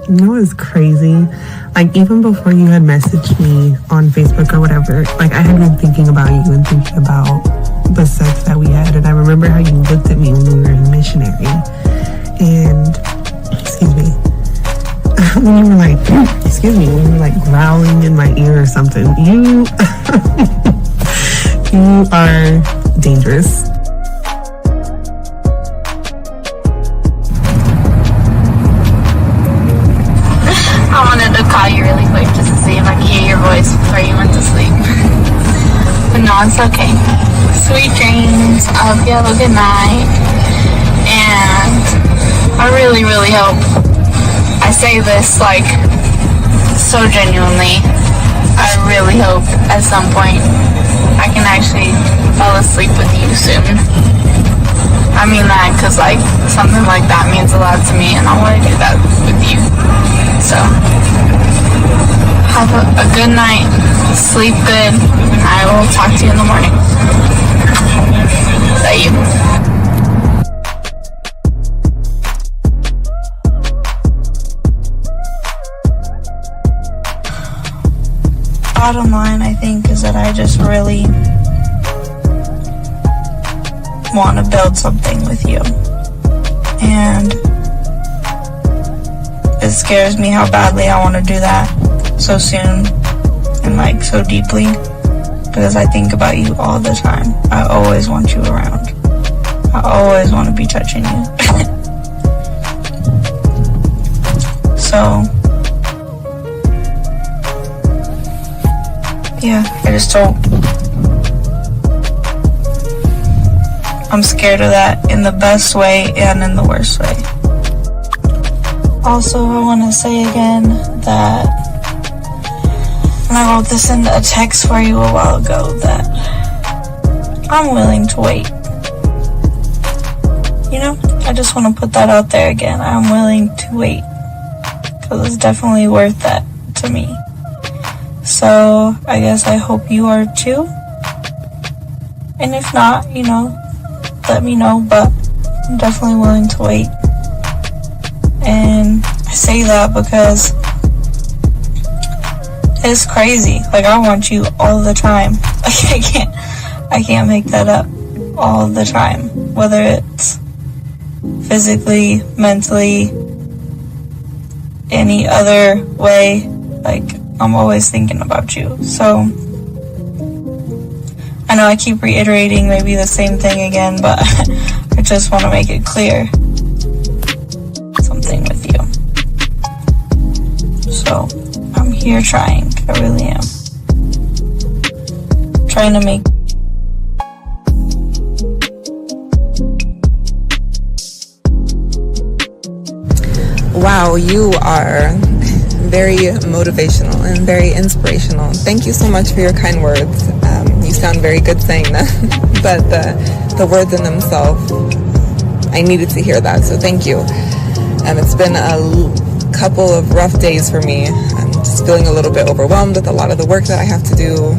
You know what's crazy? Like, even before you had messaged me on Facebook or whatever, like, I had been thinking about you and thinking about the sex that we had. And I remember how you looked at me when we were in missionary. And, excuse me, when you were like, when you were like growling in my ear or something. You, you are dangerous. I wanted to call you really quick just to see if I could hear your voice before you went to sleep. But no, it's okay. Sweet dreams. I hope you have a good night. And I really, really hope, I say this like so genuinely, I really hope at some point I can actually fall asleep with you soon. I mean that because like something like that means a lot to me, and I want to do that with you. So, have a good night, sleep good, and I will talk to you in the morning. Love you. Bottom line, I think, is that I just really want to build something with you. And it scares me how badly I want to do that so soon and like so deeply, because I think about you all the time. I always want you around. I always want to be touching you. So yeah, I just don't. I'm scared of that in the best way and in the worst way. Also, I want to say again that, and I wrote this in a text for you a while ago, that I'm willing to wait. You know, I just want to put that out there again. I'm willing to wait, because it's definitely worth that to me. So, I guess I hope you are too. And if not, you know, let me know, but I'm definitely willing to wait. And I say that because it's crazy. Like, I want you all the time. Like, I can't make that up all the time. Whether it's physically, mentally, any other way, like, I'm always thinking about you. So, I know I keep reiterating maybe the same thing again, but I just want to make it clear. Something with you. So, I'm here trying. I really am. Trying to make Wow, you are very motivational and very inspirational. Thank you so much for your kind words. You sound very good saying that, but the words in themselves, I needed to hear that, so thank you. It's been a couple of rough days for me. I'm just feeling a little bit overwhelmed with a lot of the work that I have to do,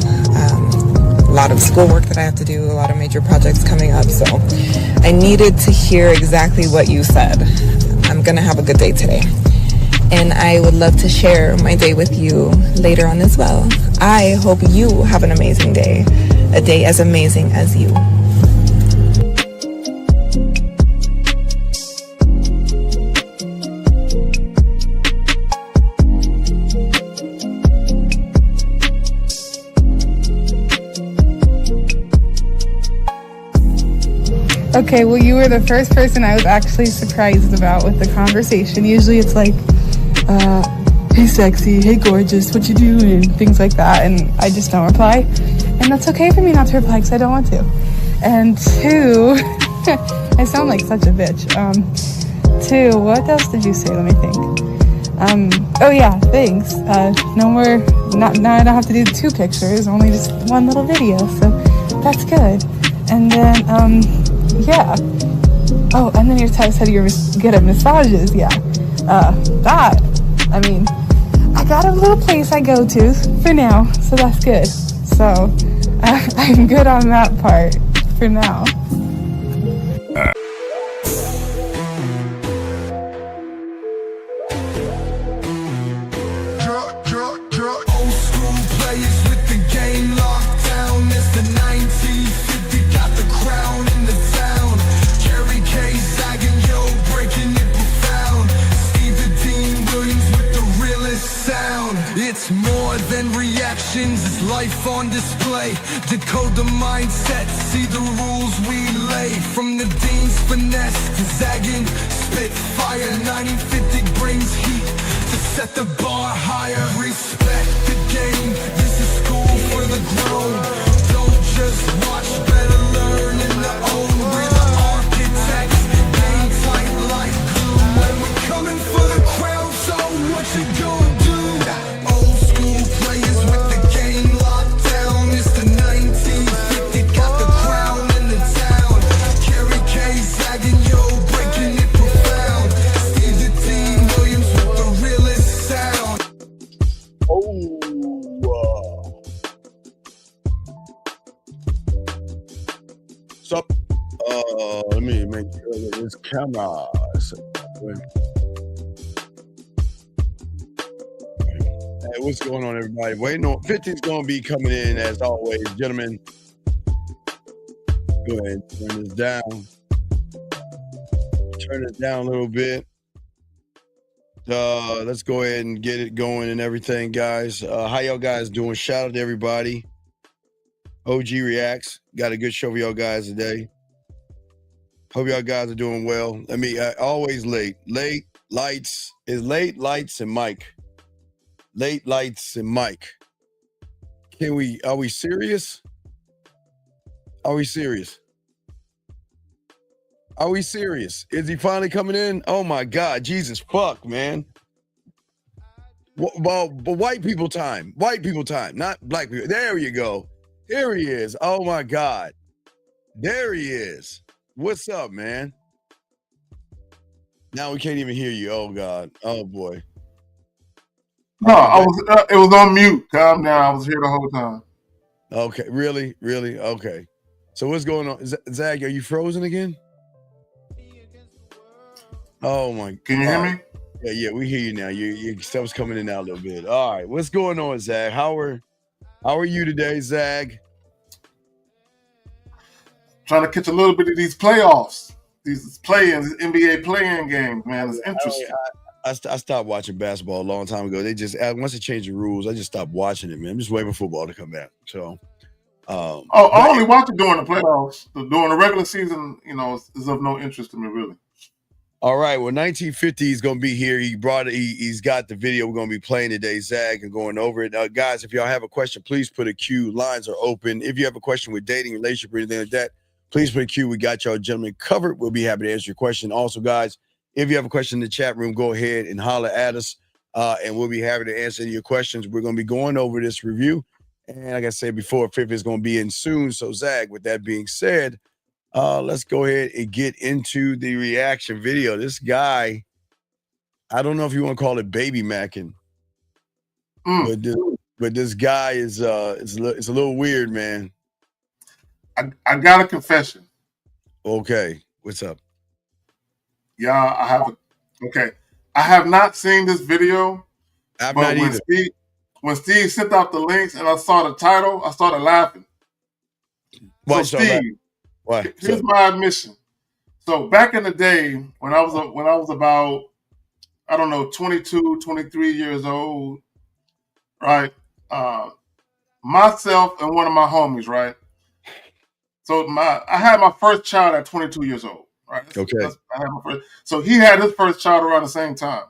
a lot of schoolwork that I have to do, a lot of major projects coming up, so I needed to hear exactly what you said. I'm gonna have a good day today. And I would love to share my day with you later on as well. I hope you have an amazing day, a day as amazing as you. Okay, well, you were the first person I was actually surprised about with the conversation. Usually it's like, hey sexy, hey gorgeous, what you doing, and things like that, and I just don't reply. And that's okay for me not to reply because I don't want to. And two, I sound like such a bitch. Two, what else did you say? Let me think. Oh yeah, thanks. No more, now I don't have to do 2 pictures, only just 1 little video, so that's good. And then, yeah. Oh, and then your text said you're good at massages, yeah. That, I mean, I got a little place I go to for now, so that's good. So, I'm good on that part for now. life on display. Decode the mindset, see the rules we lay. From the Dean's finesse to zagging spitfire, 1950 brings heat to set the bar higher. Respect the game, this is school for the grown. Don't just watch, better learn and the own. We're the architects, game tight like glue. When we're coming for the crown, so what you gonna do? Old school players with the game locked down. It's the 1950, got the crown in the town. Kerry K zagging, yo, breaking it profound. Steve the Dean Williams with the realest sound. So, let me make sure that this camera. Hey, what's going on, everybody? Waiting on 50's going to be coming in as always, gentlemen. Go ahead and turn this down. Turn it down a little bit. Let's go ahead and get it going and everything, guys. How y'all guys doing? Shout out to everybody. OG Reacts. Got a good show for y'all guys today. Hope y'all guys are doing well. Always late. Late lights and mic. Late lights and mic. Are we serious? Are we serious? Are we serious? Is he finally coming in? Oh my God, Jesus fuck, man. Well, but white people time, not black people. There you go. Here he is. Oh my God. There he is. What's up, man? Now we can't even hear you. Oh God. Oh boy. No, it was on mute. Calm down. I was here the whole time. Okay. Really? Okay. So what's going on? Zach, are you frozen again? Oh my. Can you hear me? Yeah, we hear you now. Your stuff's coming in now a little bit. All right. What's going on, Zach? How are you today, Zach? Trying to catch a little bit of these playoffs. These NBA play-in games, man. It's interesting. I stopped watching basketball a long time ago. Once they changed the rules, I just stopped watching it, man. I'm just waiting for football to come back. So, I only watch it during the playoffs. During the regular season, is of no interest to me, really. All right. Well, 1950 is going to be here. He's got the video we're going to be playing today, Zach, and going over it. Guys, if y'all have a question, please put a Q. Lines are open. If you have a question with dating, relationship, or anything like that, please put a Q. We got y'all gentlemen covered. We'll be happy to answer your question. Also, guys, if you have a question in the chat room, go ahead and holler at us, and we'll be happy to answer your questions. We're going to be going over this review. And like I said before, Fifth is going to be in soon. So, Zach, with that being said, let's go ahead and get into the reaction video. This guy, I don't know if you want to call it baby macking, but this guy is it's a little weird, man. I got a confession. Okay, what's up? Yeah, I have not seen this video. I've not either. When Steve sent out the links and I saw the title, I started laughing. Why, so Steve, why? Here's my admission. So back in the day, when I was about, I don't know, 22, 23 years old, right? Myself and one of my homies, right? So I had my first child at 22 years old, right? So he had his first child around the same time.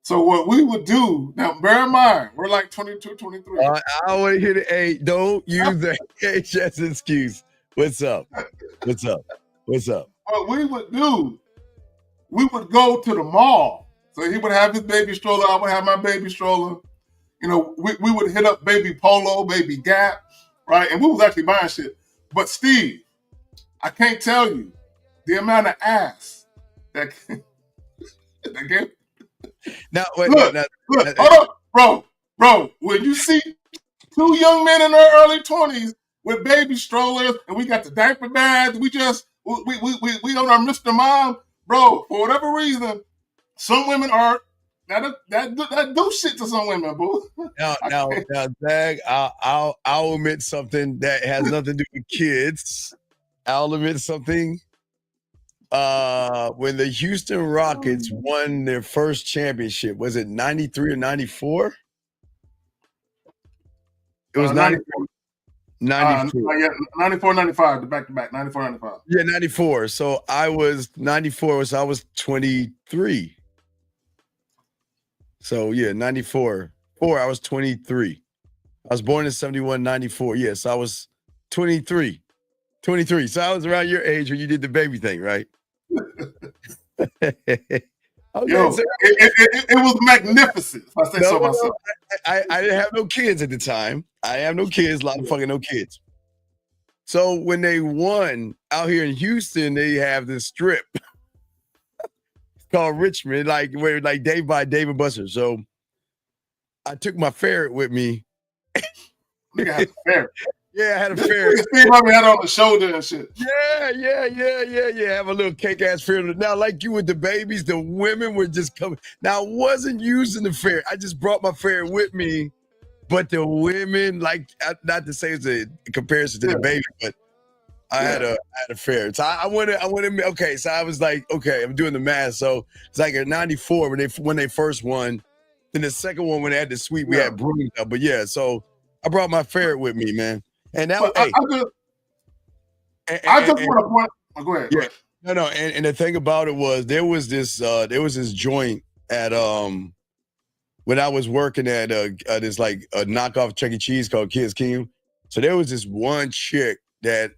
So what we would do, now bear in mind, we're like 22, 23. I want to hear the age. Don't use the age as an excuse. What's up? What we would do, we would go to the mall. So he would have his baby stroller, I would have my baby stroller. We would hit up Baby Polo, Baby Gap, right? And we was actually buying shit. But Steve, I can't tell you the amount of ass that came. Now, wait, look, hold up, bro. When you see two young men in their early 20s with baby strollers and we got the diaper bags, we don't our Mr. Mom, bro. For whatever reason, some women are that do shit to some women, boo. Now, Zach, I'll admit something that has nothing to do with kids. I'll admit something. When the Houston Rockets won their first championship, was it 93 or 94? It was 94. 94. Yeah, 94, 95, the back-to-back, 94, 95. Yeah, 94. So I was 94, so I was 23. So yeah, 94. I was 23. I was born in 71, 94. Yes, I was 23. 23. So I was around your age when you did the baby thing, right? Okay, Yo, so, it was magnificent, if I say so myself. I didn't have no kids at the time. I have no kids, a lot of fucking no kids. So when they won out here in Houston, they have this strip called Richmond, like where like Dave by Dave and Buster. So I took my ferret with me. Nigga had a ferret. Yeah, I had a ferret. Steve Harvey had on the shoulder and shit. Yeah. Have a little cake ass ferret. Now, like you with the babies, the women were just coming. Now, I wasn't using the ferret. I just brought my ferret with me. But the women, not to say it's a comparison to the baby, but I had a ferret. So I wanted. Okay, so I was like, okay, I'm doing the math. So it's like at 94 when they first won. Then the second one when they had the sweep, we had brooms up. But yeah, so I brought my ferret with me, man. And that I just want to point. Go ahead. Yeah, no. And the thing about it was there was this joint at when I was working at this like a knockoff Chuck E. Cheese called Kids King. So there was this one chick that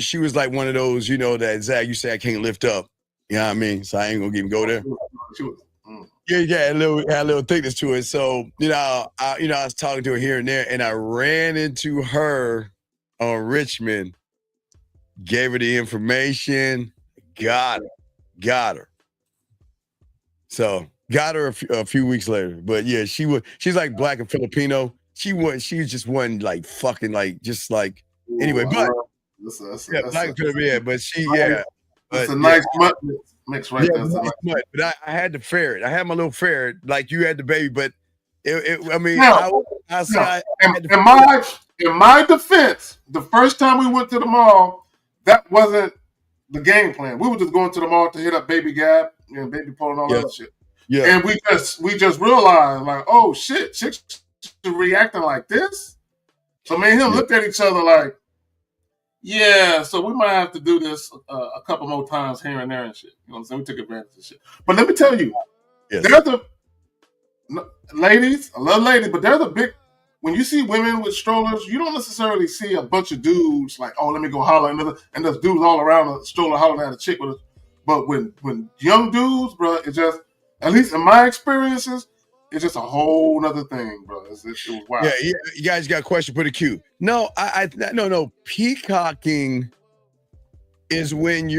she was like one of those, that Zach, you say I can't lift up. You know what I mean? So I ain't gonna even go there. Yeah, had a little thickness to it. So, I was talking to her here and there, and I ran into her on Richmond, gave her the information, got her. So got her a few weeks later. But yeah, she's like black and Filipino. She just wasn't like fucking like just like anyway, but black and Filipino, but it's a nice mutt mix right there. Nice mutt. But I had the ferret. I had my little ferret, like you had the baby, but in my defense, the first time we went to the mall, that wasn't the game plan. We were just going to the mall to hit up Baby Gap, Baby Pole and all that shit. Yeah. And we just realized, like, oh shit, chicks are reacting like this. So me and him looked at each other like, yeah, so we might have to do this a couple more times here and there and shit. You know what I'm saying? We took advantage of shit. But let me tell you, they're the ladies, I love ladies, but they're the big, when you see women with strollers, you don't necessarily see a bunch of dudes like, oh, let me go holler, and there's dudes all around a stroller hollering at a chick with us. But when young dudes, bro, it's just, at least in my experiences, it's just a whole nother thing, bro. It was wild. Yeah, you guys got a question? Put a Q. No, no. Peacocking is when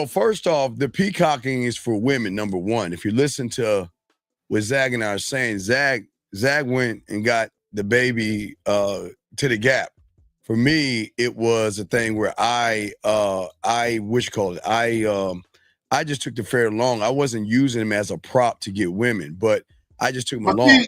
first off, the peacocking is for women, number one. If you listen to what Zag and I are saying, Zag went and got the baby to the Gap. For me, it was a thing where I just took the ferret along. I wasn't using him as a prop to get women, but I just took him along.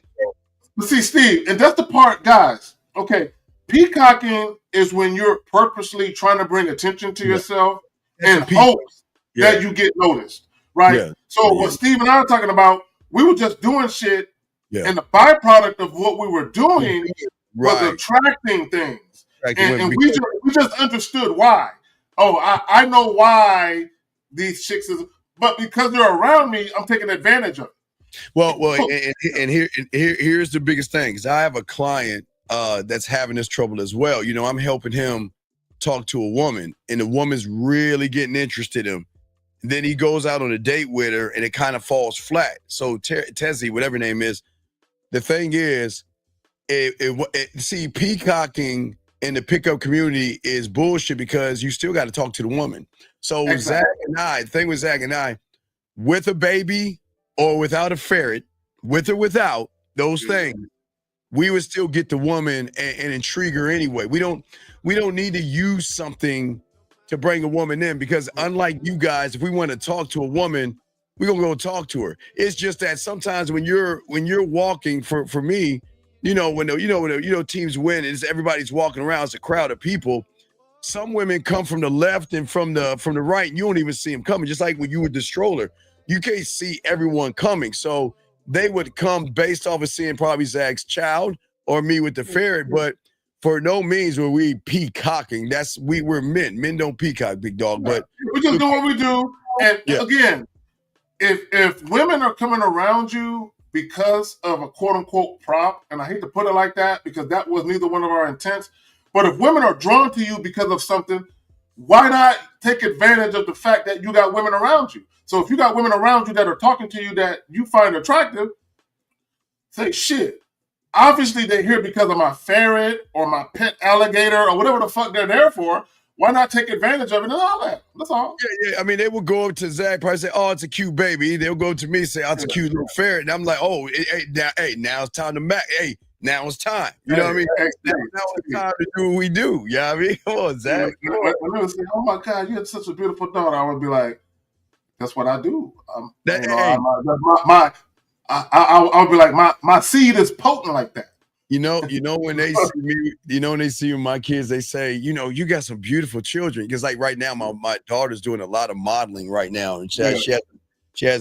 See, Steve, and that's the part, guys. Okay, peacocking is when you're purposely trying to bring attention to yourself and hopes that you get noticed, right? Yeah. So what Steve and I are talking about, we were just doing shit, and the byproduct of what we were doing was attracting things, and we just understood why. Oh, I know why these chicks but because they're around me, I'm taking advantage of it. Well, and here's the biggest thing, because I have a client that's having this trouble as well. I'm helping him talk to a woman, and the woman's really getting interested in him. And then he goes out on a date with her, and it kind of falls flat. So Tezzy, whatever her name is, the thing is, see, peacocking in the pickup community is bullshit because you still got to talk to the woman. So Zach and I, the thing with Zach and I, with a baby or without a ferret, with or without those things, we would still get the woman and intrigue her anyway. We don't need to use something to bring a woman in, because unlike you guys, if we want to talk to a woman, we're gonna go talk to her. It's just that sometimes when you're walking, for me, when teams win, is everybody's walking around, it's a crowd of people. Some women come from the left and from the right, and you don't even see them coming. Just like when you with the stroller, you can't see everyone coming. So they would come based off of seeing probably Zach's child or me with the ferret, but for no means were we peacocking. We're men. Men don't peacock, big dog. But we just do what we do. And Yeah. again, if women are coming around you because of a quote unquote prop, and I hate to put it like that because that was neither one of our intents, but if women are drawn to you because of something, why not take advantage of the fact that you got women around you? So if you got women around you that are talking to you that you find attractive, say shit. Obviously they're here because of my ferret or my pet alligator or whatever the fuck they're there for. Why not take advantage of it and all that? That's all. Yeah. I mean, they would go up to Zach, probably say, "Oh, it's a cute baby." They'll go to me and say, "Oh, it's a cute little ferret," and I'm like, "Oh, now it's time to mac. Hey, now it's time." You know what I mean? Now it's time to do what we do. You know what I mean? Come on, Zach. When they would say, "Oh my God, you had such a beautiful daughter," I would be like, "That's what I do." I would be like, my seed is potent like that. You know when they see me, when they see my kids, they say, you got some beautiful children. Because like right now, my daughter's doing a lot of modeling right now, and she has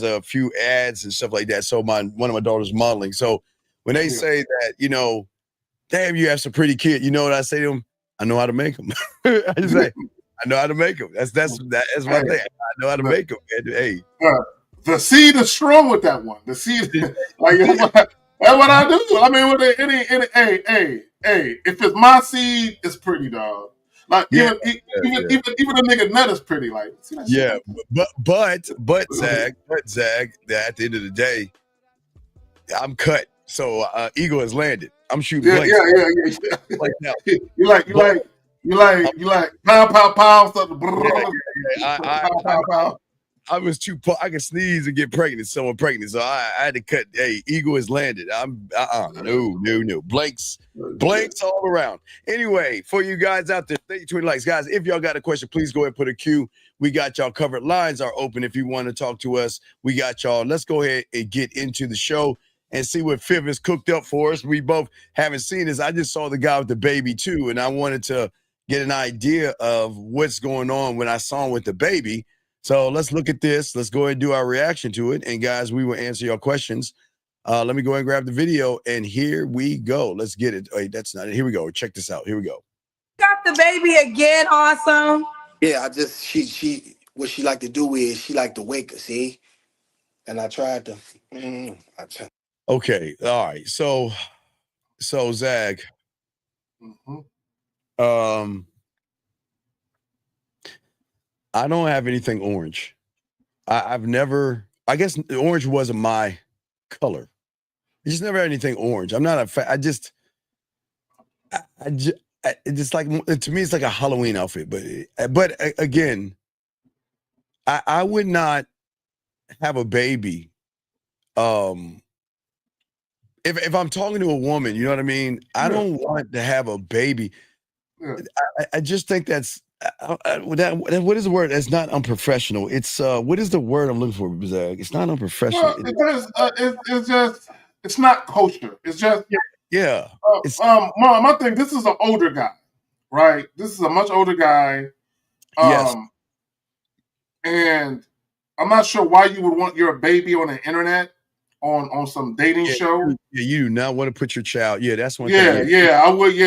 a few ads and stuff like that. So one of my daughters modeling. So when they say that, damn, you have some pretty kid, you know what I say to them? I know how to make them. I just say, I know how to make them. That's my thing. I know how to make them. Hey, the seed is strong with that one. The seed, that's what I do. I mean, with if it's my seed, it's pretty, dog. Like even a nigga nut is pretty. Like, see that shit? but Zach, at the end of the day, I'm cut. So Eagle has landed. I'm shooting blanks. Yeah. Like now. You like pow stuff. I was I could sneeze and get pregnant, someone pregnant. So I had to cut. Hey, Eagle has landed. I'm no. Blanks all around. Anyway, for you guys out there, 20 likes. Guys, if y'all got a question, please go ahead and put a Q. We got y'all covered. Lines are open if you want to talk to us. We got y'all. Let's go ahead and get into the show and see what Fifth has cooked up for us. We both haven't seen this. I just saw the guy with the baby too, and I wanted to get an idea of what's going on when I saw him with the baby. So let's look at this. Let's go ahead and do our reaction to it. And guys, we will answer your questions. Let me go ahead and grab the video. And here we go. Let's get it. Wait, that's not it. Here we go. Check this out. Here we go. Got the baby again. Awesome. Yeah, she what she like to do is she like to wake us, see? And I tried to Okay. All right. So Zach, I don't have anything orange. I've never, I guess orange wasn't my color. I just never had anything orange. I'm not a fan. It's like, to me, it's like a Halloween outfit. But again, I would not have a baby. If I'm talking to a woman, you know what I mean? I don't want to have a baby. I just think that's, what is the word? It's not unprofessional. It's what is the word I'm looking for? It's not unprofessional. Well, it's not kosher. It's just my thing. This is an older guy, right? This is a much older guy. Yes. And I'm not sure why you would want your baby on the internet on some dating show. Yeah, you do not want to put your child. Yeah, that's one thing. I wouldn't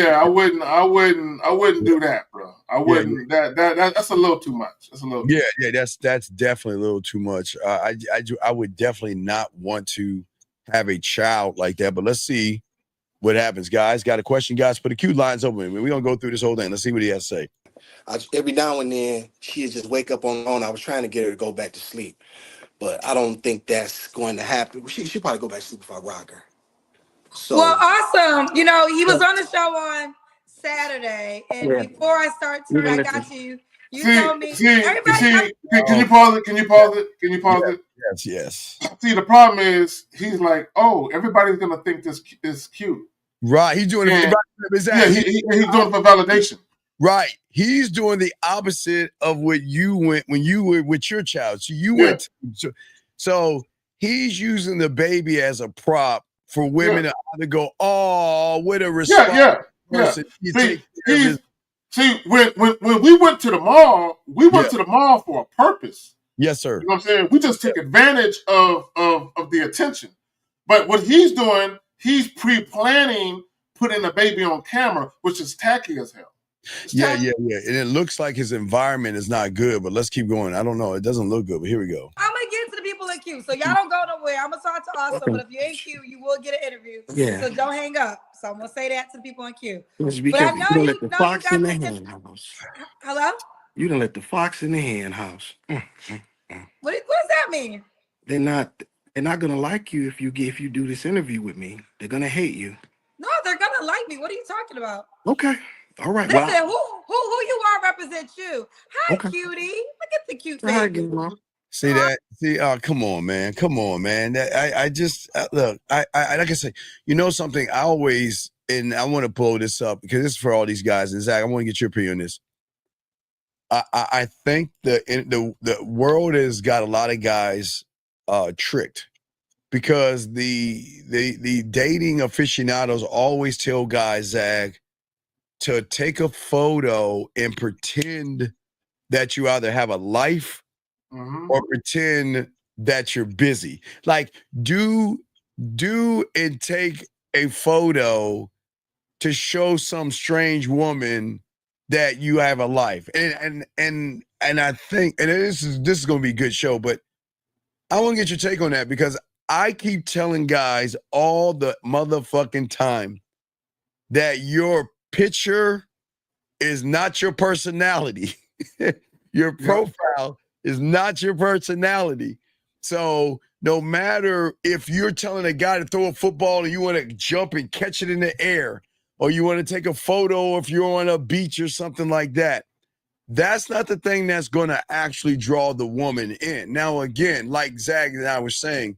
do that, bro. I wouldn't. That's a little too much. That's a little. That's definitely a little too much. I would definitely not want to have a child like that. But let's see what happens, guys. Got a question, guys? Put the Q lines open. We're gonna go through this whole thing. Let's see what he has to say. Every now and then she'd just wake up on. I was trying to get her to go back to sleep, but I don't think that's going to happen. She'll probably go back to sleep if I rock her. So, well, awesome. He was on the show on Saturday, and before I start to, I got you. You told me. Can you pause it? Can you pause it? Yes. See, the problem is he's like, oh, everybody's gonna think this is cute. Right. He's doing it. He's doing it for validation. Right. He's doing the opposite of what you went when you were with your child. So you went. So he's using the baby as a prop for women to go, oh, what a responsible person. See, when we went to the mall, to the mall for a purpose. Yes, sir. You know what I'm saying? We just took advantage of the attention. But what he's doing, he's pre-planning putting a baby on camera, which is tacky as hell. Yeah. And it looks like his environment is not good, but let's keep going. I don't know. It doesn't look good, but here we go. I'm gonna get to the people in queue, so y'all don't go nowhere. I'm gonna talk to Austin, but if you're in queue, you will get an interview. Yeah. So don't hang up. So I'm gonna say that to the people in queue. Just be But I careful. know You don't you let the know fox you got in the the hen house. Hello? You don't let the fox in the hen house. What does that mean? They're not gonna like you if you do this interview with me. They're gonna hate you. No, they're gonna like me. What are you talking about? Okay. All right. Listen, who you are represents you. Hi, Okay. cutie. Look at the cute Hi, baby. Gizmo. See that? See, come on, man. I just look. I like I say, you know something. I always, and I want to pull this up because this is for all these guys. And Zach, I want to get your opinion on this. I think the world has got a lot of guys tricked because the dating aficionados always tell guys, Zach, to take a photo and pretend that you either have a life or pretend that you're busy. Like do and take a photo to show some strange woman that you have a life. And I think, and this is gonna be a good show, but I want to get your take on that because I keep telling guys all the motherfucking time that your picture is not your personality. Your profile is not your personality. So no matter if you're telling a guy to throw a football and you want to jump and catch it in the air, or you want to take a photo if you're on a beach or something like that, that's not the thing that's going to actually draw the woman in. Now, again, like Zach and I were saying,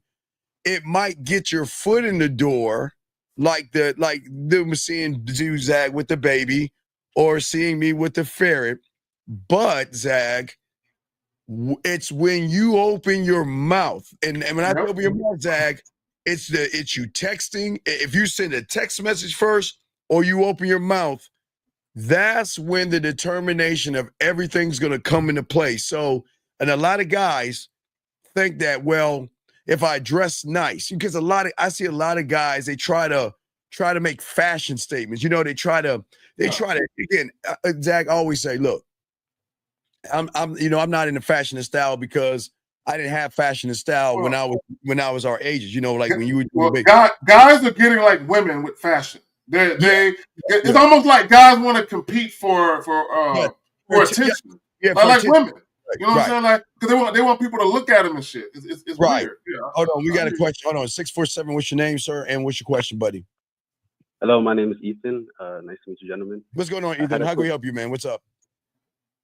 it might get your foot in the door, like them seeing Zach with the baby or seeing me with the ferret. But Zach, it's when you open your mouth, and when I open your mouth, Zach, it's you texting. If you send a text message first or you open your mouth, that's when the determination of everything's going to come into play. So, and a lot of guys think that, well, if I dress nice, because I see a lot of guys, they try to make fashion statements. You know, they try to again, Zach always say, look, I'm not in the fashion and style because I didn't have fashion and style when I was our ages. You know, like when you were guys are getting like women with fashion. It's almost like guys want to compete for attention. Like women. You know what I'm saying? Like because they want people to look at them and shit. It's right. Weird. Yeah, Hold on, we got a question. Hold on, 647. What's your name, sir? And what's your question, buddy? Hello, my name is Ethan. Nice to meet you, gentlemen. What's going on, Ethan? How can we help you, man? What's up?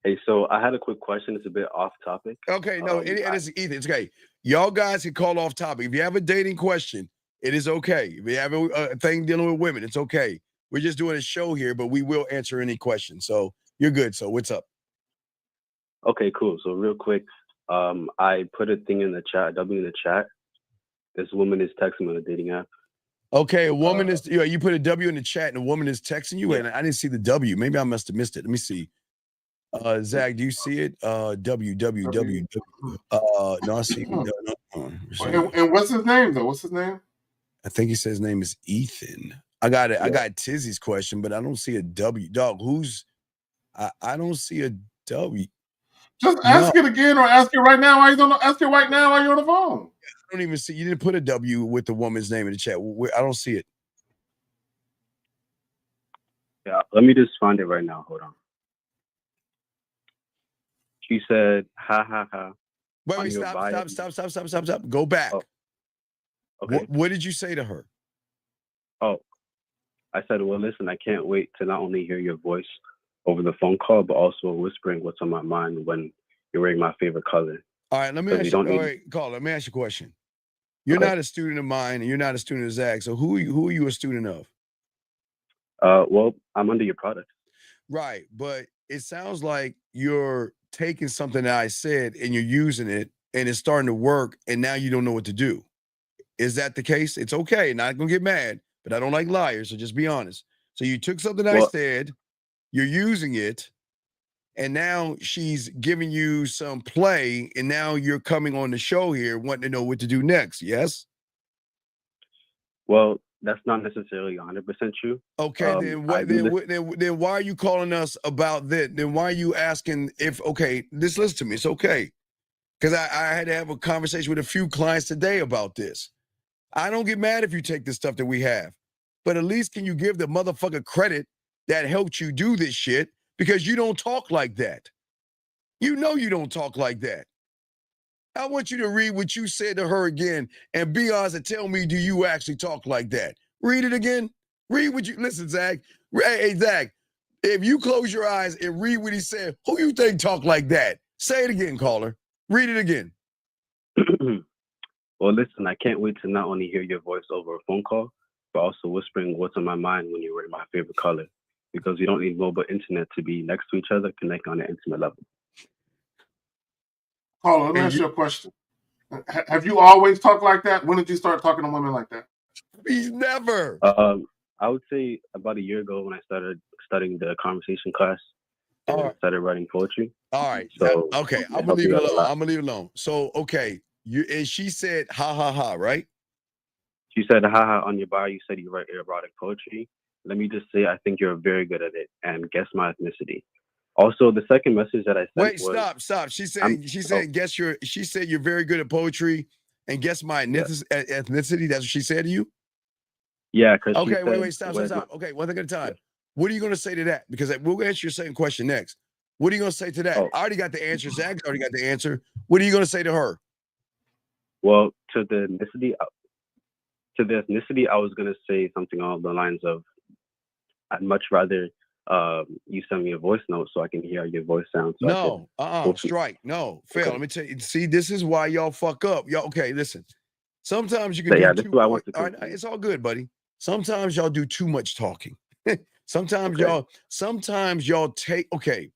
Hey, so I had a quick question. It's a bit off topic. Okay, no, it is Ethan. It's okay. Y'all guys can call off topic. If you have a dating question, it is okay. If you have a thing dealing with women, it's okay. We're just doing a show here, but we will answer any questions. So you're good. So what's up? Okay, cool. So real quick, I put a thing in the chat, W in the chat. This woman is texting me on a dating app. Okay, a woman is, you put a W in the chat and a woman is texting you, and I didn't see the W. Maybe I must have missed it. Let me see. Zach, do you see it? W. No, I see. No. And what's his name though? What's his name? I think he says his name is Ethan. I got it. Yeah. I got Tizzy's question, but I don't see a W. Dog, who's? I don't see a W. Just ask it again, or ask it right now. Ask it right now while you're on the phone. I don't even see. You didn't put a W with the woman's name in the chat. I don't see it. Yeah, let me just find it right now. Hold on. She said, "Ha ha ha." Wait, stop. Go back. Oh. Okay. What did you say to her? Oh, I said, well, listen, I can't wait to not only hear your voice over the phone call, but also whispering what's on my mind when you're wearing my favorite color. All right, let me ask you. All right, Carl, let me ask you a question. You're not a student of mine, and you're not a student of Zach. So who are you a student of? Well, I'm under your product. Right, but it sounds like you're taking something that I said and you're using it, and it's starting to work, and now you don't know what to do. Is that the case? It's okay. Not gonna get mad, but I don't like liars, so just be honest. So you took something I said, you're using it, and now she's giving you some play, and now you're coming on the show here wanting to know what to do next. Yes? Well, that's not necessarily 100% true. Okay, then what? Then why are you calling us about that? Then why are you asking if? Okay, listen to me. It's okay, because I had to have a conversation with a few clients today about this. I don't get mad if you take the stuff that we have, but at least can you give the motherfucker credit that helped you do this shit, because you don't talk like that. You know you don't talk like that. I want you to read what you said to her again and be honest and tell me, do you actually talk like that? Read it again. Read what you, listen, Zach. Hey, Zach, if you close your eyes and read what he said, who you think talk like that? Say it again, caller. Read it again. Well, listen, I can't wait to not only hear your voice over a phone call, but also whispering what's on my mind when you wear my favorite color. Because we don't need mobile internet to be next to each other, connect on an intimate level. Caller, let me ask you a question. Have you always talked like that? When did you start talking to women like that? He's never. I would say about a year ago when I started studying the conversation class and I started writing poetry. All right. So okay, I'm gonna leave it alone. I'm gonna leave it alone. So okay, and she said ha ha ha, right? She said ha ha on your bio. You said you write erotic poetry. Let me just say I think you're very good at it, and guess my ethnicity. Also, the second message that I sent Wait, stop. She said guess your. She said you're very good at poetry, and guess my ethnicity. That's what she said to you. Yeah, because okay, wait, stop. Okay, one thing at a time. What are you going to say to that? Because we'll answer your second question next. What are you going to say to that? I already got the answer. Zach's already got the answer. What are you going to say to her? Well, to the ethnicity, I was going to say something along the lines of, I'd much rather you send me a voice note so I can hear how your voice sounds. So strike. No, fail. Okay. Let me tell you. See, this is why y'all fuck up. Y'all, okay, listen. Sometimes you can this is what I want to do. It's all good, buddy. Sometimes y'all do too much talking. Sometimes y'all take, okay.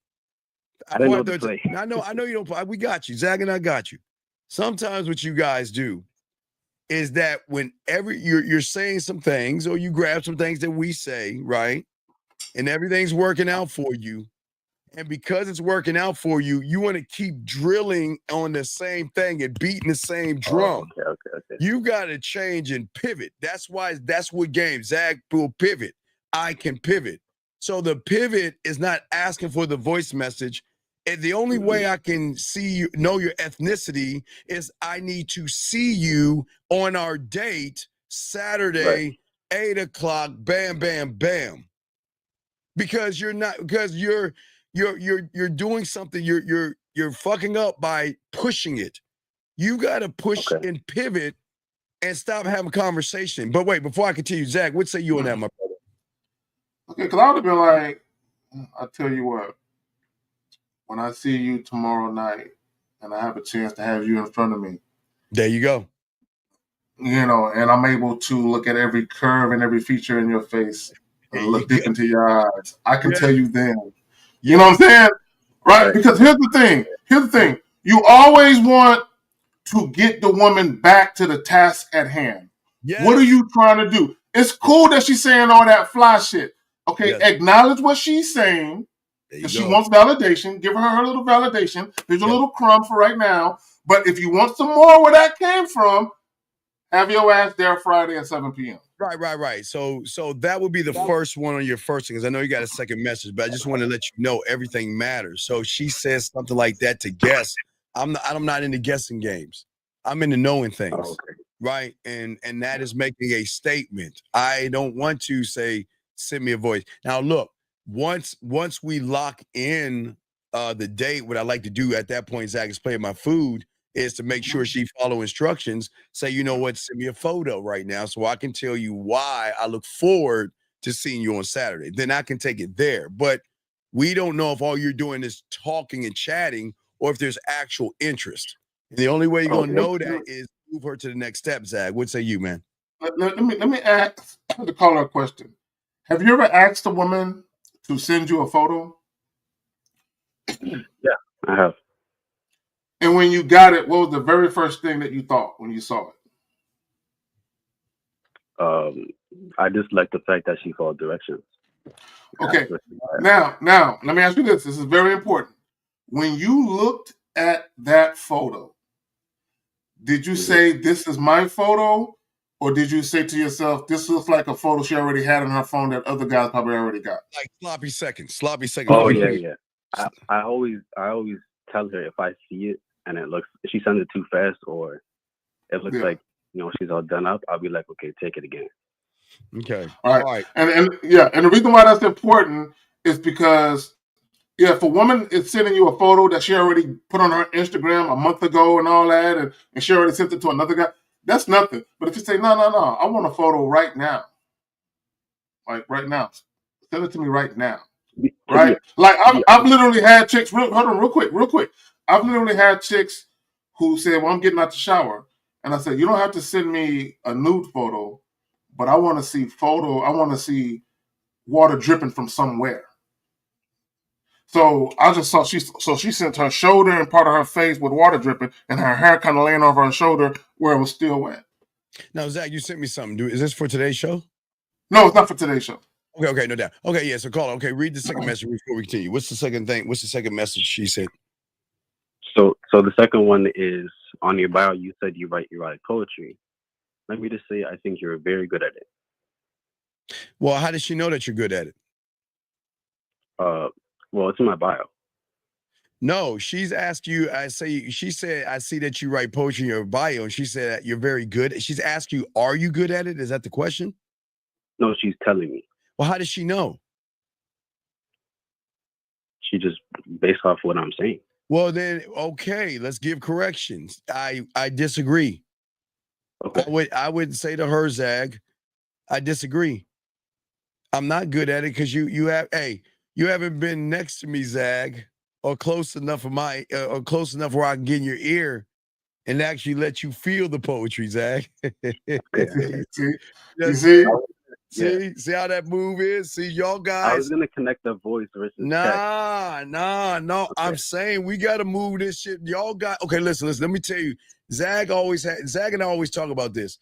I didn't know the play. I know you don't play. We got you. Zach and I got you. Sometimes what you guys do is that whenever you're saying some things or you grab some things that we say, right? And everything's working out for you. And because it's working out for you, you want to keep drilling on the same thing and beating the same drum. Okay. You got to change and pivot. That's what game. Zach will pivot. I can pivot. So the pivot is not asking for the voice message. And the only way I can know your ethnicity is I need to see you on our date Saturday, 8:00, bam, bam, bam. Because you're doing something, you're fucking up by pushing it. You got to push and pivot and stop having conversation. But wait, before I continue, Zach, what say you on that, my brother? Okay, because I would have been like, I'll tell you what, when I see you tomorrow night and I have a chance to have you in front of me. There you go. You know, and I'm able to look at every curve and every feature in your face and look deep into your eyes. I can tell you then. You know what I'm saying? Right? Because here's the thing. You always want to get the woman back to the task at hand. Yes. What are you trying to do? It's cool that she's saying all that fly shit. Okay, acknowledge what she's saying. Because she wants validation. Give her little validation. Here's a little crumb for right now. But if you want some more where that came from, have your ass there Friday at 7 p.m. Right. So that would be the first one on your first thing, because I know you got a second message, but I just want to let you know everything matters. So she says something like that to guess. I'm not into guessing games. I'm into knowing things, right? And that is making a statement. I don't want to say, send me a voice. Now, look, once we lock in the date, what I like to do at that point, Zach, is play my food, is to make sure she follow instructions. Say, you know what, send me a photo right now so I can tell you why I look forward to seeing you on Saturday. Then I can take it there. But we don't know if all you're doing is talking and chatting or if there's actual interest. And the only way you're going to know that is move her to the next step, Zach. What say you, man? Let me ask the caller a question. Have you ever asked a woman to send you a photo? Yeah, I have. And when you got it, what was the very first thing that you thought when you saw it? I just like the fact that she followed directions. Okay. Now, let me ask you this. This is very important. When you looked at that photo, did you say, this is my photo? Or did you say to yourself, this looks like a photo she already had on her phone that other guys probably already got? Like sloppy seconds. Sloppy seconds. Oh yeah. I always tell her if I see it and it looks, if she sends it too fast or it looks like, you know, she's all done up, I'll be like, okay, take it again. Okay. All right. And the reason why that's important is because if a woman is sending you a photo that she already put on her Instagram a month ago and all that, and she already sent it to another guy, that's nothing. But if you say, no, I want a photo right now. Like right now. Send it to me right now. Right? Like I've literally had chicks, hold on real quick. I've literally had chicks who said, well, I'm getting out the shower. And I said, you don't have to send me a nude photo, but I want to see water dripping from somewhere. So I just saw she sent her shoulder and part of her face with water dripping and her hair kind of laying over her shoulder where it was still wet. Now, Zach, you sent me something. Is this for today's show? No, it's not for today's show. Okay, no doubt. Okay, yeah, so call it. Okay, read the second message before we continue. What's the second thing? What's the second message she said? So the second one is on your bio, you said you write poetry. Let me just say, I think you're very good at it. Well, how does she know that you're good at it? Well, it's in my bio. No, she's asked you, she said, I see that you write poetry in your bio, and she said that you're very good. She's asked you, are you good at it? Is that the question? No, she's telling me. Well, how does she know? She just based off what I'm saying. Well, then, okay, let's give corrections. I disagree. Okay. I would say to her, Zag, I disagree. I'm not good at it because you haven't been next to me, Zag, or close enough or close enough where I can get in your ear and actually let you feel the poetry, Zag. See how that move is? See, y'all guys. I was gonna connect the voice versus text. No. Okay. I'm saying we gotta move this shit. Y'all got listen, let me tell you. Zag and I always talk about this.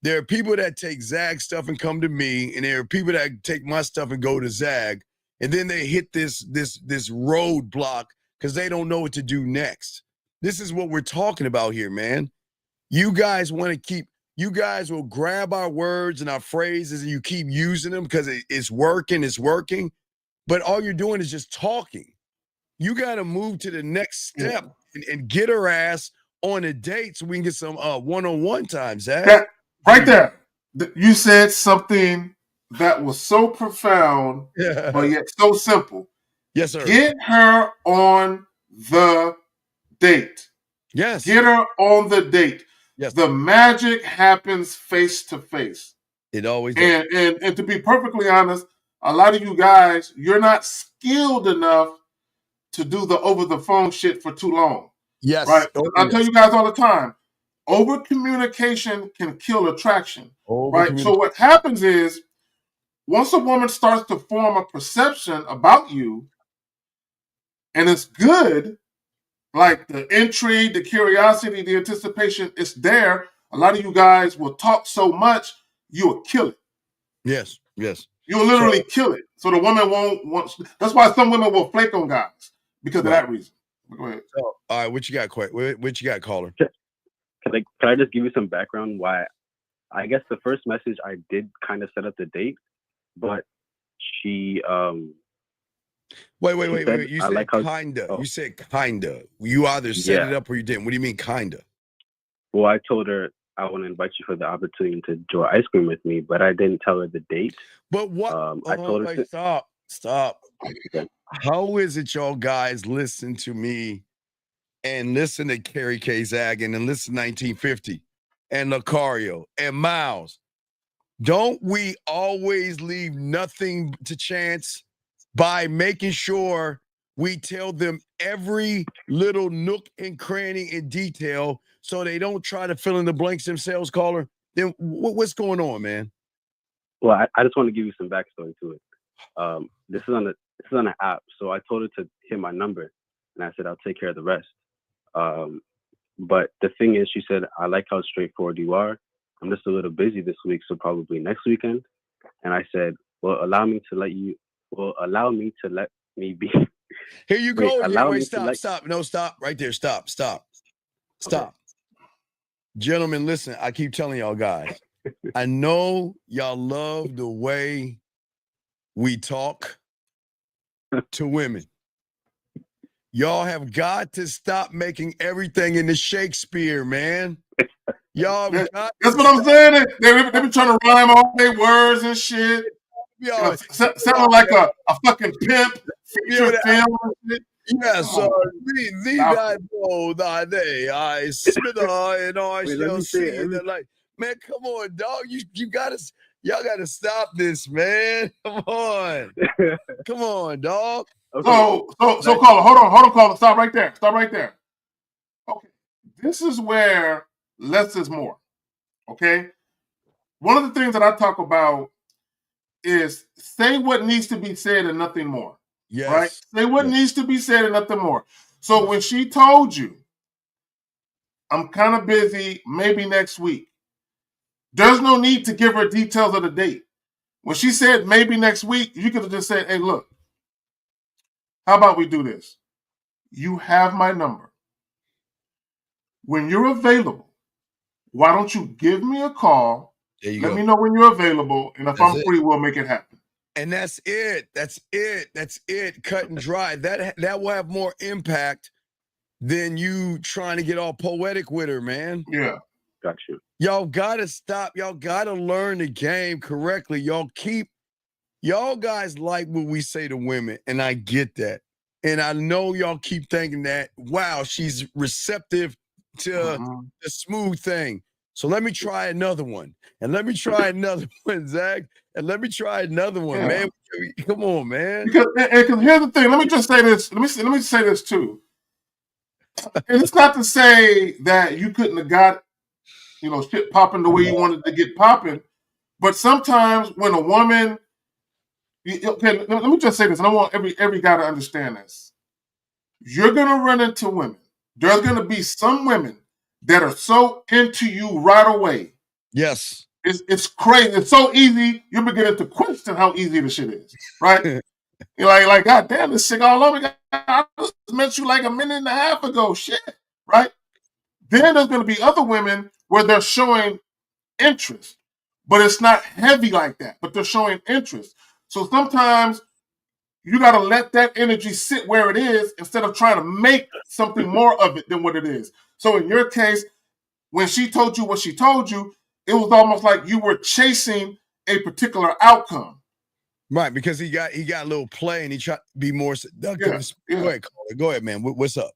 There are people that take Zag stuff and come to me, and there are people that take my stuff and go to Zag, and then they hit this roadblock because they don't know what to do next. This is what we're talking about here, man. You guys will grab our words and our phrases and you keep using them because it's working. But all you're doing is just talking. You got to move to the next step and get her ass on a date so we can get some one-on-one time, Zach. Right there. You said something that was so profound, but yet so simple. Yes, sir. Get her on the date. Yes. Get her on the date. Yes. The magic happens face to face. It always does. And to be perfectly honest, a lot of you guys, you're not skilled enough to do the over the phone shit for too long. Yes. Right? I tell you guys all the time, over communication can kill attraction. Right? So what happens is once a woman starts to form a perception about you, and it's good, like the intrigue, the curiosity, the anticipation, it's there. A lot of you guys will talk so much, you'll kill it. Yes. You'll literally kill it. So the woman won't want. That's why some women will flake on guys because of that reason. Go ahead. So, all right, what you got, What you got, caller? Can I just give you some background why? I guess the first message I did kind of set up the date, but she Wait. You said kinda. You said kinda. You either set it up or you didn't. What do you mean kinda? Well, I told her I want to invite you for the opportunity to enjoy ice cream with me, but I didn't tell her the date. But what? I told her stop. Okay. How is it y'all guys listen to me and listen to Carrie K. Zaggin and listen to 1950 and Lucario and Miles? Don't we always leave nothing to chance by making sure we tell them every little nook and cranny in detail so they don't try to fill in the blanks themselves, caller? Then what's going on, man? Well, I just want to give you some backstory to it. This is on an app, so I told her to hit my number, and I said I'll take care of the rest. But the thing is, she said, I like how straightforward you are. I'm just a little busy this week, so probably next weekend. And I said, well, allow me to let me be. Here you go. Wait, stop. No, stop right there. Stop. Okay. Gentlemen, listen, I keep telling y'all guys, I know y'all love the way we talk to women. Y'all have got to stop making everything into Shakespeare, man. Y'all have got That's what I'm saying. They been trying to rhyme all their words and shit. Yo, Sounding like a fucking pimp feature film and shit. Yes, thee that know thy day, I smith her and I Wait, let shall me say see it. the light. Man, come on, dog. You gotta, y'all gotta stop this, man. Come on, come on, dog. Okay. So caller, hold on, caller. Stop right there. Okay, this is where less is more. Okay, one of the things that I talk about is say what needs to be said and nothing more. Yes. Right? Say what needs to be said and nothing more. So when she told you, I'm kind of busy, maybe next week, there's no need to give her details of the date. When she said maybe next week, you could have just said, hey, look, how about we do this? You have my number. When you're available, why don't you give me a call? Let me know when you're available, and if I'm free, we'll make it happen. And that's it. That's it. Cut and dry. That will have more impact than you trying to get all poetic with her, man. Yeah. Got you. Y'all gotta stop. Y'all gotta learn the game correctly. Y'all guys like what we say to women, and I get that. And I know y'all keep thinking that, wow, she's receptive to the smooth thing. So let me try another one. And let me try another one, Zach. And let me try another one, man. Come on, man. Because here's the thing. Let me just say this. Let me say this too. And it's not to say that you couldn't have got, shit popping the way you wanted to get popping. But sometimes when a woman, okay, let me just say this, and I want every guy to understand this. You're gonna run into women. There's gonna be some women that are so into you right away. Yes. It's crazy. It's so easy. You're beginning to question how easy the shit is, right? You're like, God damn, this shit all over. I just met you like a minute and a half ago. Shit, right? Then there's going to be other women where they're showing interest, but it's not heavy like that, but they're showing interest. So sometimes you got to let that energy sit where it is instead of trying to make something more of it than what it is. So in your case, when she told you what she told you, it was almost like you were chasing a particular outcome. Right, because he got a little play and he tried to be more seductive. Yeah. Go ahead, man. What's up?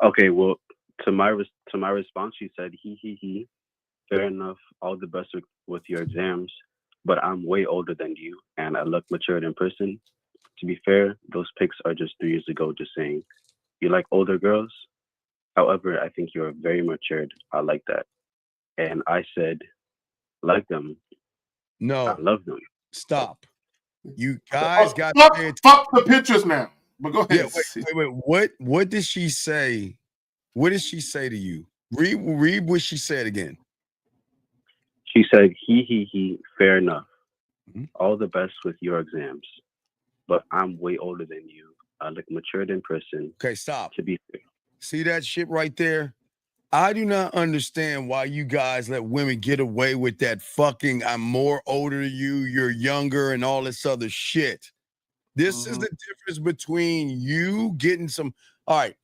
Okay, well, to my response, she said, he. Fair enough. All the best with your exams, but I'm way older than you, and I look matured in person. To be fair, those pics are just 3 years ago. Just saying, you like older girls. However, I think you're very matured. I like that. And I said, like them. No, I love them. Stop. You guys got fuck the pictures now. But go ahead. Yeah, wait. What did she say? What did she say to you? Read what she said again. She said, he. Fair enough. Mm-hmm. All the best with your exams, but I'm way older than you. I look matured in person. Okay, stop. To be fair. See that shit right there? I do not understand why you guys let women get away with that fucking I'm more older than you, you're younger, and all this other shit. This is the difference between you getting some. All right.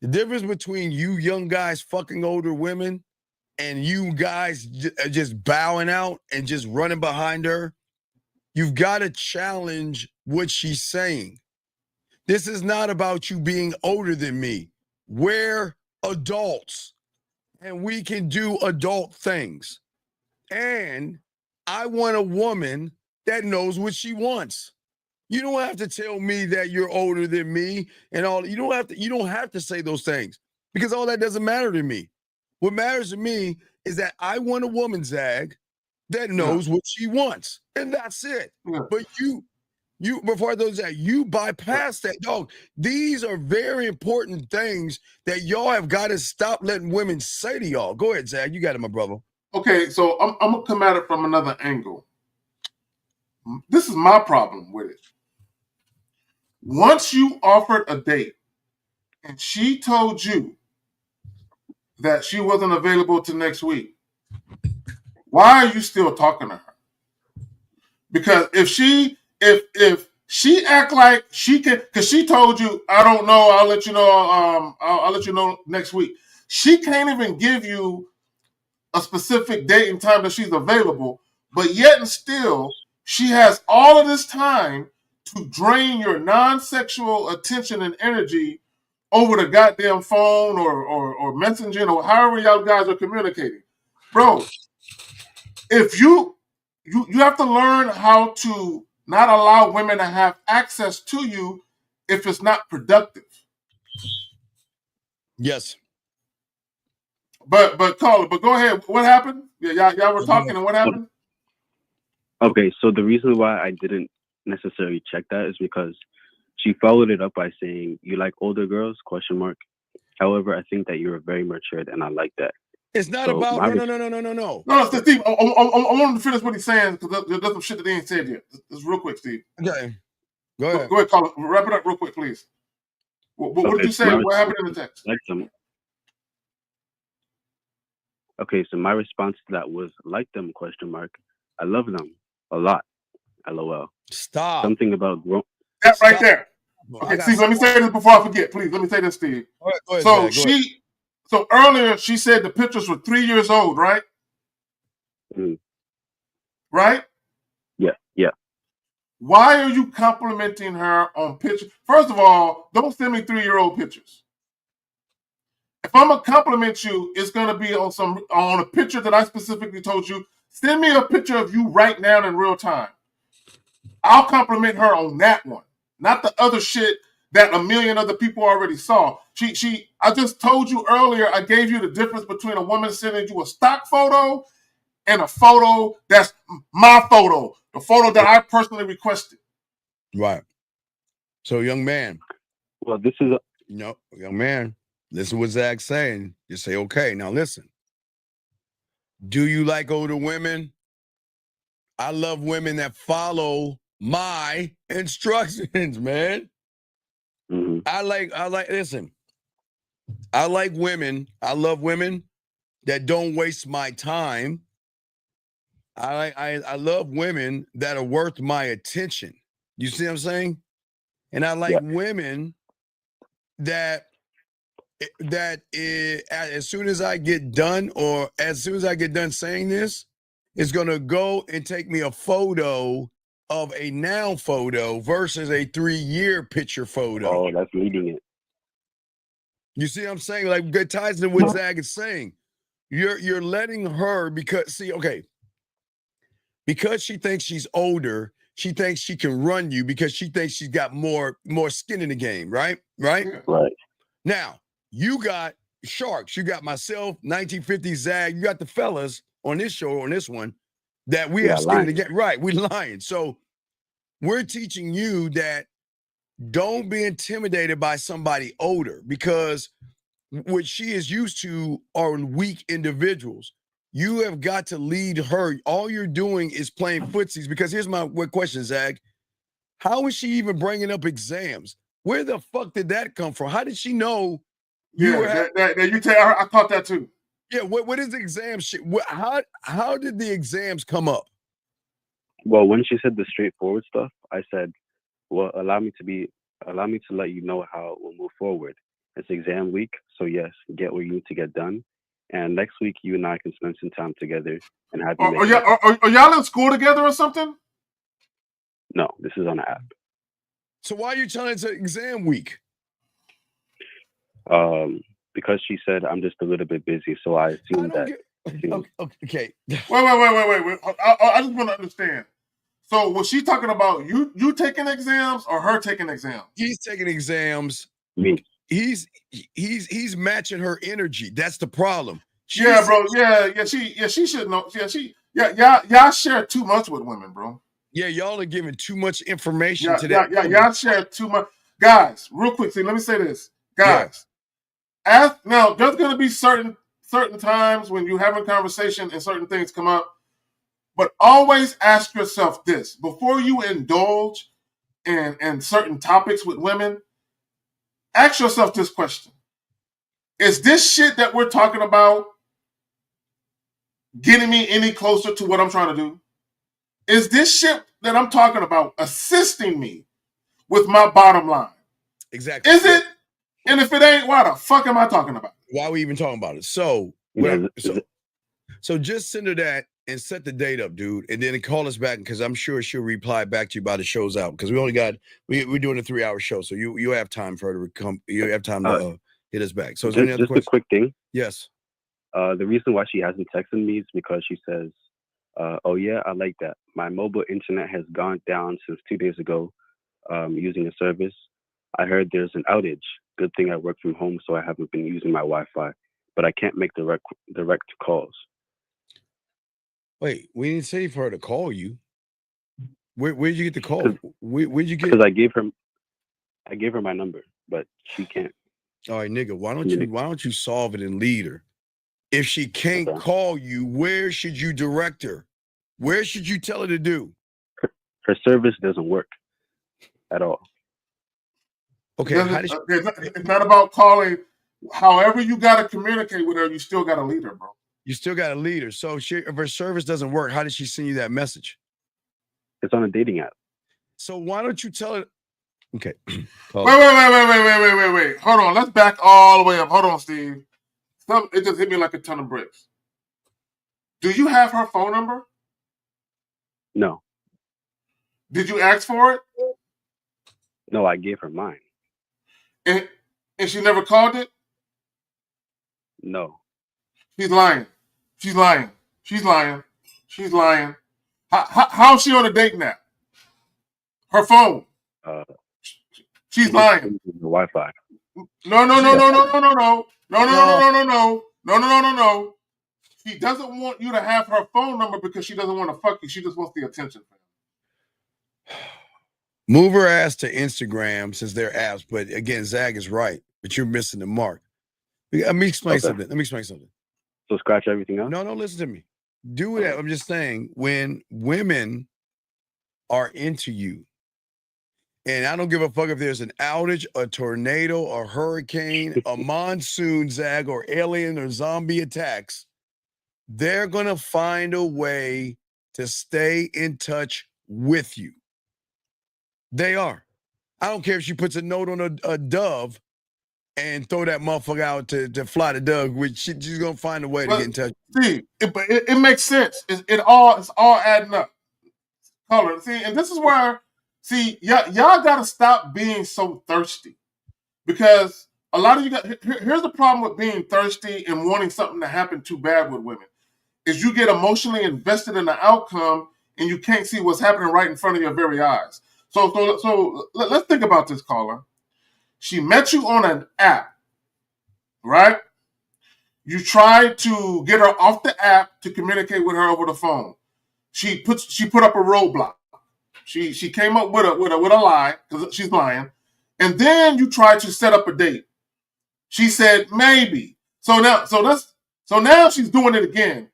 The difference between you young guys fucking older women and you guys just bowing out and just running behind her. You've got to challenge what she's saying. This is not about you being older than me. We're adults and we can do adult things. And I want a woman that knows what she wants. You don't have to tell me that you're older than me and all. You don't have to say those things because all that doesn't matter to me. What matters to me is that I want a woman, Zag, that knows what she wants. And that's it. Yeah. But you before those that you bypass that, dog. These are very important things that y'all have got to stop letting women say to y'all. Go ahead, Zag. You got it, my brother. Okay, so I'm gonna come at it from another angle. This is my problem with it. Once you offered a date and she told you that she wasn't available till next week, why are you still talking to her? Because if she act like she can, because she told you, I don't know, I'll let you know, I'll let you know next week. She can't even give you a specific date and time that she's available, but yet and still, she has all of this time to drain your non-sexual attention and energy over the goddamn phone or messaging or however y'all guys are communicating. Bro, if you have to learn how to not allow women to have access to you if it's not productive. Yes. But Carla, but go ahead. What happened? Yeah, y'all were talking, and what happened? Okay, so the reason why I didn't necessarily check that is because she followed it up by saying, "You like older girls?" ? However, I think that you're very matured, and I like that. It's not about no. No, Steve. I want to finish what he's saying because there's some shit that they ain't said yet. Just real quick, Steve. Okay, go ahead. Go ahead, Carla. Wrap it up real quick, please. What did you say? What happened in the text? Okay, so my response to that was like them ? I love them a lot. LOL. Stop. Something about that right there. Okay, Steve, let me say this before I forget. Please, let me say this, Steve. Go ahead, so earlier she said the pictures were 3 years old, right? Right? Yeah. Why are you complimenting her on pictures? First of all, don't send me 3-year-old pictures. If I'm gonna compliment you, it's gonna be on a picture that I specifically told you. Send me a picture of you right now in real time. I'll compliment her on that one, not the other shit that a million other people already saw. I just told you earlier, I gave you the difference between a woman sending you a stock photo and a photo that's my photo, the photo that I personally requested. Right. So, young man. Well, this is young man. Listen to what Zach's saying. You say, okay, now listen. Do you like older women? I love women that follow my instructions, man. Mm-hmm. I love women that don't waste my time. I love women that are worth my attention. You see what I'm saying? And I like women that as soon as I get done saying this, it's going to go and take me a photo of a now photo versus a 3-year picture photo. Oh, that's leading it. You see what I'm saying? Like, it ties into what Zach is saying. You're letting her because she thinks she's older, she thinks she can run you because she thinks she's got more skin in the game, right? Right. Now, you got sharks. You got myself, 1950 Zag. You got the fellas on this show, on this one, that we have skin in the game. Right, we lying. So we're teaching you that don't be intimidated by somebody older because what she is used to are weak individuals. You have got to lead her. All you're doing is playing footsies because here's my question, Zag. How is she even bringing up exams? Where the fuck did that come from? How did she know? I caught that too. Yeah, what is the exam shit? How did the exams come up? Well, when she said the straightforward stuff, I said, well, allow me to let you know how we'll move forward. It's exam week, so yes, get what you need to get done. And next week, you and I can spend some time together and have you are y'all in school together or something? No, this is on an app. So why are you telling it's an exam week? Because she said I'm just a little bit busy, so I assumed that. Okay. Wait. I just want to understand. So was she talking about you taking exams or her taking exams? He's taking exams. Me. He's matching her energy. That's the problem. She should know. Y'all share too much with women, bro. Yeah, y'all are giving too much information to that. Y'all share too much. Guys, real quick, let me say this. Guys, now there's gonna be certain times when you're having a conversation and certain things come up, but always ask yourself this before you indulge in certain topics with women. Ask yourself this question: is this shit that we're talking about getting me any closer to what I'm trying to do? Is this shit that I'm talking about assisting me with my bottom line? Exactly. Is it? And if it ain't, why the fuck am I talking about it? Why are we even talking about it? So, so just send her that and set the date up, dude, and then call us back because I'm sure she'll reply back to you by the show's out because we're doing a 3-hour show, so you have time for her to come. You have time to hit us back. So, is there any other just a quick thing. Yes. The reason why she hasn't texted me is because she says, "Oh yeah, I like that. My mobile internet has gone down since 2 days ago. Using a service. I heard there's an outage. Good thing I work from home, so I haven't been using my Wi-Fi, but I can't make direct calls." Wait, we didn't say for her to call you. Where'd you get the call? Where'd you get? Because I gave her my number, but she can't. All right, nigga, why don't you solve it and lead her? If she can't call you, where should you direct her? Where should you tell her to do? Her service doesn't work at all. Okay, it's not about calling. However you got to communicate with her, you still got to lead her, bro. You still got to lead her. So if her service doesn't work, how did she send you that message? It's on a dating app. So why don't you tell her? Okay. Wait. Hold on. Let's back all the way up. Hold on, Steve. It just hit me like a ton of bricks. Do you have her phone number? No. Did you ask for it? No, I gave her mine. And she never called it? No. She's lying. How's she on a date now? Her phone. She's lying. The Wi-Fi. No. She doesn't want you to have her phone number because she doesn't want to fuck you. She just wants the attention. Move her ass to Instagram since they're apps. But again, Zag is right. But you're missing the mark. Let me explain something. So scratch everything else? No, listen to me. Do that. I'm just saying, when women are into you, and I don't give a fuck if there's an outage, a tornado, a hurricane, a monsoon, Zag, or alien or zombie attacks, they're going to find a way to stay in touch with you. They are. I don't care if she puts a note on a dove and throw that motherfucker out to fly the dove, which she's going to find a way to get in touch. See, it makes sense. It's all adding up. Color. See, and this is where, y'all got to stop being so thirsty. Because a lot of you here's the problem with being thirsty and wanting something to happen too bad with women, is you get emotionally invested in the outcome and you can't see what's happening right in front of your very eyes. So let's think about this, caller. She met you on an app, right? You tried to get her off the app to communicate with her over the phone. She put up a roadblock. She came up with a lie because she's lying, and then you tried to set up a date. She said maybe. So now she's doing it again.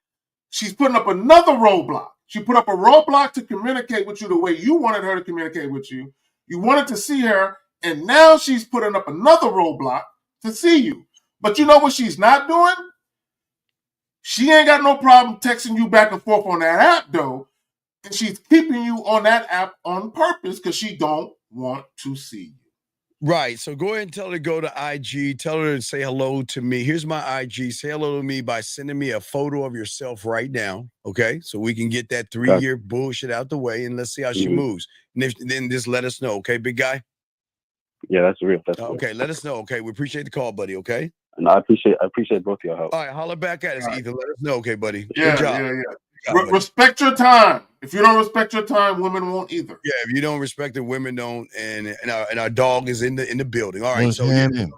She's putting up another roadblock. She put up a roadblock to communicate with you the way you wanted her to communicate with you. You wanted to see her, and now she's putting up another roadblock to see you. But you know what she's not doing? She ain't got no problem texting you back and forth on that app, though. And she's keeping you on that app on purpose because she don't want to see you. Right. So go ahead and tell her to go to IG. Tell her to say hello to me. Here's my IG. Say hello to me by sending me a photo of yourself right now. Okay. So we can get that 3-year bullshit out the way and let's see how she moves. And then just let us know. Okay, big guy? Yeah, that's real. Okay. Let us know. Okay. We appreciate the call, buddy. Okay. No, I appreciate both of your help. All right. Holler back at us, Ethan. Let us know. Okay, buddy. Yeah, good job. Yeah. Good job, respect your time. If you don't respect your time, women won't either. Yeah, if you don't respect it, women don't. And our dog is in the building. All right. What's happening?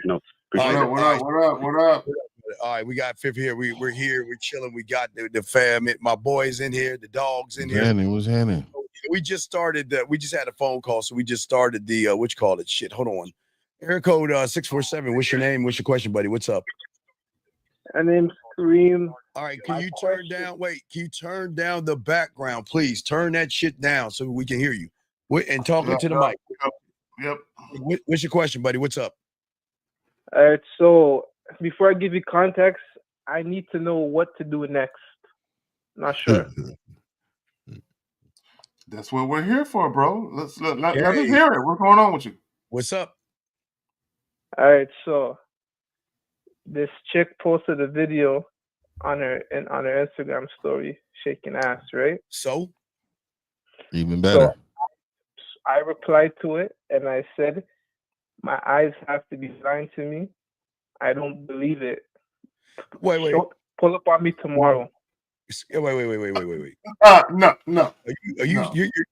No. What up? All right, we got Fifth here. We're here. We're chilling. We got the fam. My boys in here. The dogs in here. What's happening? We just started. We just had a phone call, so we just started the what you call it? Shit. Hold on. Area code 647. What's your name? What's your question, buddy? What's up? My name's Kareem. All right, can you turn down? Wait, can you turn down the background, please? Turn that shit down so we can hear you. And talking to the mic. Yep. What's your question, buddy? What's up? All right. So before I give you context, I need to know what to do next. Not sure. That's what we're here for, bro. Let us Hey. hear it. What's going on with you? What's up? All right, so this chick posted a video on her Instagram story shaking ass, right? So even better. So I replied to it and I said, my eyes have to be lying to me. I don't believe it. Wait. Pull up on me tomorrow. Wait. No.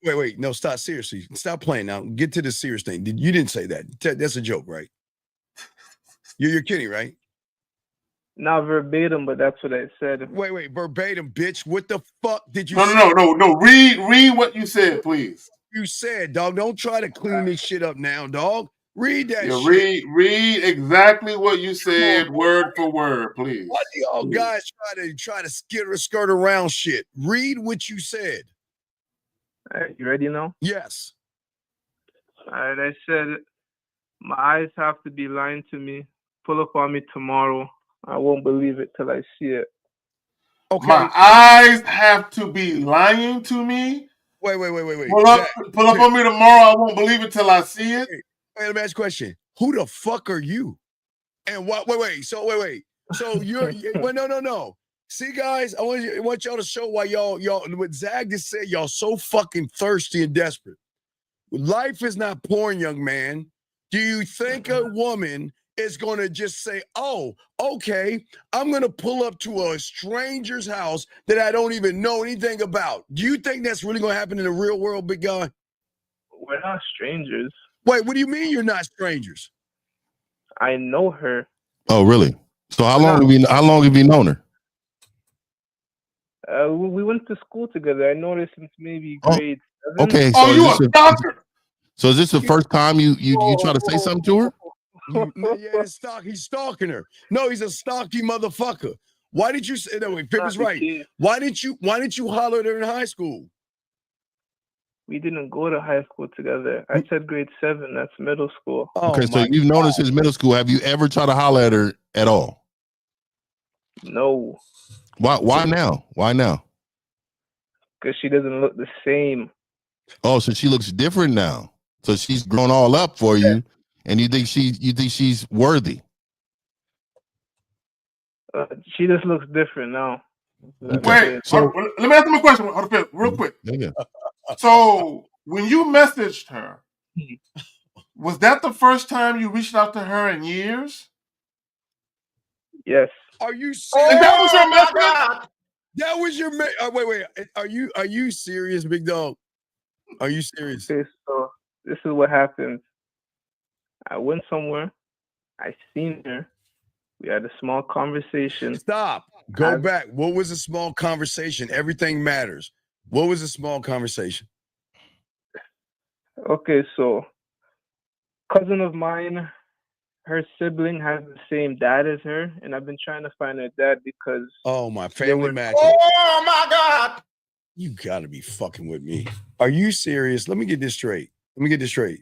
Wait. No, stop. Seriously. Stop playing now. Get to the serious thing. You didn't say that. That's a joke, right? You're kidding, right? Not verbatim, but that's what I said. Wait, verbatim, bitch. What the fuck did you say? No. Read what you said, please. You said, dog. Don't try to clean this shit up now, dog. Read that shit. Read exactly what you said, word for word, please. Why do y'all guys try to skirt around shit? Read what you said. All right, you ready now? Yes. All right, I said, my eyes have to be lying to me. Pull up on me tomorrow. I won't believe it till I see it. Okay. My eyes have to be lying to me. Wait. Pull up on me tomorrow. I won't believe it till I see it. Wait, let me ask you a question. Who the fuck are you? And what? Wait. So you're well, no. See, guys, I want y'all to show why y'all what Zag just said. Y'all so fucking thirsty and desperate. Life is not porn, young man. Do you think a woman is going to just say, oh, okay, I'm going to pull up to a stranger's house that I don't even know anything about? Do you think that's really going to happen in the real world, big guy? We're not strangers. Wait, what do you mean you're not strangers? I know her. Oh, really? So how long have you known her? We went to school together. I know her since maybe grade 7. Okay. So you a doctor? So is this the first time you try to say something to her? He's stalking her. No, he's a stalky motherfucker. Why did you say that? Wait, Pip is right. Why didn't you holler at her in high school? We didn't go to high school together. I said grade 7. That's middle school. Okay, so you've known her since middle school. Have you ever tried to holler at her at all? No. Why now? Why now? Because she doesn't look the same. Oh, so she looks different now. So she's grown all up for you, and you think she's worthy. She just looks different now. Okay. Wait, so let me ask him a question real quick. Yeah. So when you messaged her, was that the first time you reached out to her in years? Yes. Are you serious? And that was your message? That was your wait. Are you serious, big dog? Are you serious? Okay, so this is what happened. I went somewhere. I seen her. We had a small conversation. Stop. Go back. What was a small conversation? Everything matters. What was a small conversation? Okay, so cousin of mine, her sibling has the same dad as her, and I've been trying to find her dad because my family matching. Oh my God. You gotta be fucking with me. Are you serious? Let me get this straight.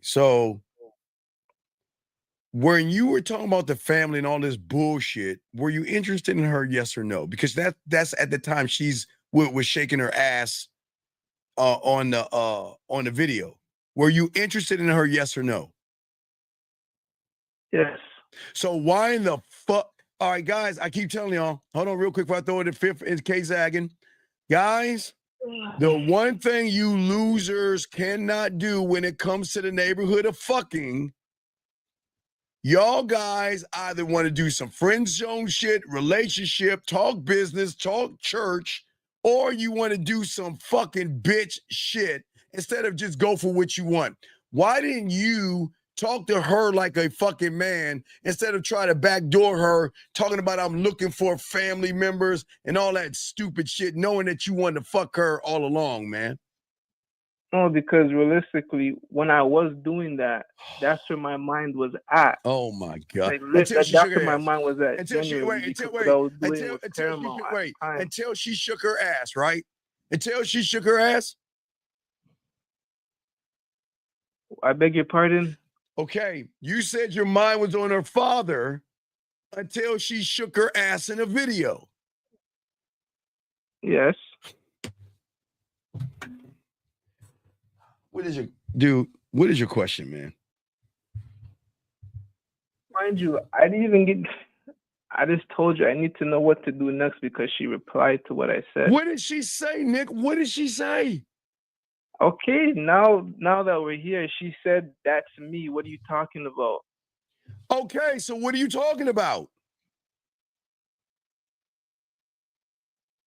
So when you were talking about the family and all this bullshit, were you interested in her, yes or no? Because that's at the time she's was shaking her ass on the video. Were you interested in her, yes or no? Yes. So why in the fuck? All right, guys, I keep telling y'all. Hold on real quick before I throw it in fifth in case zagging. Guys, the one thing you losers cannot do when it comes to the neighborhood of fucking, y'all guys either want to do some friend zone shit, relationship, talk business, talk church, or you want to do some fucking bitch shit instead of just go for what you want. Why didn't you talk to her like a fucking man instead of trying to backdoor her, talking about I'm looking for family members and all that stupid shit, knowing that you wanted to fuck her all along, man? No, because realistically, when I was doing that, that's where my mind was at. Oh my God! Like, that's where my mind was at. Until she shook her ass, right? Until she shook her ass. I beg your pardon? Okay, you said your mind was on her father until she shook her ass in a video. Yes. What is your question, man? Mind you, I didn't even get. I just told you I need to know what to do next because she replied to what I said. What did she say, Nick? What did she say? Okay, now that we're here, she said that's me. What are you talking about? Okay, so what are you talking about?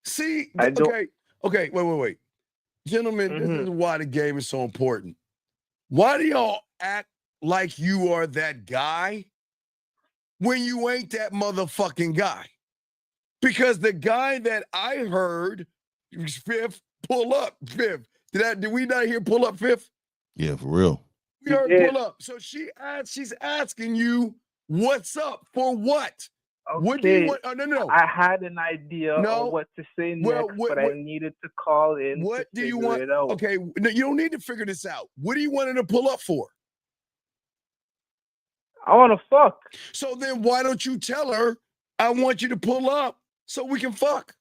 See, okay, wait. Gentlemen, this is why the game is so important. Why do y'all act like you are that guy when you ain't that motherfucking guy? Because the guy that I heard, Fifth, pull up, Fifth. Did we not hear pull up, Fifth? Yeah, for real. We heard pull up. So she's asking you, what's up for what? Okay. What do you want? Oh, no. I had an idea of what to say next, but I needed to call in to figure it out. Okay, no, you don't need to figure this out. What do you want her to pull up for? I want to fuck. So then why don't you tell her, I want you to pull up so we can fuck?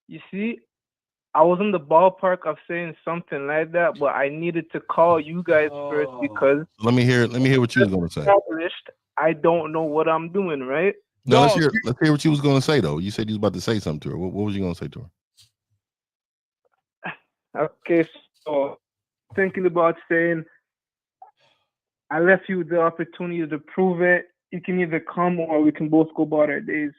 You see, I was in the ballpark of saying something like that, but I needed to call you guys first because let me hear what you was going to say. I don't know what I'm doing, right? No, let's hear what you was going to say though. You said you was about to say something to her. What was you going to say to her? Okay, so thinking about saying, I left you the opportunity to prove it. You can either come or we can both go about our days.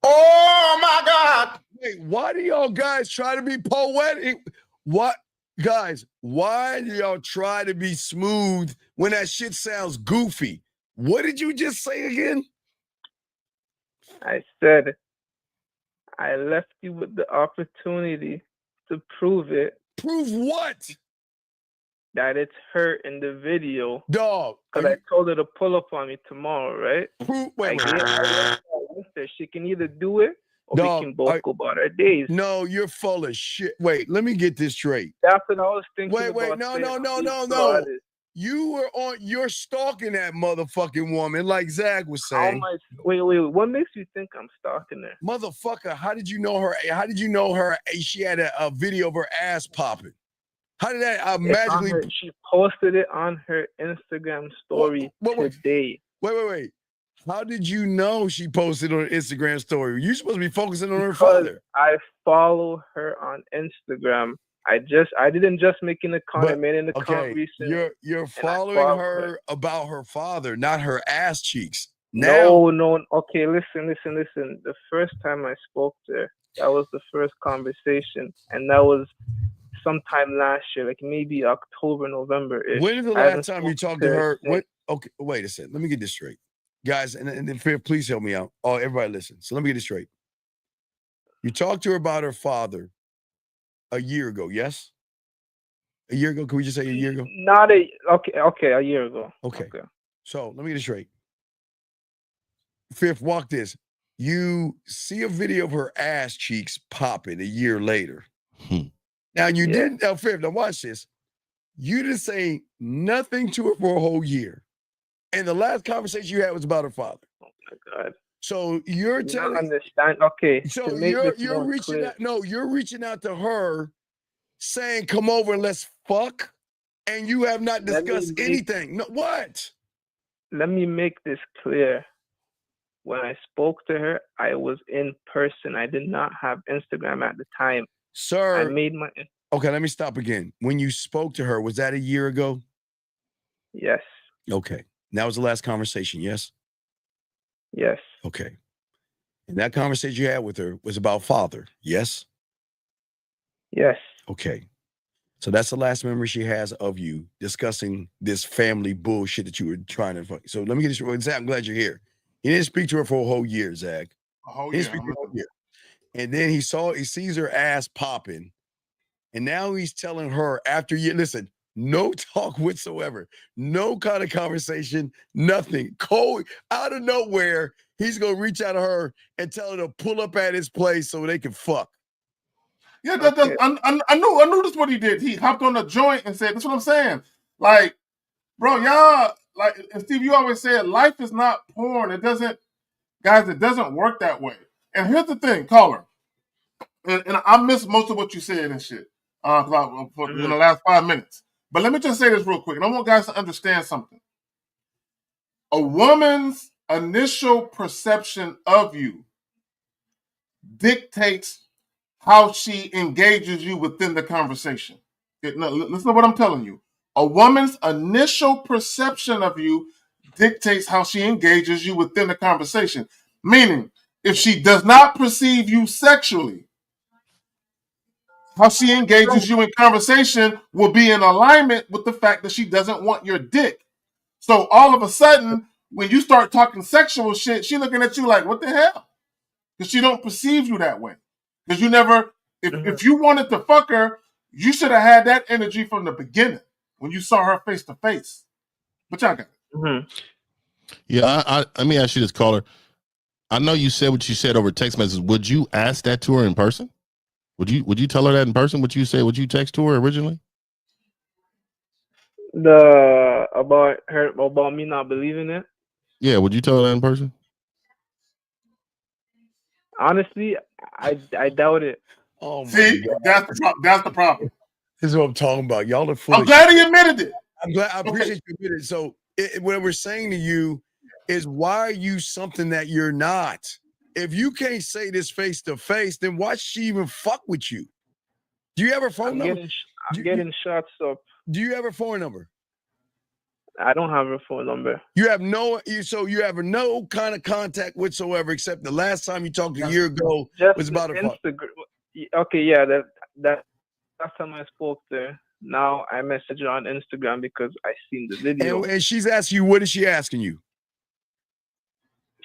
Oh my God! Wait, why do y'all guys try to be poetic? What, guys? Why do y'all try to be smooth when that shit sounds goofy? What did you just say again? I said, I left you with the opportunity to prove it. Prove what? That it's her in the video. Dog. Because I told her to pull up on me tomorrow, right? Wait. She can either do it or we can both go about our days. No, you're full of shit. Wait, let me get this straight. That's what I was thinking about. No. You're stalking that motherfucking woman, like Zach was saying. Wait. What makes you think I'm stalking her? Motherfucker, how did you know her? How did you know her? She had a video of her ass popping. How did that magically? She posted it on her Instagram story today. Wait. How did you know she posted on her Instagram story? You're supposed to be focusing on her father. I follow her on Instagram. I didn't just make in a comment, made in a conversation. You're following her about her father, not her ass cheeks. Now, no. Okay, listen. The first time I spoke to her, that was the first conversation, and that was sometime last year, like maybe October, November-ish. When is the last time you talked to her? Okay, wait a second. Let me get this straight. Guys, and then please help me out. Oh, everybody listen. So let me get this straight. You talked to her about her father a year ago, yes? A year ago? Can we just say a year ago? Okay, a year ago. Okay. So let me get it straight. Fifth, walk this. You see a video of her ass cheeks popping a year later. Now you didn't, Fifth, now watch this. You didn't say nothing to her for a whole year. And the last conversation you had was about her father. Oh my God. So you're telling understand. Okay. So you're reaching out. No, you're reaching out to her saying, come over and let's fuck. And you have not discussed anything. No, what? Let me make this clear. When I spoke to her, I was in person. I did not have Instagram at the time. Sir. I made my. Okay, let me stop again. When you spoke to her, was that a year ago? Yes. Okay. That was the last conversation, yes? Yes. Okay. And that conversation you had with her was about father, yes? Yes. Okay. So that's the last memory she has of you discussing this family bullshit that you were trying to fuck. So let me get this. Zach, I'm glad you're here. He didn't speak to her for a whole year, Zach. A whole year. And then he sees her ass popping. And now he's telling her after you listen, no talk whatsoever, no kind of conversation, nothing. Cold out of nowhere, he's gonna reach out to her and tell her to pull up at his place so they can fuck. Yeah, I knew this what he did. He hopped on a joint and said, "That's what I'm saying." Like, bro, y'all, like, and Steve, you always said, life is not porn. It doesn't work that way. And here's the thing, caller. and I missed most of what you said and shit in the last 5 minutes. But let me just say this real quick, and I want guys to understand something. A woman's initial perception of you dictates how she engages you within the conversation. Listen to what I'm telling you. A woman's initial perception of you dictates how she engages you within the conversation. Meaning, if she does not perceive you sexually, how she engages you in conversation will be in alignment with the fact that she doesn't want your dick. So all of a sudden, when you start talking sexual shit, she looking at you like, what the hell? Because she don't perceive you that way. Because you never, if you wanted to fuck her, you should have had that energy from the beginning when you saw her face to face. But y'all got it. Yeah, I let me ask you this, caller. I know you said what you said over text message. Would you ask that to her in person? Would you tell her that in person? Would you say? Would you text to her originally? About me not believing it. Yeah, would you tell her that in person? Honestly, I doubt it. Oh my See, God. that's the problem. This is what I'm talking about. Y'all are full. I'm glad he admitted it. I appreciate you admitted it. So what we're saying to you is, why are you something that you're not? If you can't say this face to face, then why should she even fuck with you? Do you have her phone number? I'm getting shots up. Do you have her phone number? I don't have her phone number. You have no kind of contact whatsoever, except the last time you talked a year ago was about a fuck. Okay, yeah, that last time I spoke to her. Now I message her on Instagram because I seen the video. And she's asking you, what is she asking you?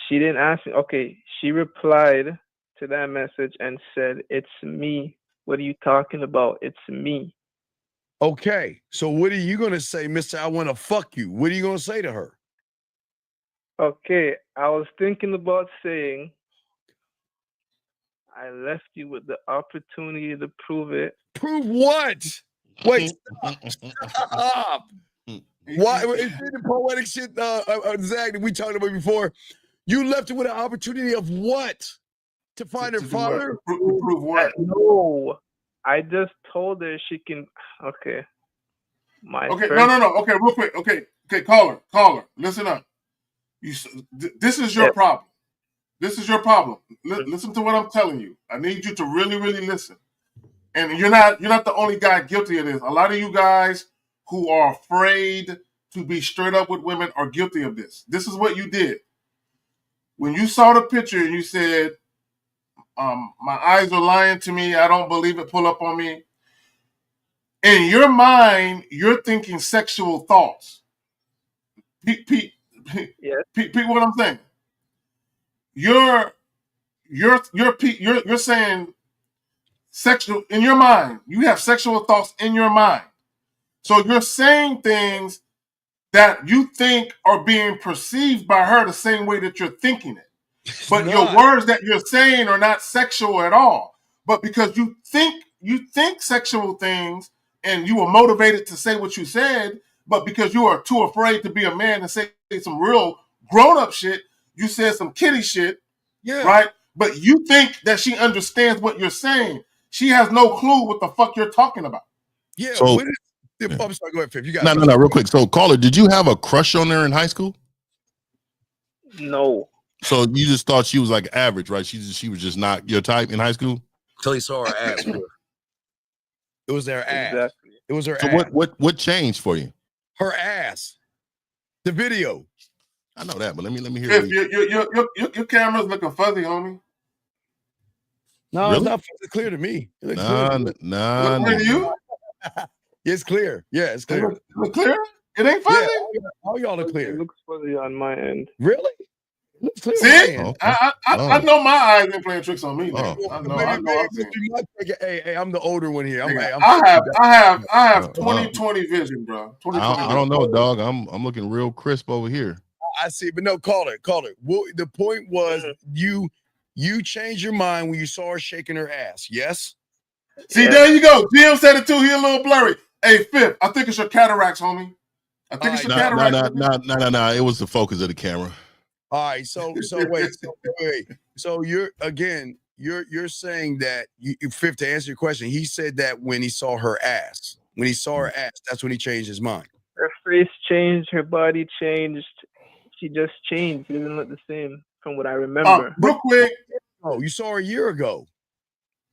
She didn't ask me. Okay, she replied to that message and said, "It's me. What are you talking about? It's me." Okay, so what are you going to say, Mr. I want to fuck you? What are you going to say to her? Okay, I was thinking about saying, I left you with the opportunity to prove it. Prove what? Wait, stop. Why? Is it the poetic shit, Zach, that we talked about before? You left her with an opportunity of what? To find her father? Prove what? No. I just told her she can. Okay. No. Okay, real quick. Okay, caller. Listen up. This is your problem. This is your problem. Listen to what I'm telling you. I need you to really, really listen. And you're not the only guy guilty of this. A lot of you guys who are afraid to be straight up with women are guilty of this. This is what you did. When you saw the picture and you said, my eyes are lying to me, I don't believe it, pull up on me. In your mind, you're thinking sexual thoughts. Pete, what I'm saying? You're saying sexual in your mind. You have sexual thoughts in your mind. So you're saying things that you think are being perceived by her the same way that you're thinking it. But your words that you're saying are not sexual at all. But because you think sexual things and you were motivated to say what you said, but because you are too afraid to be a man and say some real grown-up shit, you said some kiddie shit, right? But you think that she understands what you're saying. She has no clue what the fuck you're talking about. Yeah. So, I'm sorry, go ahead, Fif. You got no, real quick. So, caller, did you have a crush on her in high school? No. So you just thought she was like average, right? She was just not your type in high school? Until you saw her ass. It was their ass. Exactly. It was her so ass. What changed for you? Her ass. The video. I know that, but let me hear it. Your camera's looking fuzzy, homie. No, really? It's not fuzzy. Clear to me. It looks clear. Clear to you? It's clear. Yeah, it's clear. It look clear? It ain't fuzzy? Yeah, all y'all are clear. It looks fuzzy on my end. Really? It looks clear. See? I know my eyes ain't playing tricks on me. I know. Hey, I'm the older one here. I have 20/20 vision, bro. I don't know, dog. I'm looking real crisp over here. I see, but no, call it. Well, the point was you changed your mind when you saw her shaking her ass. Yes. See, there you go. Jim said it too. He a little blurry. Hey, Fifth, I think it's your cataracts, homie. I think it's your cataracts. No. It was the focus of the camera. All right. So wait. So you're again. you're saying that Fifth, to answer your question, he said that when he saw her ass, that's when he changed his mind. Her face changed, her body changed. She just changed. She didn't look the same from what I remember. Real quick. Oh, you saw her a year ago.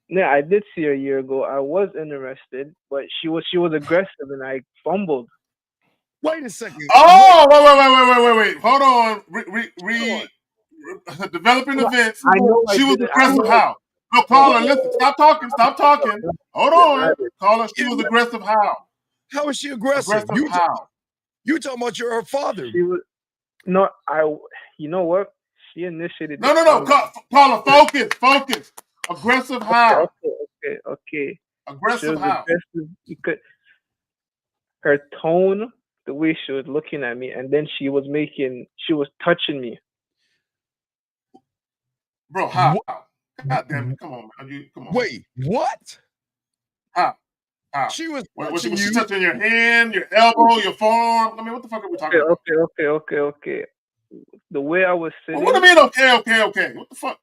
Yeah, I did see her a year ago. I was interested, but she was aggressive, and I fumbled. Wait a second. Oh, wait. Hold on. Developing events. I know she was aggressive how? No, caller, listen. Stop talking. Hold on. Caller, she was aggressive how? How was she aggressive? How? You talking about you're her father. She was you know what? She initiated. No. Caller, focus. Aggressive how? Okay. Aggressive how? Aggressive because her tone, the way she was looking at me, and then she was touching me. Bro, how? God damn it! Come on, man. Come on. Wait, what? How? She was she touching your hand, your elbow, your forearm? I mean, what the fuck are we talking about? Okay. The way I was sitting. What do you mean? Okay. What the fuck?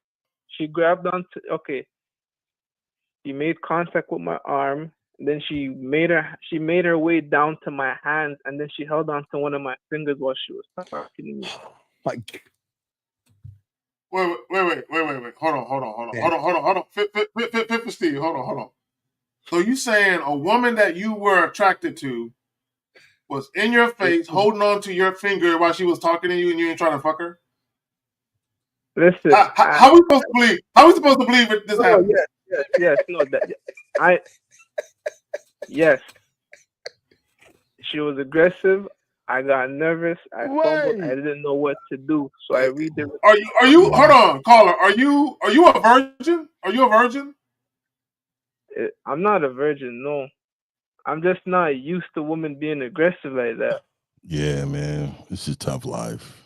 She grabbed onto. Okay. She made contact with my arm. Then she made her way down to my hands, and then she held on to one of my fingers while she was talking to me. Like. Wait. Hold on. Fit Steve, hold on. So you saying a woman that you were attracted to was in your face, holding on to your finger while she was talking to you, and you ain't trying to fuck her? Listen, how are we supposed to believe? How are we supposed to believe this happened? Yes. No, yes. She was aggressive. I got nervous. I fumbled. I didn't know what to do, so I redirected. Are you? Hold on, caller. Are you a virgin? Are you a virgin? I'm not a virgin. No, I'm just not used to women being aggressive like that. Yeah, man, this is a tough life.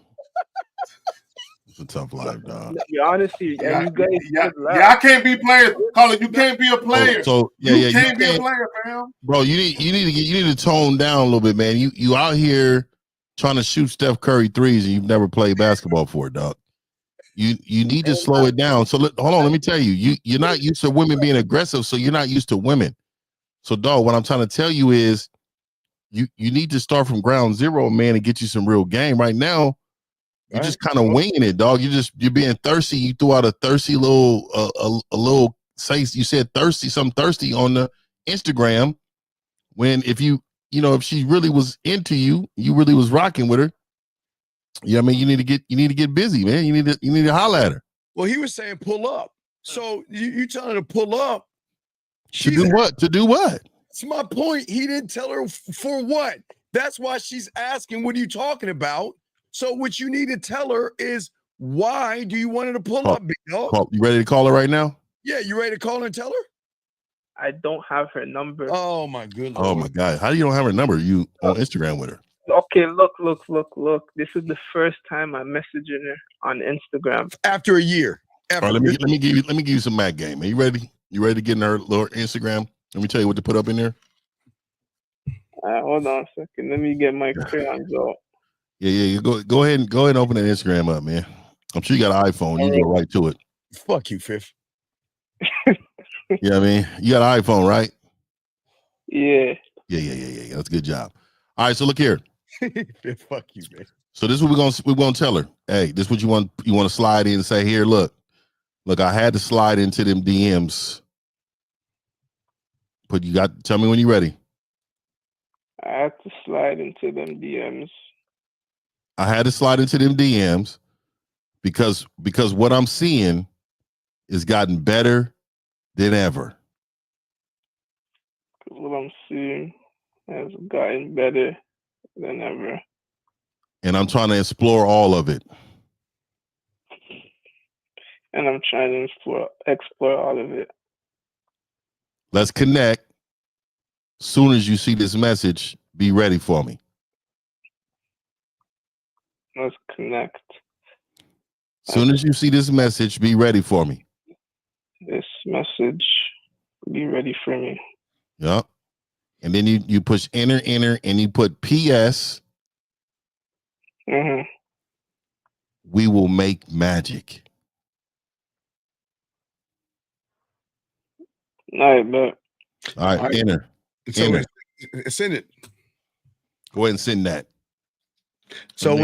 It's a tough life, dog. To be honest, and you guys, I can't be players. Caller, you can't be a player. You can't be a player, fam. Bro, you need to tone down a little bit, man. You out here trying to shoot Steph Curry threes, and you've never played basketball for it, dog. You need to slow it down. So hold on, let me tell you, you're not used to women being aggressive, so you're not used to women. So, dog, what I'm trying to tell you is, you need to start from ground zero, man, and get you some real game. Right now, you're just kind of winging it, dog. You're being thirsty. You threw out a thirsty little a little you said something thirsty on the Instagram. When if she really was into you, you really was rocking with her. Yeah, I mean, you need to get busy, man. You need to holler at her. Well, he was saying pull up. So you telling her to pull up. To do what? That's my point. He didn't tell her for what. That's why she's asking, what are you talking about? So what you need to tell her is, why do you want her to pull up, big dog? You ready to call her right now? Yeah, you ready to call her and tell her? I don't have her number. Oh my goodness. Oh my God. How do you don't have her number? You on Instagram with her? Okay, look. This is the first time I'm messaging her on Instagram. After a year. All right, let me give you some Mac game. Are you ready? You ready to get in her little Instagram? Let me tell you what to put up in there. Hold on a second. Let me get my crayons out. Yeah. Go ahead and open that Instagram up, man. I'm sure you got an iPhone. You go right to it. Fuck you, Fifth. Yeah, I mean, you got an iPhone, right? Yeah. Yeah. That's a good job. All right, so look here. Fuck you, man. So this is what we're gonna tell her. Hey, this is what you want to slide in and say, here, look, I had to slide into them DMs. But you got tell me when you're ready. I had to slide into them DMs. I had to slide into them DMs because what I'm seeing is gotten better than ever. What I'm seeing has gotten better than ever. And I'm trying to explore all of it. And I'm trying to explore all of it. Let's connect. Soon as you see this message, be ready for me. Let's connect. Soon as you see this message, be ready for me. This message, be ready for me. Yep. And then you push enter, and you put PS. Mm-hmm. We will make magic. All right, man. All right, enter. So Enter. send it. Go ahead and send that. So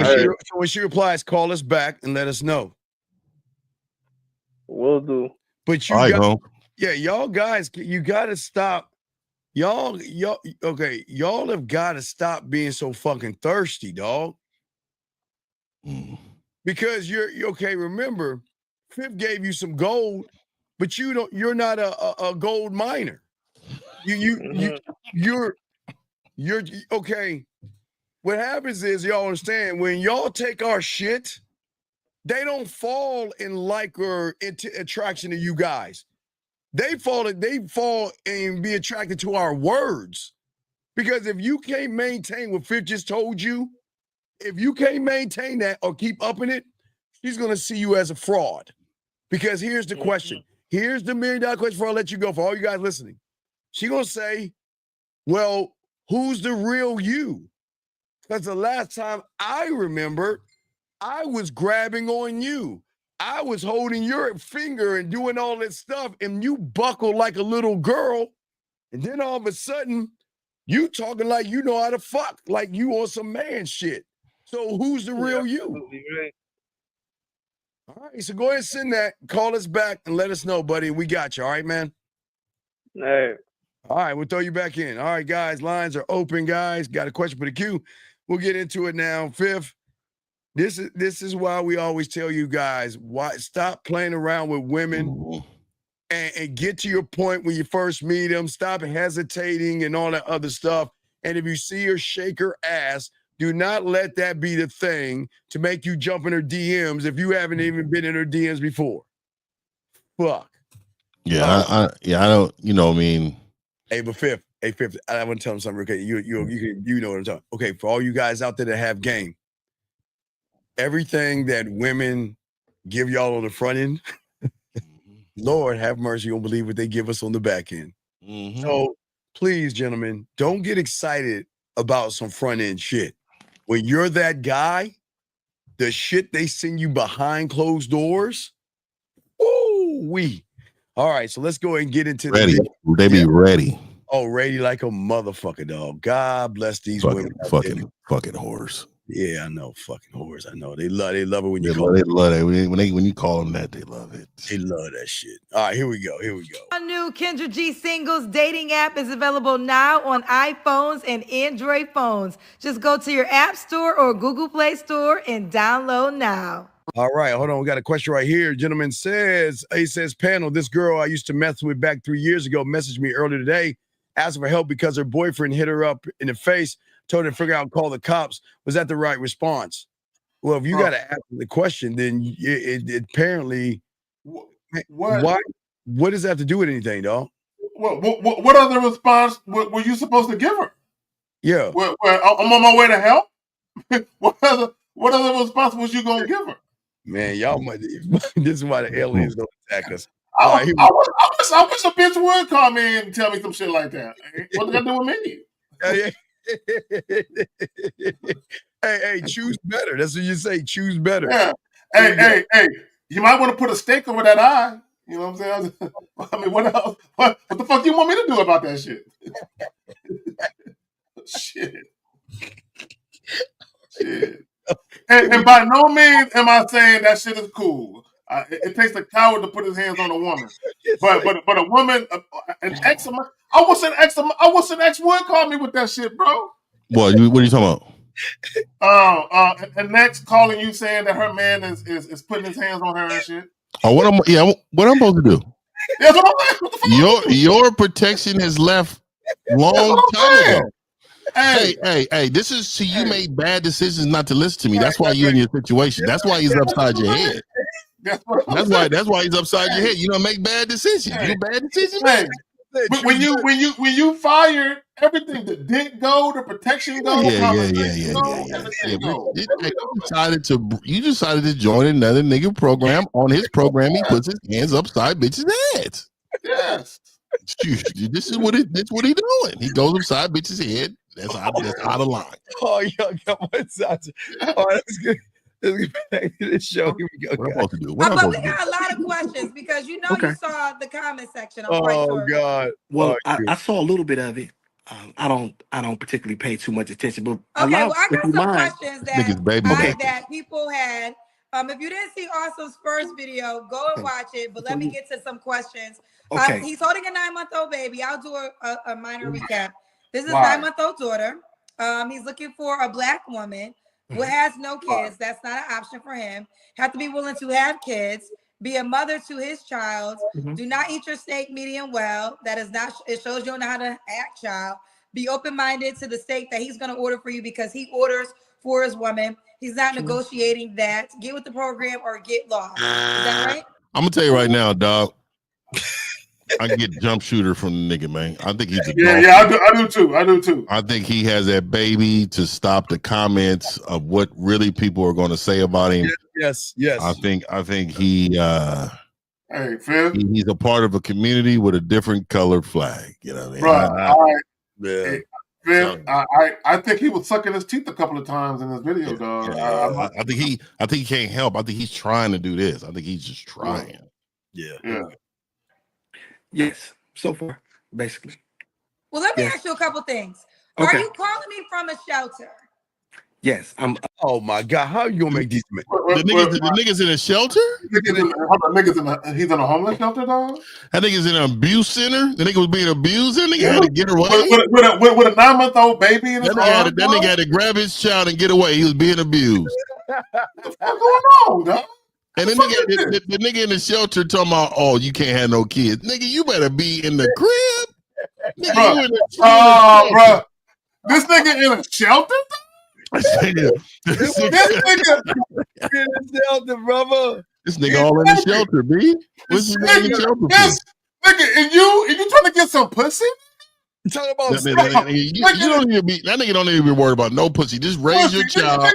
when she replies, call us back and let us know. Will do. But you y'all guys, you gotta stop. Y'all have gotta stop being so fucking thirsty, dog. Because you're okay. Remember, Fifth gave you some gold, but you're not a gold miner. You're okay. What happens is, y'all understand, when y'all take our shit, they don't fall in like or into attraction to you guys. They fall and be attracted to our words. Because if you can't maintain what Fifth just told you, if you can't maintain that or keep upping it, she's gonna see you as a fraud. Because here's the question. Here's the $1 million question before I let you go, for all you guys listening. She's gonna say, well, who's the real you? Because the last time I remember, I was grabbing on you. I was holding your finger and doing all that stuff, and you buckled like a little girl. And then all of a sudden, you talking like you know how to fuck, like you on some man shit. So who's the real you? Right. All right, so go ahead and send that. Call us back and let us know, buddy. We got you. All right, man? All right. All right, we'll throw you back in. All right, guys, lines are open, guys. Got a question for the queue? We'll get into it now. Fifth, this is why we always tell you guys, why stop playing around with women and get to your point when you first meet them. Stop hesitating and all that other stuff. And if you see her shake her ass, do not let that be the thing to make you jump in her DMs if you haven't even been in her DMs before. Fuck. Yeah, I don't, I mean. Hey, but Fifth, I want to tell him something. Okay, you know what I'm talking. Okay, for all you guys out there that have game, everything that women give y'all on the front end, Lord have mercy, you don't believe what they give us on the back end. So please, gentlemen, don't get excited about some front end shit. When you're that guy, the shit they send you behind closed doors, ooh-wee. All right, so let's go ahead and get into ready. They be ready. Oh, ready like a motherfucker, dog. God bless these women. Fucking whores. Yeah, I know, fucking whores. I know. They love it when you call them. They love it. When you call them that, they love it. They love that shit. All right, here we go. Our new Kindra G singles dating app is available now on iPhones and Android phones. Just go to your App Store or Google Play Store and download now. All right, hold on. We got a question right here. Gentleman says, panel, this girl I used to mess with back 3 years ago messaged me earlier today, asking for help because her boyfriend hit her up in the face, told her to figure out and call the cops. Was that the right response? Well, if you got to ask the question, then it apparently, what does that have to do with anything, dog? What other response were you supposed to give her? Yeah. I'm on my way to help? What other response was you going to give her? Man, y'all might. This is why the aliens don't attack us. I wish a bitch would call me and tell me some shit like that. What does that do with me? Hey, choose better. That's what you say. Choose better. Yeah. Hey, you might want to put a stake over that eye. You know what I'm saying? I mean, what else? What the fuck do you want me to do about that shit? Shit. And by no means am I saying that shit is cool. It takes a coward to put his hands on a woman. But a woman, an ex, I wish an ex would call me with that shit, bro. What are you talking about? An ex calling you saying that her man is putting his hands on her and shit. Oh, what I'm supposed to do? That's what I'm your protection has left long time ago. Hey, this is you made bad decisions not to listen to me. That's why you're in your situation. That's why he's upside your head. That's why he's upside your head. You don't make bad decisions. You bad decisions. When you fired, everything, the dick go, the protection go. You decided to join another nigga program. On his program, he puts his hands upside bitches' heads. Yes. This is what he doing. He goes upside bitches' head. That's out of line. Oh, yeah, one side. All right, that's good. Let's get back to the show. Here we go, What I'm guys. supposed to do? What I'm But we supposed to do? got a lot of questions because you Okay. saw the comment section. I'm quite Oh sure. God. Well, Oh, I saw a little bit of it. I don't particularly pay too much attention, but Okay, well, I if got you some mind. questions This nigga's baby Okay. that people had. If you didn't see Awesome's first video, go and Okay. watch it. But let me get to some questions. Okay. He's holding a 9-month-old baby. I'll do a minor recap. This is Why? 9-month-old daughter. He's looking for a black woman who has no kids. That's not an option for him. Have to be willing to have kids. Be a mother to his child. Do not eat your steak medium well. That is not. It shows you don't know how to act, child. Be open-minded to the steak that he's going to order for you because he orders for his woman. He's not negotiating that. Get with the program or get lost. Is that right? I'm gonna tell you right now, dog. I can get jump shooter from the nigga, man. I think he's a Yeah, dolphin. I do too. I do too. I think he has that baby to stop the comments of what really people are going to say about him. Yes. I think he Hey, Phil. he's a part of a community with a different colored flag. You know what I mean? Bro, Yeah. Hey, Phil, I think he was sucking his teeth a couple of times in this video, dog. I think he can't help. I think he's trying to do this. I think he's just trying. Yeah. Yes, so far, basically. Well, let me ask you a couple things. Are Okay. you calling me from a shelter? Yes, I'm. Oh my God, how you gonna make these men? The niggas in a shelter? He's in a homeless shelter, dog? I think he's in an abuse center. The nigga was being abused. That nigga had to get away. With a 9-month-old baby in his arms, that nigga had to grab his child and get away. He was being abused. What's going on, dog? And the nigga in the shelter talking about, oh, you can't have no kids. Nigga, you better be in the crib. Nigga, you in the bro. This nigga in a shelter? This nigga in the shelter, brother. This nigga all in the shelter, B. What's he in the shelter for? Nigga, and you trying to get some pussy? You talking about that nigga don't even be worried about no pussy. Just raise your child. Nigga,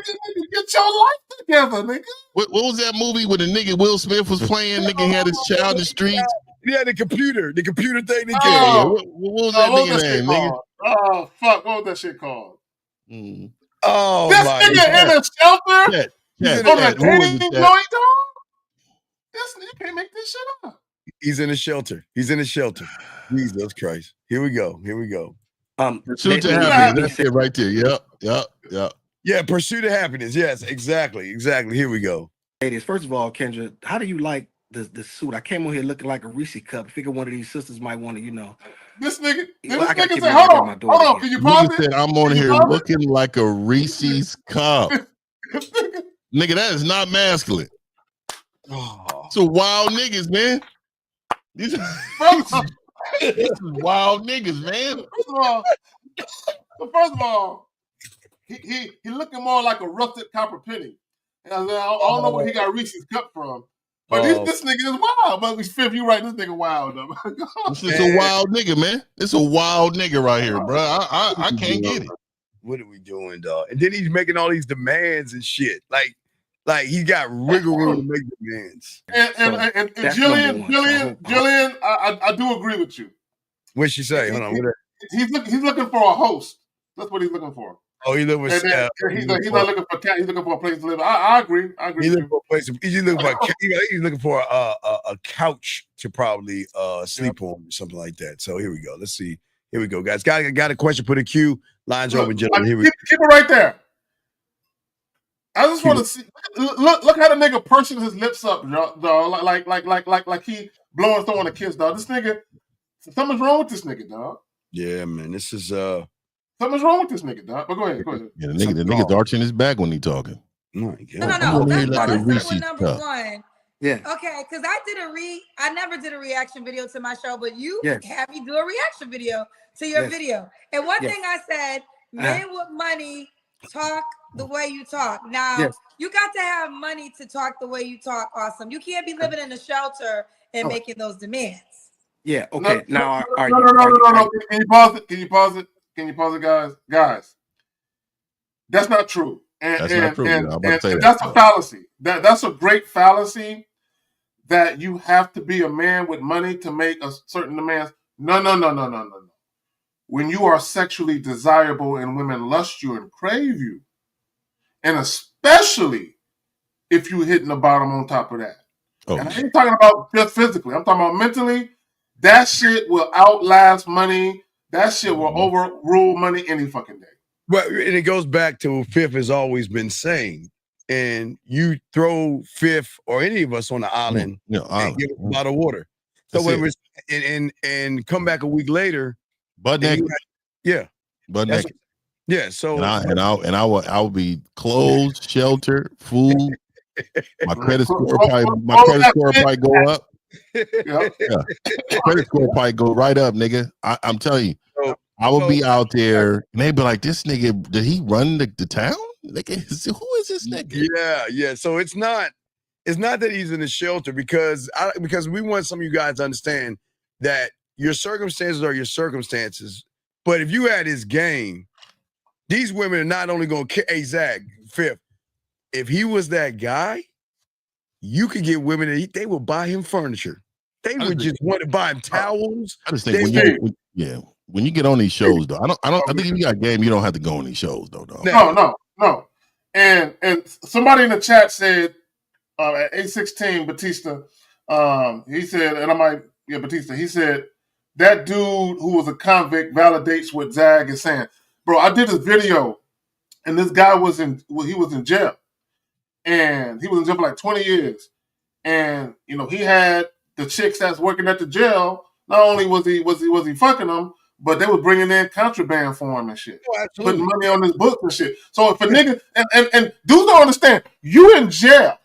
get your life together, nigga. What was that movie where the nigga Will Smith was playing? Nigga had his child in the streets. He had the computer thing. What was that nigga name, nigga? Oh fuck, what was that shit called? Oh, this my nigga God. in a shelter? This You can't make this shit up. He's in a shelter. Jesus Christ. Here we go. Pursuit to happiness. That's it right there. Yep. Yeah, pursuit of happiness. Yes, exactly. Here we go. Ladies, first of all, Kendra, how do you like the suit? I came on here looking like a Reese cup. Figure one of these sisters might want to, This nigga said, hold on. Can you pause it? Said, I'm on here looking like a Reese's cup. Nigga, that is not masculine. It's a wild niggas, man. These is wild niggas, man. First of all, he looking more like a rusted copper penny. And I don't know where he got Reese's cup from. But this nigga is wild. But Fifth, you right, this nigga wild. This is a wild nigga, man. It's a wild nigga right here, bro. I can't get it. What are we doing, dog? And then he's making all these demands and shit. Like he got wiggle room to make demands. And Jillian, I do agree with you. What'd she say? Hold on. He's looking for a host. That's what he's looking for. Oh, he looking for he's not looking for cat. He's looking for a place to live. I agree. He's looking for a place. He's looking for a couch to probably sleep on or something like that. So here we go. Let's see. Here we go, guys. Got a question. Put a Q. Lines open, gentlemen. Here we go. Keep it right there. I just want to see. Look how the nigga pursing his lips up, dog. Like he blowing someone a kiss, dog. This nigga, something's wrong with this nigga, dog. Yeah, man. This is something's wrong with this nigga, dog. But go ahead. Yeah, the nigga's arching his back when he talking. No. Let's number one. Yeah. Okay, because I never did a reaction video to my show, but you had me do a reaction video to your video. And one thing I said, men with money talk the way you talk. Now, you got to have money to talk the way you talk, Awesome. You can't be living in a shelter and making those demands. Yeah, okay. No. Can you pause it? Can you pause it, guys? That's not true. That's not true. That's a fallacy. That's a great fallacy that you have to be a man with money to make a certain demands. No. When you are sexually desirable and women lust you and crave you, and especially if you hitting the bottom on top of that. Oh, and I ain't talking about just physically. I'm talking about mentally. That shit will outlast money. That shit will overrule money any fucking day. Well, and it goes back to what Fifth has always been saying. And you throw Fifth or any of us on the island and give us a bottle of water. So when and come back a week later, butt naked. Butt that's naked. Yeah. So I will be clothes, shelter, food. My credit score probably go up. Yeah. Credit score probably go right up, nigga. I'm telling you. I will be out there and they be like, this nigga, did he run the town? Nigga, who is this nigga? Yeah. So it's not that he's in the shelter because we want some of you guys to understand that your circumstances are your circumstances. But if you had his game, these women are not only going to, hey, Zach, Fifth, if he was that guy, you could get women that they would buy him furniture. They would just want to buy him towels. I just think when you get on these shows, though, I think if you got game, you don't have to go on these shows, though, dog. No. And somebody in the chat said at 816 Batista, he said, and I might, Batista, he said that dude who was a convict validates what Zag is saying. Bro, I did this video, and this guy was in jail, and he was in jail for like 20 years, and he had the chicks that's working at the jail. Not only was he fucking them, but they were bringing in contraband for him and shit, putting money on his books and shit. So if a nigga and dudes don't understand, you in jail,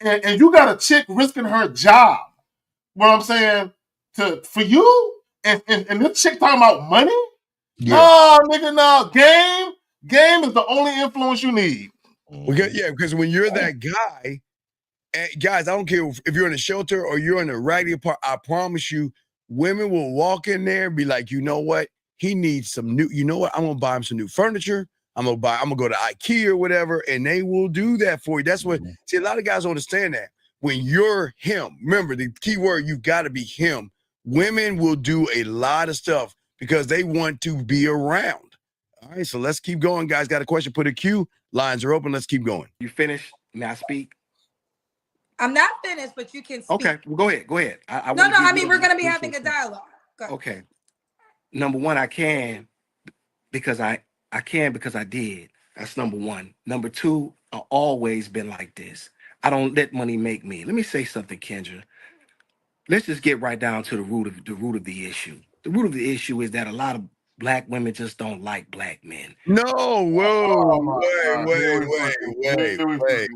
and you got a chick risking her job. What I'm saying for you, and this chick talking about money. Yeah. Oh, nigga, no. Game is the only influence you need. Because when you're that guy, guys, I don't care if you're in a shelter or you're in a raggedy part, I promise you, women will walk in there and be like, you know what? He needs some new, you know what? I'm gonna buy him some new furniture. I'm gonna go to IKEA or whatever, and they will do that for you. That's what see, a lot of guys don't understand that. When you're him, remember the key word, you've got to be him. Women will do a lot of stuff because they want to be around. All right, so let's keep going, guys. Got a question? Put a Q. Lines are open. Let's keep going. You finished? May I speak? I'm not finished, but you can speak. Okay, well, go ahead. I mean, we're going to be having a dialogue. Okay. Number one, I can because I did. That's number one. Number two, I've always been like this. I don't let money make me. Let me say something, Kendra. Let's just get right down to the root of the issue. The root of the issue is that a lot of black women just don't like black men. No, whoa, wait.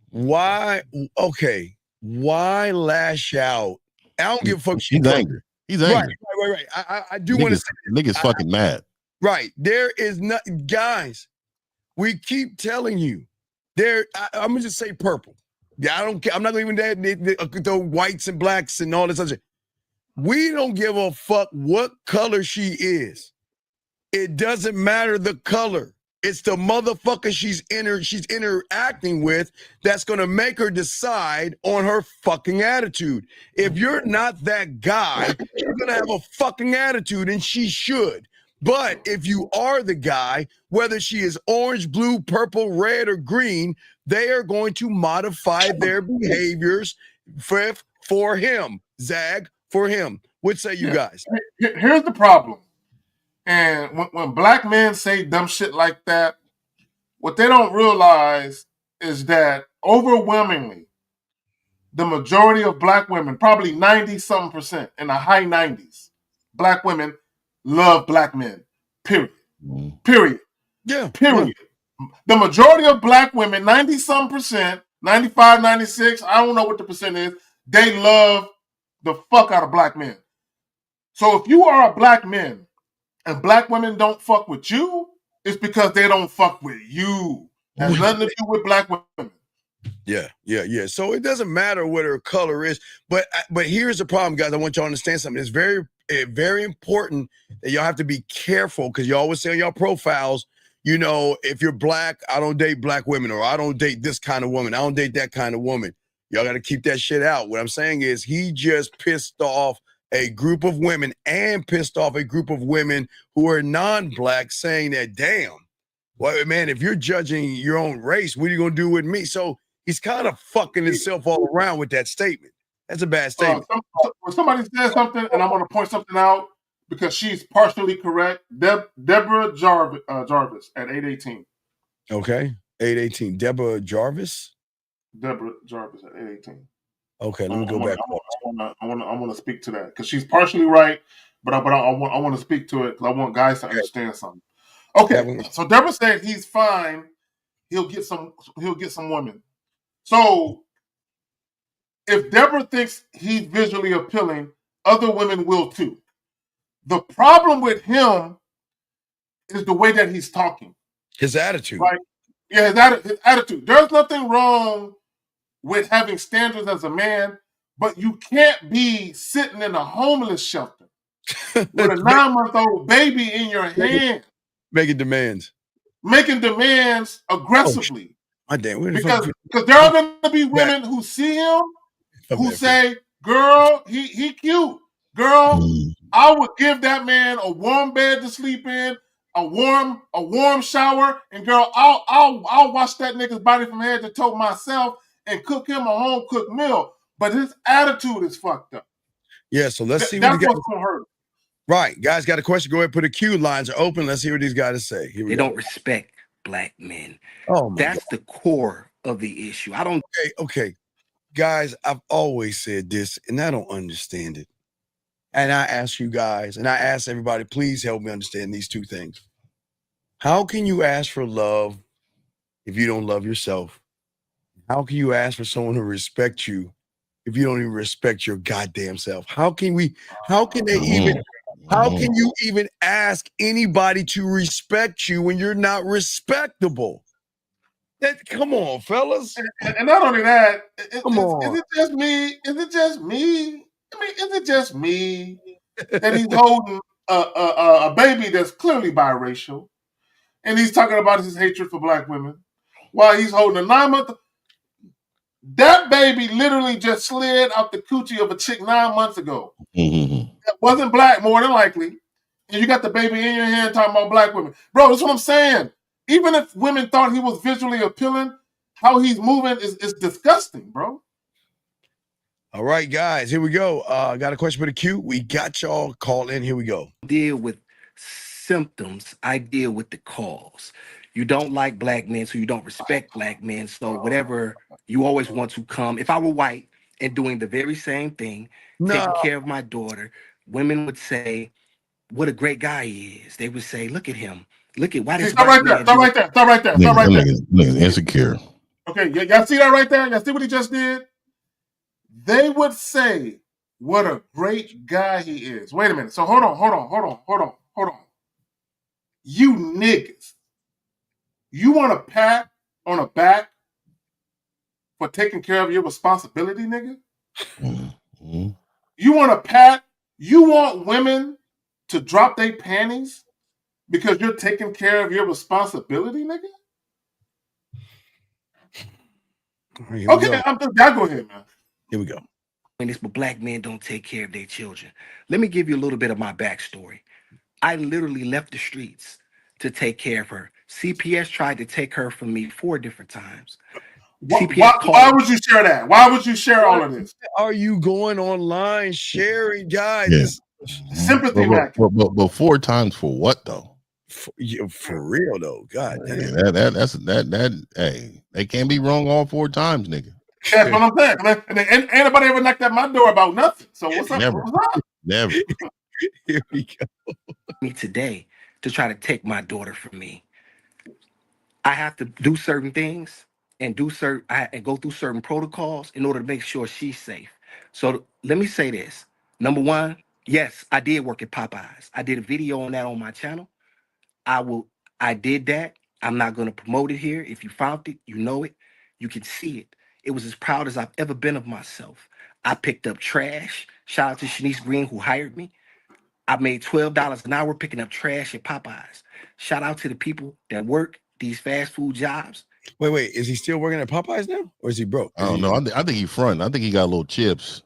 Why? Okay, why lash out? I don't give a fuck. He's angry. He's angry. Right. I do want to say niggas fucking mad. Right. There is not, guys. We keep telling you. I'm gonna just say purple. Yeah, I don't care. I'm not gonna even the whites and blacks and all this other shit. We don't give a fuck what color she is. It doesn't matter the color. It's the motherfucker she's interacting with that's gonna make her decide on her fucking attitude. If you're not that guy, you're gonna have a fucking attitude, and she should. But if you are the guy, whether she is orange, blue, purple, red, or green, they are going to modify their behaviors for him. Zag, for him. What say you guys? Here's the problem. And when black men say dumb shit like that, what they don't realize is that overwhelmingly, the majority of black women, probably 90-something%, in the high 90s, black women love black men. Period. Yeah. Period. Yeah. The majority of black women, 90-something%, 95, 96, I don't know what the percent is, they love the fuck out of black men. So if you are a black man and black women don't fuck with you, it's because they don't fuck with you. It has nothing to do with black women. Yeah. So it doesn't matter what her color is, but here's the problem, guys. I want y'all to understand something. It's very, very important that y'all have to be careful because you always say on y'all profiles, you know, if you're black, I don't date black women, or I don't date this kind of woman. I don't date that kind of woman. Y'all got to keep that shit out. What I'm saying is he just pissed off a group of women and pissed off a group of women who are non-black, saying that, damn, Well, man, if you're judging your own race, what are you gonna do with me? So he's kind of fucking himself all around with that statement. That's a bad statement. When somebody says something, and I want to point something out because she's partially correct. Deborah Jarvis at 818. Okay, 818. Deborah Jarvis. Deborah Jarvis at 818. Okay, let me go back. I want to speak to that because she's partially right, but I want to speak to it because I want guys to understand something. Okay, so Deborah said he's fine. He'll get some women. So if Deborah thinks he's visually appealing, other women will too. The problem with him is the way that he's talking. His attitude. Right? Yeah, his attitude. There's nothing wrong with having standards as a man, but you can't be sitting in a homeless shelter with a 9-month-old baby in your hand. Making demands aggressively. Oh, damn, because there are going to be women who see him who say, girl, he cute. Girl, I would give that man a warm bed to sleep in, a warm shower, and girl, I'll wash that nigga's body from head to toe myself and cook him a home cooked meal. But his attitude is fucked up. Yeah, so let's see what what's gonna hurt. Right, guys, got a question? Go ahead, put a queue. Lines are open. Let's hear what these guys say. They don't respect black men. Oh, that's the core of the issue. I don't. Okay, guys, I've always said this, and I don't understand it. And I ask you guys, and I ask everybody, please help me understand these two things. How can you ask for love if you don't love yourself? How can you ask for someone to respect you if you don't even respect your goddamn self? How can you even ask anybody to respect you when you're not respectable? Come on, fellas. And not only that, is it just me? Is it just me? I mean, is it just me that he's holding a baby that's clearly biracial, and he's talking about his hatred for black women, while he's holding a 9-month? That baby literally just slid out the coochie of a chick 9 months ago. That wasn't black, more than likely. And you got the baby in your hand talking about black women. Bro, that's what I'm saying. Even if women thought he was visually appealing, how he's moving is disgusting, bro. All right, guys, here we go. Got a question for the queue. We got y'all. Call in. Here we go. Deal with symptoms. I deal with the cause. You don't like black men, so you don't respect black men. So whatever, you always want to come. If I were white and doing the very same thing, taking care of my daughter, women would say, what a great guy he is. They would say, look at him. Look at why this Stop right there. Stop right there. Stop right there. Stop right there. Insecure. Okay, y'all see that right there? Y'all see what he just did? They would say, what a great guy he is. Wait a minute. So hold on. You niggas. You want a pat on a back for taking care of your responsibility, nigga? Mm-hmm. You want a pat? You want women to drop their panties because you're taking care of your responsibility, nigga? Okay, I'll go ahead, man. Here we go. But black men don't take care of their children. Let me give you a little bit of my backstory. I literally left the streets to take care of her. CPS tried to take her from me 4 different times. Why would you share that? Why would you share all of this? Are you going online sharing, guys? Yeah. Sympathy, but 4 times for what though? For real though, God damn. Yeah, that. Hey, they can't be wrong all 4 times, nigga. That's what I'm saying. And ain't nobody ever knocked at my door about nothing. So what's up? Never. What's up? Never. Here we go. Me today to try to take my daughter from me. I have to do certain things and go through certain protocols in order to make sure she's safe. So let me say this. Number 1, yes, I did work at Popeyes. I did a video on that on my channel. I did that. I'm not going to promote it here. If you found it, you know it. You can see it. It was as proud as I've ever been of myself. I picked up trash. Shout out to Shanice Green who hired me. I made $12 an hour picking up trash at Popeyes. Shout out to the people that work these fast food jobs. Wait, is he still working at Popeyes now, or is he broke? I don't know. I think he front. I think he got little chips,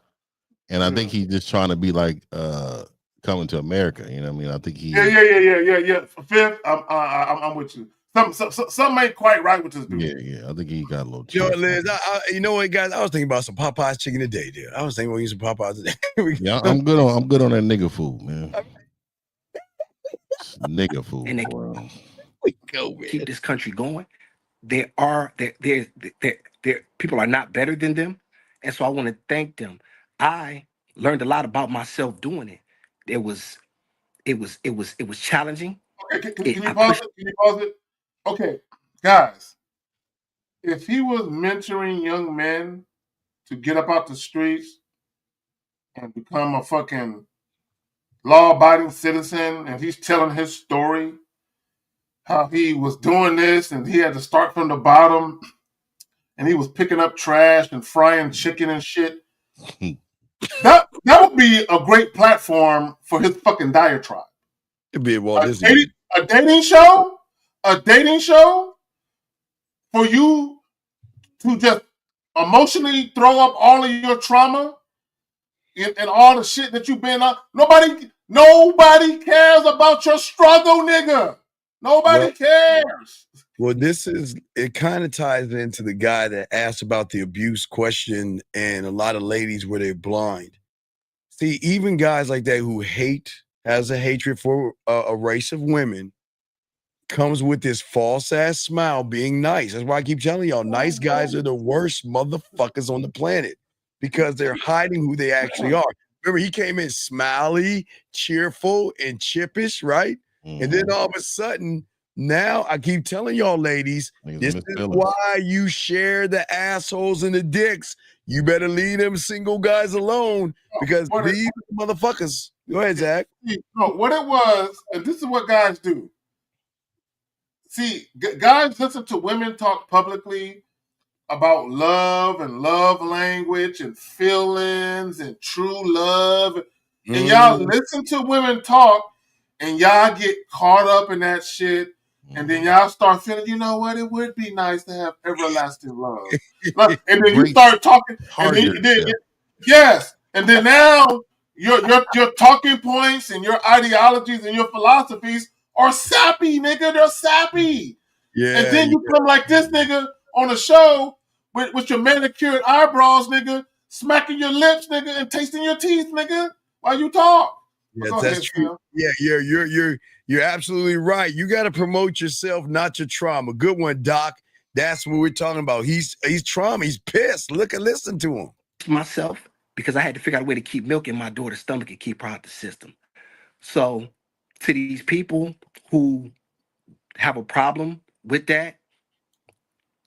and I think he's just trying to be like coming to America. You know what I mean? I think he. Yeah. Fifth, I'm with you. Something ain't quite right with this dude. Yeah. I think he got a little. You know what, Liz? You know what, guys? I was thinking about some Popeyes chicken today, dude. I was thinking about using Popeyes today. Yeah, I'm good on that nigga food, man. It's nigga food. And they keep this country going. There people are not better than them, and so I want to thank them. I learned a lot about myself doing it. It was challenging. Okay, can you pause it? Can you pause it? Okay, guys, if he was mentoring young men to get up out the streets and become a fucking law-abiding citizen, and he's telling his story, how he was doing this and he had to start from the bottom and he was picking up trash and frying chicken and shit. that would be a great platform for his fucking diatribe. It'd be a dating show for you to just emotionally throw up all of your trauma and all the shit that you've been on. Nobody cares about your struggle, nigga. Nobody cares. Well, it kind of ties into the guy that asked about the abuse question, and a lot of ladies were they blind. See, even guys like that who has a hatred for a race of women, comes with this false ass smile, being nice. That's why I keep telling y'all, nice guys are the worst motherfuckers on the planet because they're hiding who they actually are. Remember, he came in smiley, cheerful, and chippish, right? And then all of a sudden, now I keep telling y'all, ladies, this is why you share the assholes and the dicks. You better leave them single guys alone because these motherfuckers. Go ahead, Zach. No, what it was, and this is what guys do. See, guys listen to women talk publicly about love and love language and feelings and true love. And y'all listen to women talk and y'all get caught up in that shit. And then y'all start feeling, you know what? It would be nice to have everlasting love. And then you start talking. And then yes. And then now your talking points and your ideologies and your philosophies are sappy, nigga. They're sappy. Yeah. And then you come like this nigga on a show with your manicured eyebrows, nigga, smacking your lips, nigga, and tasting your teeth, nigga, while you talk. Yeah, that's true. Yeah, you're absolutely right. You got to promote yourself, not your trauma. Good one, Doc. That's what we're talking about. He's trauma. He's pissed. Listen to him. Myself, because I had to figure out a way to keep milk in my daughter's stomach and keep her out the system. So to these people who have a problem with that,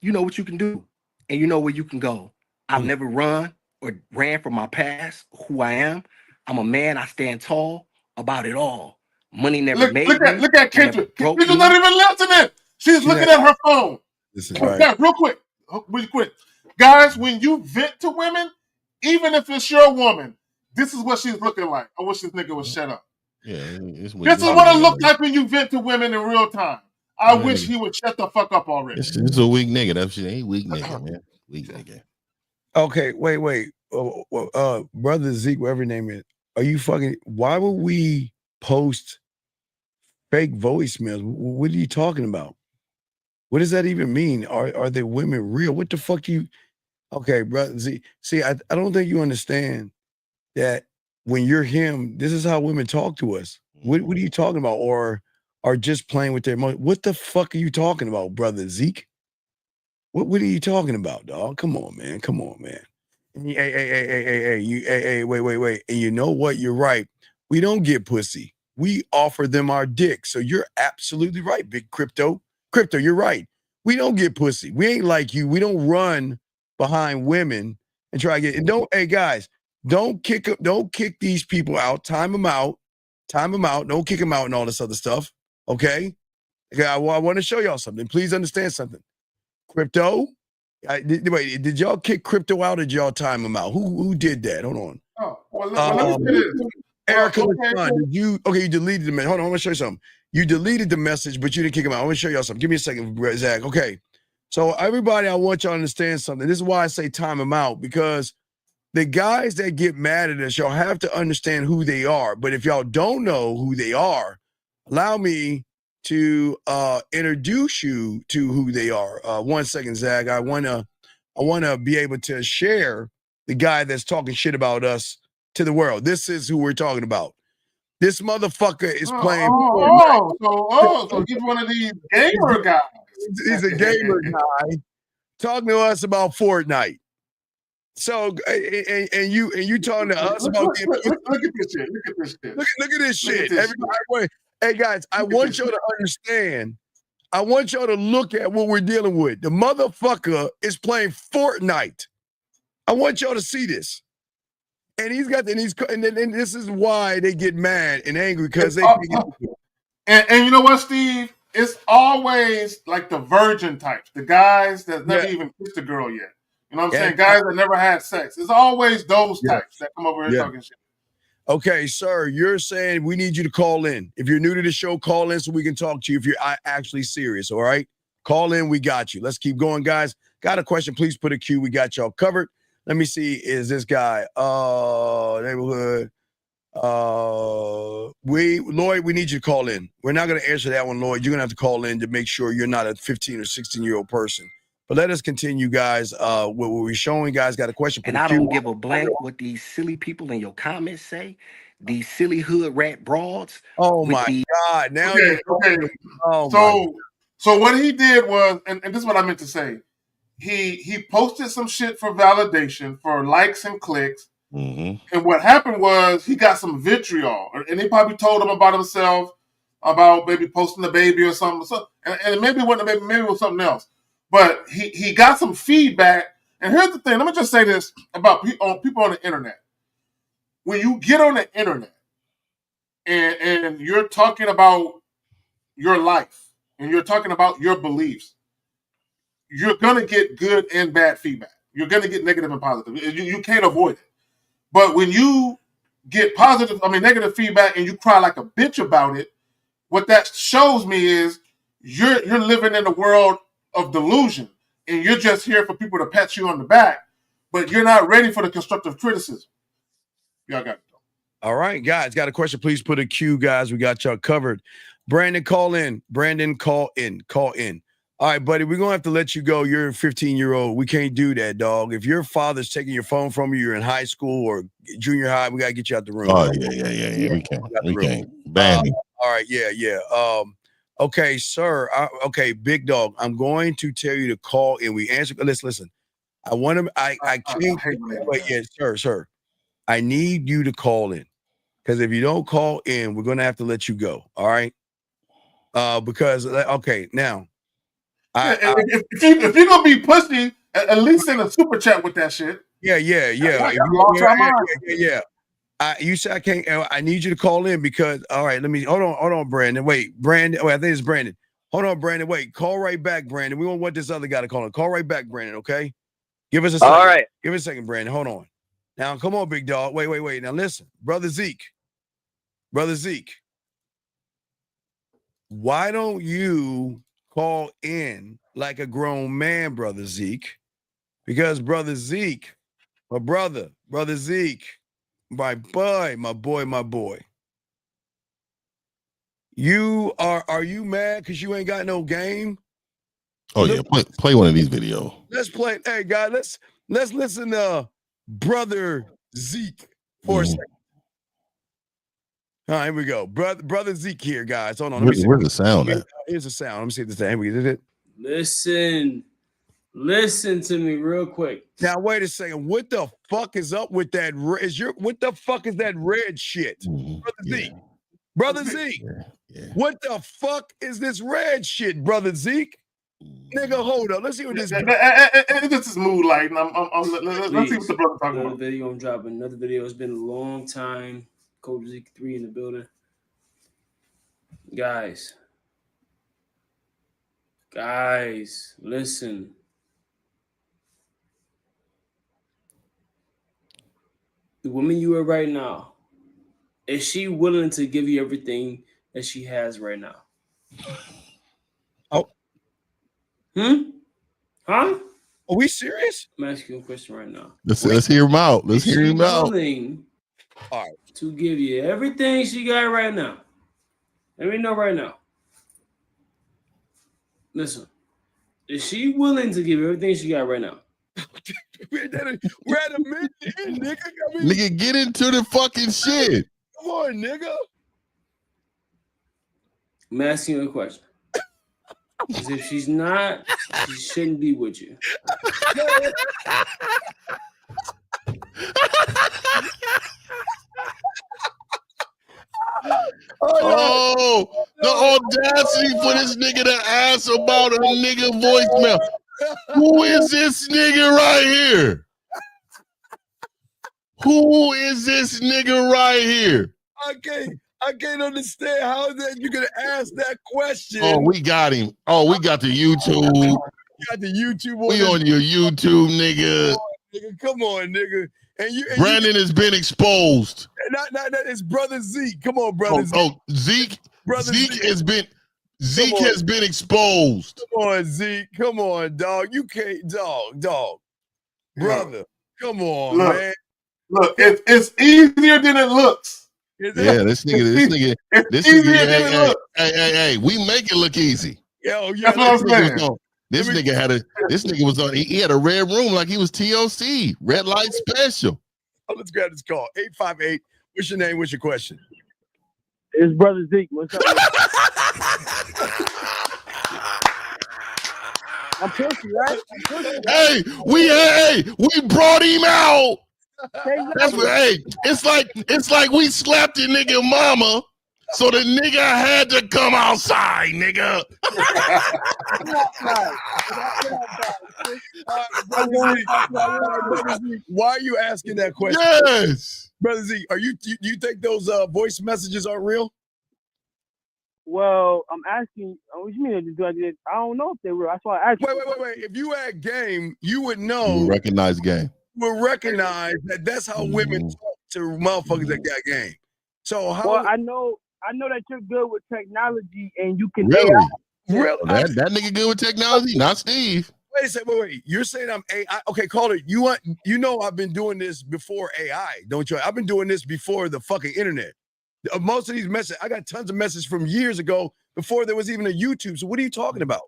you know what you can do and you know where you can go. I've never run or ran from my past, who I am. I'm a man. I stand tall about it all. Money never made me. Look at Kindra. Kindra's not even listening. She's looking at her phone. This is right. Yeah, real quick. Guys, when you vent to women, even if it's your woman, this is what she's looking like. I wish this nigga would shut up. Yeah, this is what it looks like when you vent to women in real time. I wish he would shut the fuck up already. This is a weak nigga. That shit ain't weak nigga, man. Weak nigga. Okay, wait. Brother Zeke, whatever your name is, are you fucking? Why would we post fake voicemails? What are you talking about? What does that even mean? Are they women real? What the fuck do you? Okay, brother Zeke. See, I don't think you understand that when you're him, this is how women talk to us. What are you talking about? Or are just playing with their emotions? What the fuck are you talking about, brother Zeke? What are you talking about, dog? Come on, man. Hey, wait. And you know what? You're right. We don't get pussy. We offer them our dick. So you're absolutely right, big crypto. Crypto, you're right. We don't get pussy. We ain't like you. We don't run behind women and try to get. And hey guys, don't kick these people out. Time them out. Don't kick them out and all this other stuff. Okay. I want to show y'all something. Please understand something. Crypto. Did y'all kick Crypto out or did y'all time him out? Who did that? Hold on. Oh, well, let me say this. Erica, you deleted the message. Hold on, I want to show you something. You deleted the message, but you didn't kick him out. I want to show y'all something. Give me a second, Zach. Okay. So everybody, I want y'all to understand something. This is why I say time him out, because the guys that get mad at us, y'all have to understand who they are. But if y'all don't know who they are, allow me to introduce you to who they are. 1 second, Zach. I wanna be able to share the guy that's talking shit about us to the world. This is who we're talking about. This motherfucker is playing. So he's one of these gamer guys. He's a gamer guy talking to us about Fortnite. So and you talking to us about look at this shit. Look at this shit. Look at this shit. Everybody, hey guys, I want y'all to understand. I want y'all to look at what we're dealing with. The motherfucker is playing Fortnite. I want y'all to see this. And he's got and this is why they get mad and angry because they and you know what, Steve? It's always like the virgin types, the guys that never even kissed a girl yet. You know what I'm saying? Guys that never had sex. It's always those types that come over here talking shit. Okay, sir, you're saying we need you to call in. If you're new to the show, call in so we can talk to you if you're actually serious, all right? Call in, we got you. Let's keep going, guys. Got a question, please put a Q. We got y'all covered. Let me see, is this guy, neighborhood, Lloyd, we need you to call in. We're not going to answer that one, Lloyd. You're going to have to call in to make sure you're not a 15 or 16-year-old person. But let us continue, guys. What we're showing, guys, got a question. And I don't give a blank what these silly people in your comments say. These silly hood rat broads. Oh my God! Now okay. So what he did was, and this is what I meant to say. He posted some shit for validation, for likes and clicks. Mm-hmm. And what happened was he got some vitriol, and he probably told him about himself, about maybe posting a baby or something. So, and maybe it wasn't a baby, maybe it was something else. But he got some feedback. And here's the thing. Let me just say this about people on the internet. When you get on the internet and you're talking about your life and you're talking about your beliefs, you're going to get good and bad feedback. You're going to get negative and positive. You can't avoid it. But when you get negative feedback and you cry like a bitch about it, what that shows me is you're living in a world of delusion, and you're just here for people to pat you on the back, but you're not ready for the constructive criticism. Y'all got it. All right, guys, got a question? Please put a Q, guys. We got y'all covered. Brandon, call in. Brandon, call in. Call in. All right, buddy, we're going to have to let you go. You're a 15-year-old. We can't do that, dog. If your father's taking your phone from you, you're in high school or junior high, we got to get you out the room. Oh, yeah. We can't. Ban me. All right, yeah. Okay, sir. Okay, big dog. I'm going to tell you to call in. We answer. Listen. I want to. I can't. Wait, yeah, sir. I need you to call in because if you don't call in, we're going to have to let you go. All right. Because now. If you're gonna be pussy, at least send a super chat with that shit. Yeah. You said I can't. I need you to call in because. All right, let me hold on, Brandon. Wait, Brandon. I think it's Brandon. Hold on, Brandon. Wait, call right back, Brandon. We don't want this other guy to call in. Call right back, Brandon. Okay. Give us a second. All right. Give us a second, Brandon. Hold on. Now, come on, big dog. Wait. Now listen, brother Zeke. Why don't you call in like a grown man, brother Zeke? Because brother Zeke, brother Zeke, my boy. You are you mad because you ain't got no game? Oh yeah, play one of these videos. Let's play. Hey guys, let's listen to brother Zeke for a second. All right, here we go. Brother Zeke here, guys. Hold on. Where's the sound at? Here's the sound. Let me see if this thing. Here we go. Listen to me real quick. Now wait a second. What the fuck is up with that? What the fuck is that red shit, brother Zeke? Yeah. What the fuck is this red shit, brother Zeke? Nigga, hold up. Let's see what this. This is mood lighting. Let's see what the brother talking about. Video I'm dropping. Another video. It's been a long time. Coach Zeke 3 in the building. Guys, listen. The woman you are right now, is she willing to give you everything that she has right now? Oh. Huh? Are we serious? I'm asking you a question right now. Let's hear him out. Let's hear him out. Willing all right. to give you everything she got right now. Let me know right now. Listen, is she willing to give everything she got right now? We're at a minute in, nigga. I mean, Nigga, get into the fucking shit. come on, nigga. I'm asking you a question. Because if she's not, she shouldn't be with you. Oh, the audacity for this nigga to ask about a nigga voicemail. Who is this nigga right here? Who is this nigga right here? I can't understand how that you're gonna ask that question. Oh, we got him. Oh, we got the YouTube. You got the YouTube. We on your YouTube, nigga. Come on, nigga. And Brandon has been exposed. Not it's brother Zeke. Come on, brother Zeke. Zeke. Brother Zeke has been exposed. Come on, Zeke. Come on, dog. You can't, dog. Brother, come on, man. Look, it's easier than it looks. Yeah, this nigga. Hey, we make it look easy. Yo, yeah, that's what I'm saying. This nigga was on. He had a red room like he was TOC, red light special. Oh, let's grab this call. 858. What's your name? What's your question? It's brother Zeke. What's up? I'm pussy, right? Hey, we brought him out. That's what. Hey, it's like we slapped the nigga mama, so the nigga had to come outside, nigga. Why are you asking that question? Yes, brother Z. Do you think those voice messages are real? Well, I'm asking. What you mean? I don't know if they're real. That's why I asked. Wait. If you had game, you would know. You would recognize game. You would recognize that that's how women talk to motherfuckers that got game. So how? Well, I know that you're good with technology and you can. Really? Real? That nigga good with technology, not Steve. Wait a second. Wait. You're saying I'm AI? Okay, caller. You know I've been doing this before AI, don't you? I've been doing this before the fucking internet. Most of these messages, I got tons of messages from years ago before there was even a YouTube. So what are you talking about?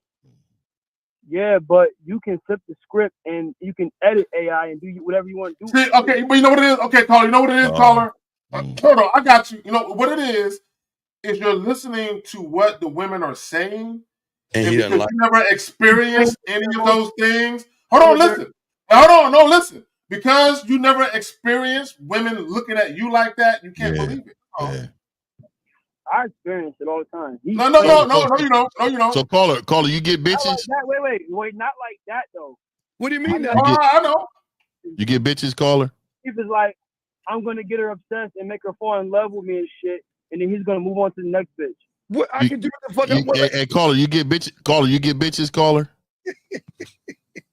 Yeah, but you can flip the script and you can edit AI and do whatever you want to do. See, okay, but you know what it is? Okay, caller, you know what it is, caller? Hold on, I got you. You know what it is you're listening to what the women are saying, and because you never experienced any of those things. Hold on, listen. Listen. Because you never experienced women looking at you like that, you can't believe it. Yeah. I experience it all the time. No, you don't. So caller, you get bitches? Wait, not like that though. What do you mean? I know. You get bitches, caller? If it's like, I'm gonna get her obsessed and make her fall in love with me and shit, and then he's gonna move on to the next bitch. What I can do what the fuck I want. Hey, caller, you get bitches? Caller, you get bitches, caller? Say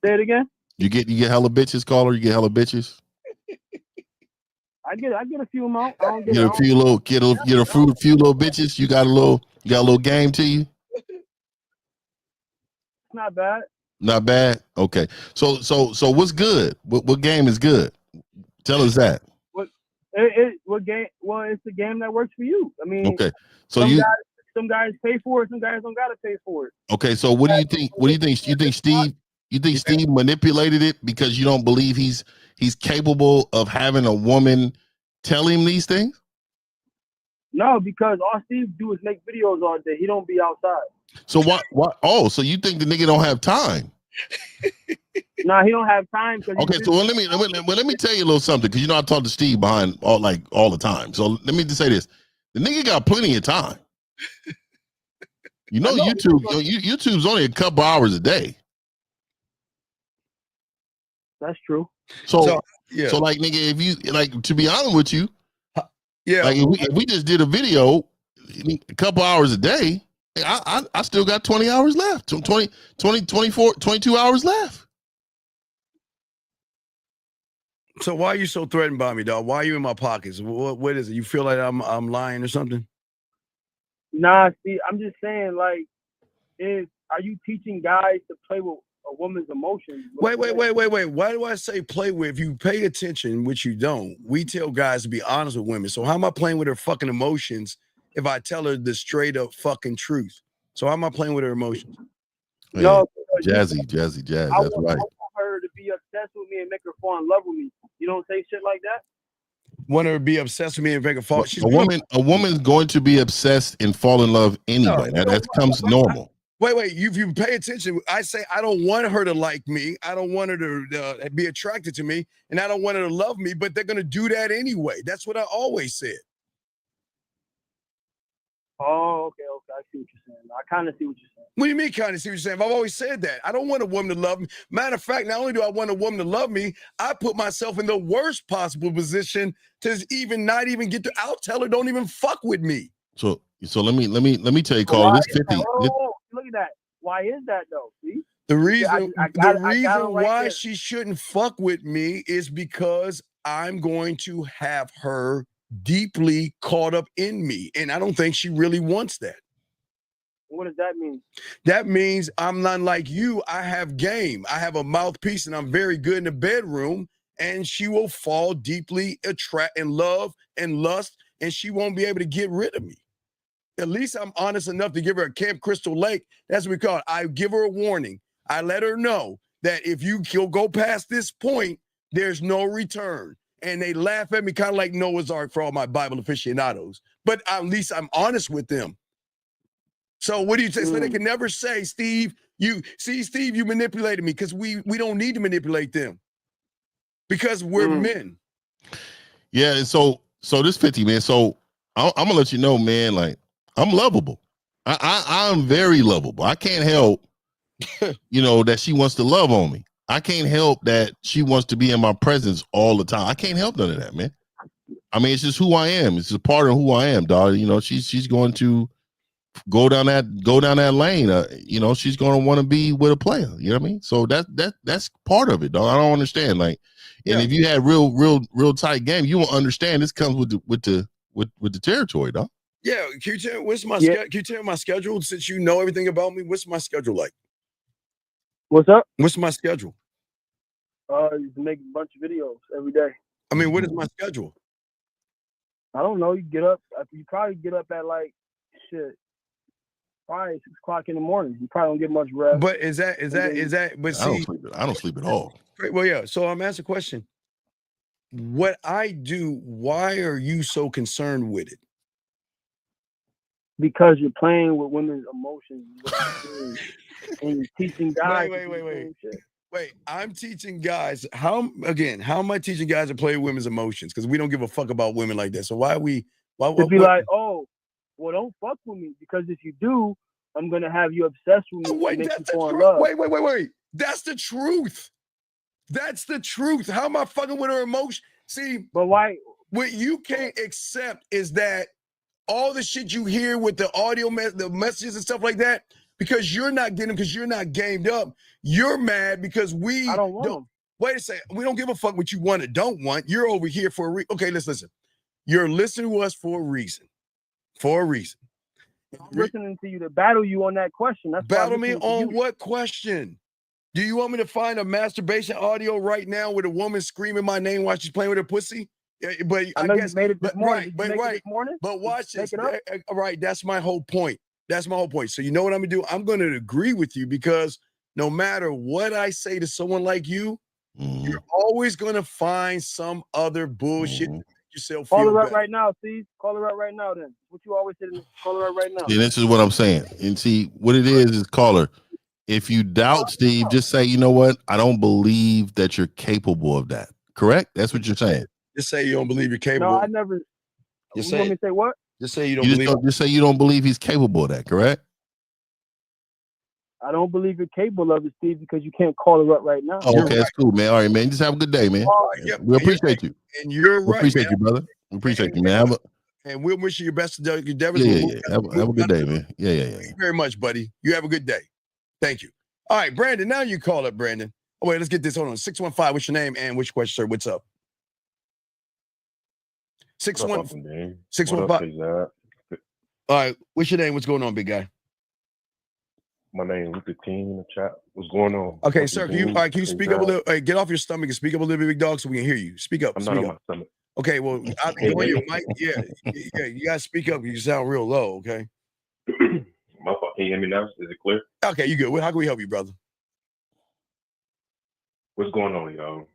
it again. You get hella bitches, caller? You get hella bitches? I get a few amount. I don't get a few little bitches. You got a little game to you. Not bad. Not bad. Okay. So what's good? What game is good? Tell us that. What game? Well, it's the game that works for you. I mean, okay. So some guys pay for it. Some guys don't gotta pay for it. Okay. So what do you think? What do you think? You think Steve manipulated it because you don't believe he's capable of having a woman tell him these things? No, because all Steve do is make videos all day. He don't be outside. So what? Oh, so you think the nigga don't have time? Nah, he don't have time. Okay, so let me tell you a little something, because you know I talk to Steve behind all the time. So let me just say this: the nigga got plenty of time. You know, YouTube's only a couple hours a day. That's true. So like, nigga, if you like, to be honest with you, like if we just did a video a couple hours a day, I still got 20 hours left. 20, 24, 22 hours left. So why are you so threatened by me, dog? Why are you in my pockets? What is it? You feel like I'm lying or something? Nah, see, I'm just saying, like, are you teaching guys to play with a woman's emotions? Wait. Why do I say play with? If you pay attention, which you don't, we tell guys to be honest with women. So how am I playing with her fucking emotions if I tell her the straight up fucking truth? So how am I playing with her emotions? Yeah, No, jazzy, jazz. I That's right. want her to be obsessed with me and make her fall in love with me. You don't say shit like that. Want her to be obsessed with me and make a fall. A woman's going to be obsessed and fall in love anyway. That comes normal. Wait. You pay attention. I say I don't want her to like me. I don't want her to be attracted to me, and I don't want her to love me. But they're gonna do that anyway. That's what I always said. Oh, okay. I see what you're saying. I kind of see what you're saying. What do you mean, kind of see what you're saying? I've always said that. I don't want a woman to love me. Matter of fact, not only do I want a woman to love me, I put myself in the worst possible position to not even get to. I'll tell her, don't even fuck with me. So let me tell you, Carl. This 50. Look at that. Why is that though? See? The reason right why there. she shouldn't fuck with me is because I'm going to have her deeply caught up in me, and I don't think she really wants that. What does that mean? That means I'm not like you. I have game. I have a mouthpiece, and I'm very good in the bedroom. And she will fall deeply in love and lust, and she won't be able to get rid of me. At least I'm honest enough to give her a Camp Crystal Lake. That's what we call it. I give her a warning. I let her know that if you'll go past this point, there's no return. And they laugh at me kind of like Noah's Ark for all my Bible aficionados. But at least I'm honest with them. So what do you say? So they can never say, Steve, you manipulated me, because we don't need to manipulate them because we're men. Yeah, so this 50, man. So I'm gonna let you know, man, like I'm lovable. I'm very lovable. I can't help, that she wants to love on me. I can't help that she wants to be in my presence all the time. I can't help none of that, man. I mean, it's just who I am. It's a part of who I am, dog. She's going to go down that lane. She's going to want to be with a player. You know what I mean? So that's part of it, dog. I don't understand. Like, and if you had real tight game, you won't understand. This comes with the territory, dog. Yeah, can you tell can you tell my schedule, since you know everything about me? What's my schedule like? What's up? What's my schedule? You make a bunch of videos every day. I mean, what is my schedule? I don't know. You get up. You probably get up at like probably 6 o'clock in the morning. You probably don't get much rest. But is that? But see, I don't sleep at all. Well, yeah. So I'm asking a question. What I do, why are you so concerned with it? Because you're playing with women's emotions, and you're teaching guys. Wait, I'm teaching guys how am I teaching guys to play with women's emotions? Because we don't give a fuck about women like that. So why like, oh, well, don't fuck with me, because if you do, I'm gonna have you obsessed with me. Wait, and make you fall in love. Wait. That's the truth. That's the truth. How am I fucking with her emotion? See, but why? What you can't accept is that all the shit you hear with the audio, the messages and stuff like that, because you're not getting them, because you're not gamed up. You're mad because I don't want them. Wait a second. We don't give a fuck what you want or don't want. You're over here for a reason. Okay, let's listen. You're listening to us for a reason. For a reason. I'm listening to you to battle you on that question. That's battle me on what question? Do you want me to find a masturbation audio right now with a woman screaming my name while she's playing with her pussy? Yeah, but I guess you made it this morning. But watch this. All right, that's my whole point. That's my whole point. So you know what I'm gonna do? I'm gonna agree with you, because no matter what I say to someone like you, you're always gonna find some other bullshit to make yourself feel better. Call her up better. right now, Steve. Call her up right now. Then what you always say? Call her up right now. Yeah, this is what I'm saying. And see, what it is call her. If you doubt Steve, just say, you know what? I don't believe that you're capable of that. Correct? That's what you're saying. Just say you don't believe you're capable. No, I never. Just you want me to say what? Just say you don't believe. Just say you don't believe he's capable of that. Correct? I don't believe you're capable of it, Steve, because you can't call her up right now. Oh, okay, that's cool, man. All right, man. Just have a good day, man. We appreciate you. And you're right. We appreciate you, brother. We appreciate you, man. And we'll wish you your best. Yeah. Have a good day, man. Yeah. Thank you very much, buddy. You have a good day. Thank you. All right, Brandon. Now you call up, Brandon. Oh wait, let's get this. Hold on. 615. What's your name and which question, sir? What's up? 615. 615. All right. What's your name? What's going on, big guy? My name is the team in the chat. What's going on? Okay, sir. Can you speak up a little? Hey, get off your stomach and speak up a little bit, big dog, so we can hear you. Speak up. I'm not on my stomach. Okay, well, I'm your mic. Yeah, you gotta speak up. You sound real low. Okay. My fault. Can you hear me now? Is it clear? Okay, you good. Well, how can we help you, brother? What's going on, y'all?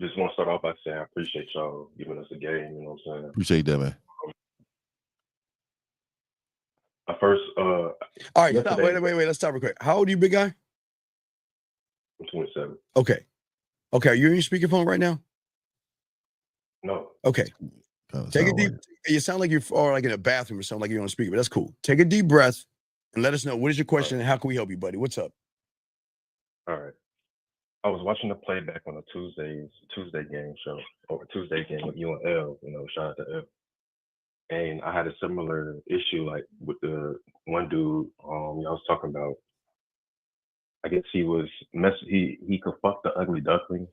Just want to start off by saying I appreciate y'all giving us a game. You know what I'm saying? Appreciate that, man. All right, stop. Wait. Let's stop real quick. How old are you, big guy? I'm 27. Okay. Okay, you're in your speakerphone right now? No. Okay. Take a deep. You sound like you're like in a bathroom or something, like you're on speaker, but that's cool. Take a deep breath and let us know what is your question and how can we help you, buddy? What's up? All right. I was watching the playback on a Tuesday game show or Tuesday game with you and L. You know, shout out to L. And I had a similar issue like with the one dude. I was talking about. I guess he was he could fuck the ugly ducklings,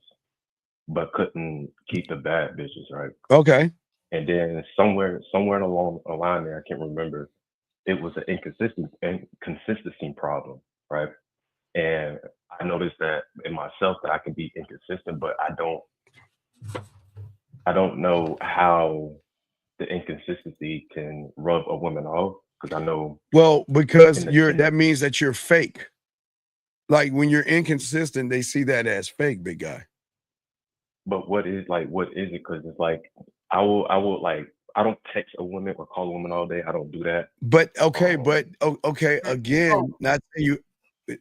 but couldn't keep the bad bitches, right? Okay. And then somewhere along the line there, I can't remember, it was an inconsistency problem, right? And I noticed that in myself that I can be inconsistent, but I don't know how the inconsistency can rub a woman off because I know. Well, because that means that you're fake. Like when you're inconsistent, they see that as fake, big guy. But what is it? Because it's like I will like I don't text a woman or call a woman all day. I don't do that. But okay, again, not you.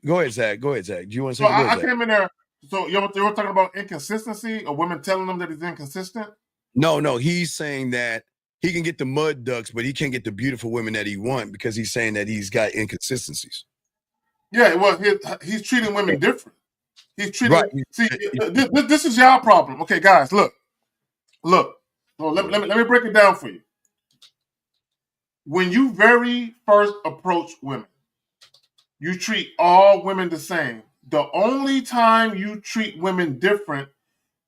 Go ahead, Zach. Do you want to say? So I came in there. So you were talking about inconsistency, or women telling them that he's inconsistent. No, he's saying that he can get the mud ducks, but he can't get the beautiful women that he wants because he's saying that he's got inconsistencies. Yeah, well, he's treating women different. He's treating. Right. See, this is y'all problem. Okay, guys, look. So let me break it down for you. When you very first approach women, you treat all women the same. The only time you treat women different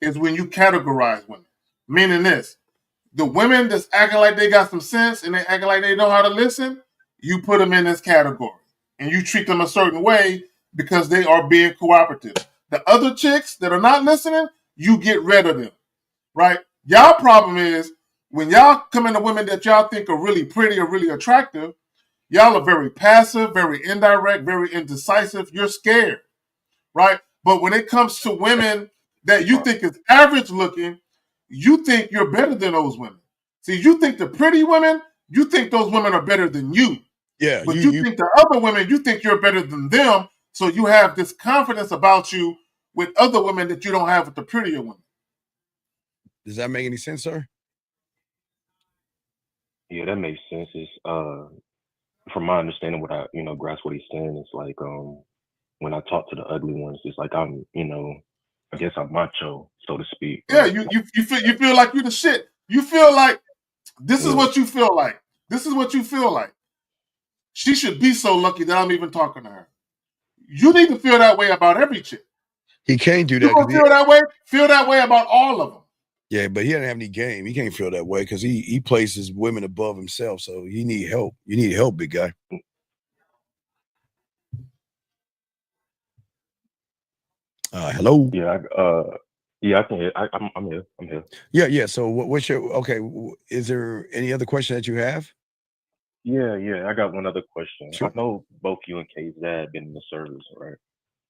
is when you categorize women. Meaning this, the women that's acting like they got some sense and they acting like they know how to listen, you put them in this category. And you treat them a certain way because they are being cooperative. The other chicks that are not listening, you get rid of them, right? Y'all problem is when y'all come into women that y'all think are really pretty or really attractive, y'all are very passive, very indirect, very indecisive. You're scared, right? But when it comes to women that you think is average looking, you think you're better than those women. See, you think the pretty women, you think those women are better than you. Yeah. But you think the other women, you think you're better than them. So you have this confidence about you with other women that you don't have with the prettier women. Does that make any sense, sir? Yeah, that makes sense. It's from my understanding, what I grasp what he's saying is like when I talk to the ugly ones, it's like I'm I guess I'm macho, so to speak. Yeah, you feel like you're the shit. You feel like this is what you feel like. This is what you feel like. She should be so lucky that I'm even talking to her. You need to feel that way about every chick. He can't do that. You gonna feel that way about all of them. Yeah, but he doesn't have any game. He can't feel that way because he places women above himself. So he need help. You need help, big guy. Hello. Yeah, I can hear. I'm here. Yeah. So what's your is there any other question that you have? Yeah. I got one other question. Sure. I know both you and K's dad been in the service, right?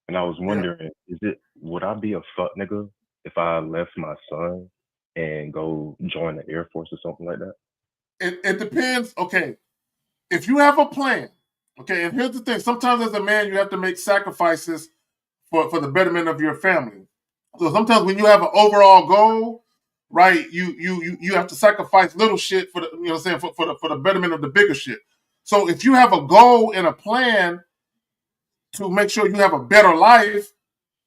And I was wondering, would I be a fuck nigga if I left my son and go join the Air Force or something like that? It depends. Okay, if you have a plan, okay, and here's the thing: sometimes as a man, you have to make sacrifices for the betterment of your family. So sometimes when you have an overall goal, right, you have to sacrifice little shit for the for the betterment of the bigger shit. So if you have a goal and a plan to make sure you have a better life,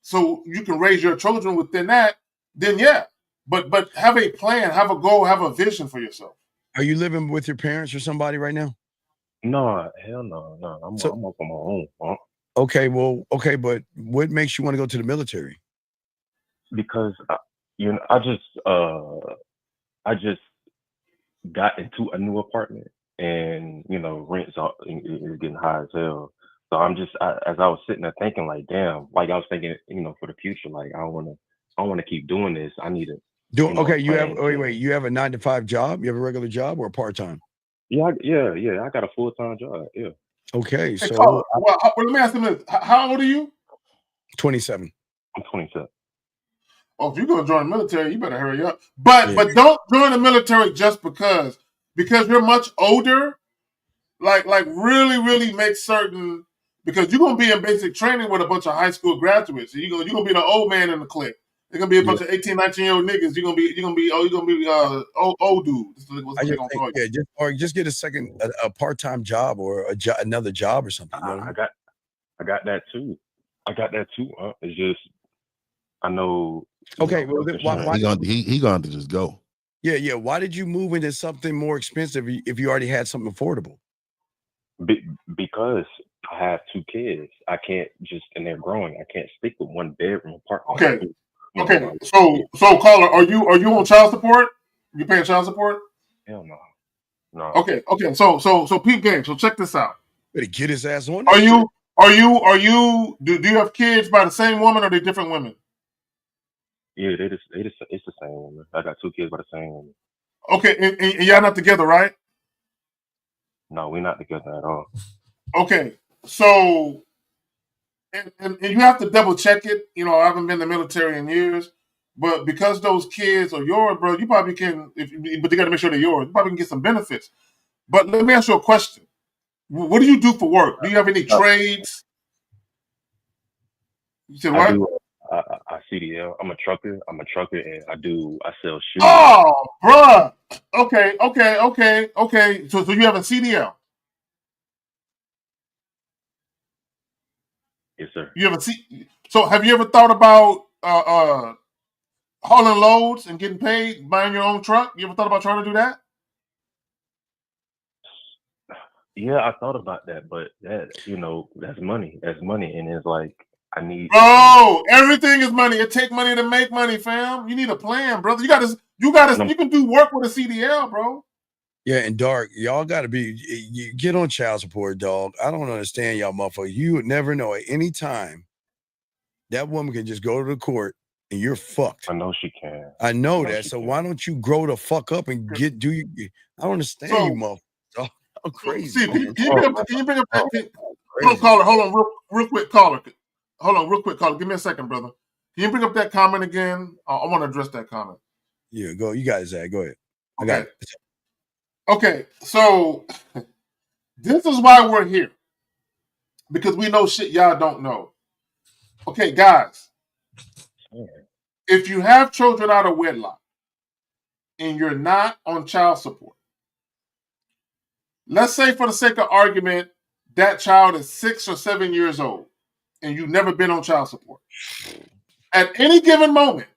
so you can raise your children within that, then yeah. But have a plan, have a goal, have a vision for yourself. Are you living with your parents or somebody right now? No, hell no. I'm up on my own. Huh? Okay, but what makes you want to go to the military? Because I just got into a new apartment, and rents is getting high as hell. So as I was sitting there thinking, like, damn, like I was thinking, for the future, like I want to keep doing this. I need to You have wait, you have a 9-to-5 job? You have a regular job or a part-time? Yeah, I got a full-time job. Yeah. Okay, Hey, so caller. Well, let me ask you this: how old are you? 27. I'm 27. Oh, if you're gonna join the military, you better hurry up. But Yeah. but don't join the military just because you're much older. Like really make certain, because you're gonna be in basic training with a bunch of high school graduates. You're gonna be the old man in the clique. There's gonna be a bunch of 18, 19-year-old niggas. You're gonna be old dude. That's what I they just gonna think, call you. just get a part-time job or another job or something. You know what I mean? I got that too. It's just I know. Okay, well, then why he gonna have to just go. Yeah. Why did you move into something more expensive if you already had something affordable? Because I have 2 kids. I can't just, and they're growing. I can't stick with 1 bedroom apartment. Okay. You know, Okay. So caller, are you on child support? You paying child support? Hell no. No. Okay. So peep game. So check this out. Better get his ass on. Are you do you have kids by the same woman or are they different women? Yeah, it's the same woman. I got 2 kids by the same woman. Okay, and y'all not together, right? No, we're not together at all. Okay, so and you have to double check it. You know, I haven't been in the military in years, but because those kids are yours, bro, you probably can. But you got to make sure they're yours. You probably can get some benefits. But let me ask you a question: what do you do for work? Do you have any trades? You said what? I do. I CDL. I'm a trucker, and I sell shoes. Oh, bruh. Okay. So you have a CDL. Yes, sir. You have a C. So have you ever thought about hauling loads and getting paid, buying your own truck? You ever thought about trying to do that? Yeah, I thought about that, but that's money. That's money, and it's like I need. Bro, everything is money. It takes money to make money, fam. You need a plan, brother. You can do work with a CDL, bro. Yeah, and Dark, y'all got to you get on child support, dog. I don't understand y'all motherfuckers. You would never know at any time that woman can just go to the court and you're fucked. I know she can. I know that. So why don't you grow the fuck up and I don't understand you motherfuckers. Dog. I'm crazy. See, can you bring up that? Hold on, real quick, caller. Hold on, real quick, caller. Give me a second, brother. Can you bring up that comment again? I want to address that comment. Yeah, go. You guys, Zach. Go ahead. I Okay. got it. Okay, so this is why we're here. Because we know shit y'all don't know. Okay, guys. If you have children out of wedlock and you're not on child support, let's say for the sake of argument, that child is 6 or 7 years old and you've never been on child support. At any given moment,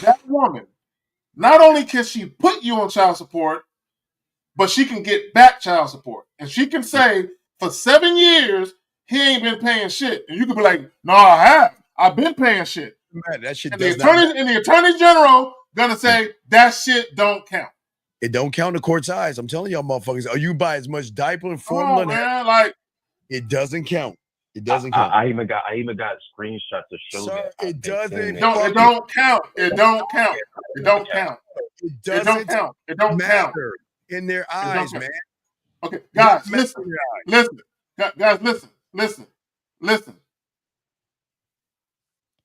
that woman, not only can she put you on child support, but she can get back child support. And she can say, for 7 years, he ain't been paying shit. And you could be like, no, I have. I've been paying shit. Man, that shit And does the attorney general gonna say that shit don't count. It don't count in the court's eyes. I'm telling y'all motherfuckers. You buy as much diaper and Come formula. on, man. Like, it doesn't count. It doesn't count. I even got screenshots to show that. It doesn't. It don't count. It don't count. It don't count. It doesn't count. It don't matter count. in their eyes, man. Okay, guys, listen. Guys, listen.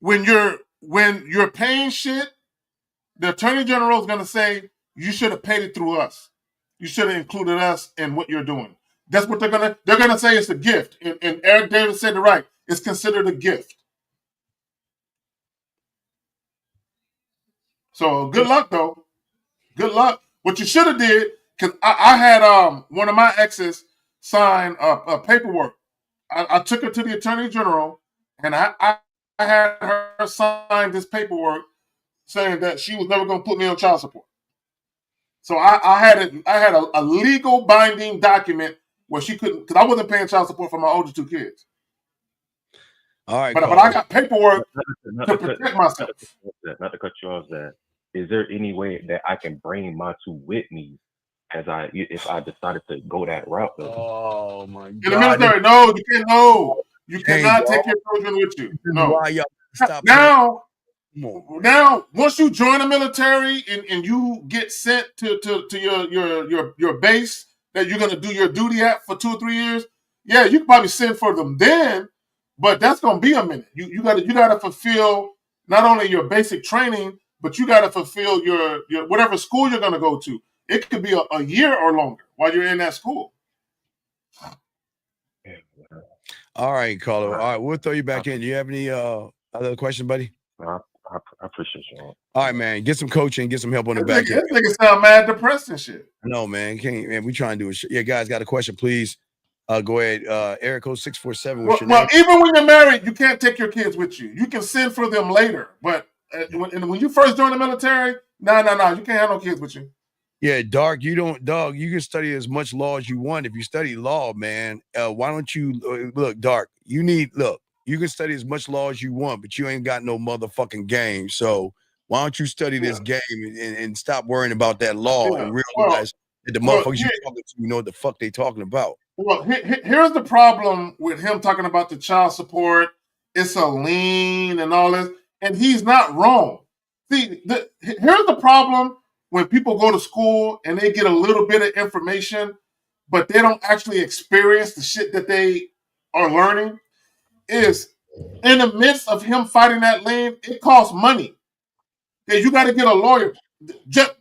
When you're paying shit, the attorney general is gonna say you should have paid it through us. You should have included us in what you're doing. That's what they're gonna say. It's a gift, and Eric Davis said it right. It's considered a gift. So good luck, though. Good luck. What you should have did, because I had one of my exes sign a paperwork. I took her to the attorney general, and I had her sign this paperwork saying that she was never going to put me on child support. So I had a legal binding document where she couldn't, because I wasn't paying child support for my older 2 kids. All right, but I got paperwork to protect myself. Not to cut you off, that is there any way that I can bring my 2 with me if I decided to go that route? Though? Oh my God! In the military, no, you can't. No, you cannot take your children with you. No. Why y'all stop now, once you join the military and you get sent to your base that you're gonna do your duty at for 2 or 3 years, yeah, you can probably send for them then, but that's gonna be a minute. You gotta fulfill not only your basic training, but you gotta fulfill your whatever school you're gonna go to. It could be a year or longer while you're in that school. All right, Carlo. All right, we'll throw you back in. Do you have any other questions, buddy? I appreciate you. All right, man. Get some coaching, get some help on the back end. This nigga sound mad depressed and shit. No, man. Can't, man. We trying to do it. Yeah, guys, got a question, please. Go ahead. Eric code 647. What's your name? Even when you're married, you can't take your kids with you. You can send for them later, but when you first join the military, no, you can't have no kids with you. Yeah, Dark, you can study as much law as you want. If you study law, man, why don't you look, Dark, you can study as much law as you want, but you ain't got no motherfucking game. So why don't you study this game and stop worrying about that law and realize that the motherfuckers you're talking to know what the fuck they talking about. Well, here's the problem with him talking about the child support. It's a lien and all this, and he's not wrong. See, here's the problem when people go to school and they get a little bit of information, but they don't actually experience the shit that they are learning, is in the midst of him fighting that lien, it costs money. Okay, you got to get a lawyer.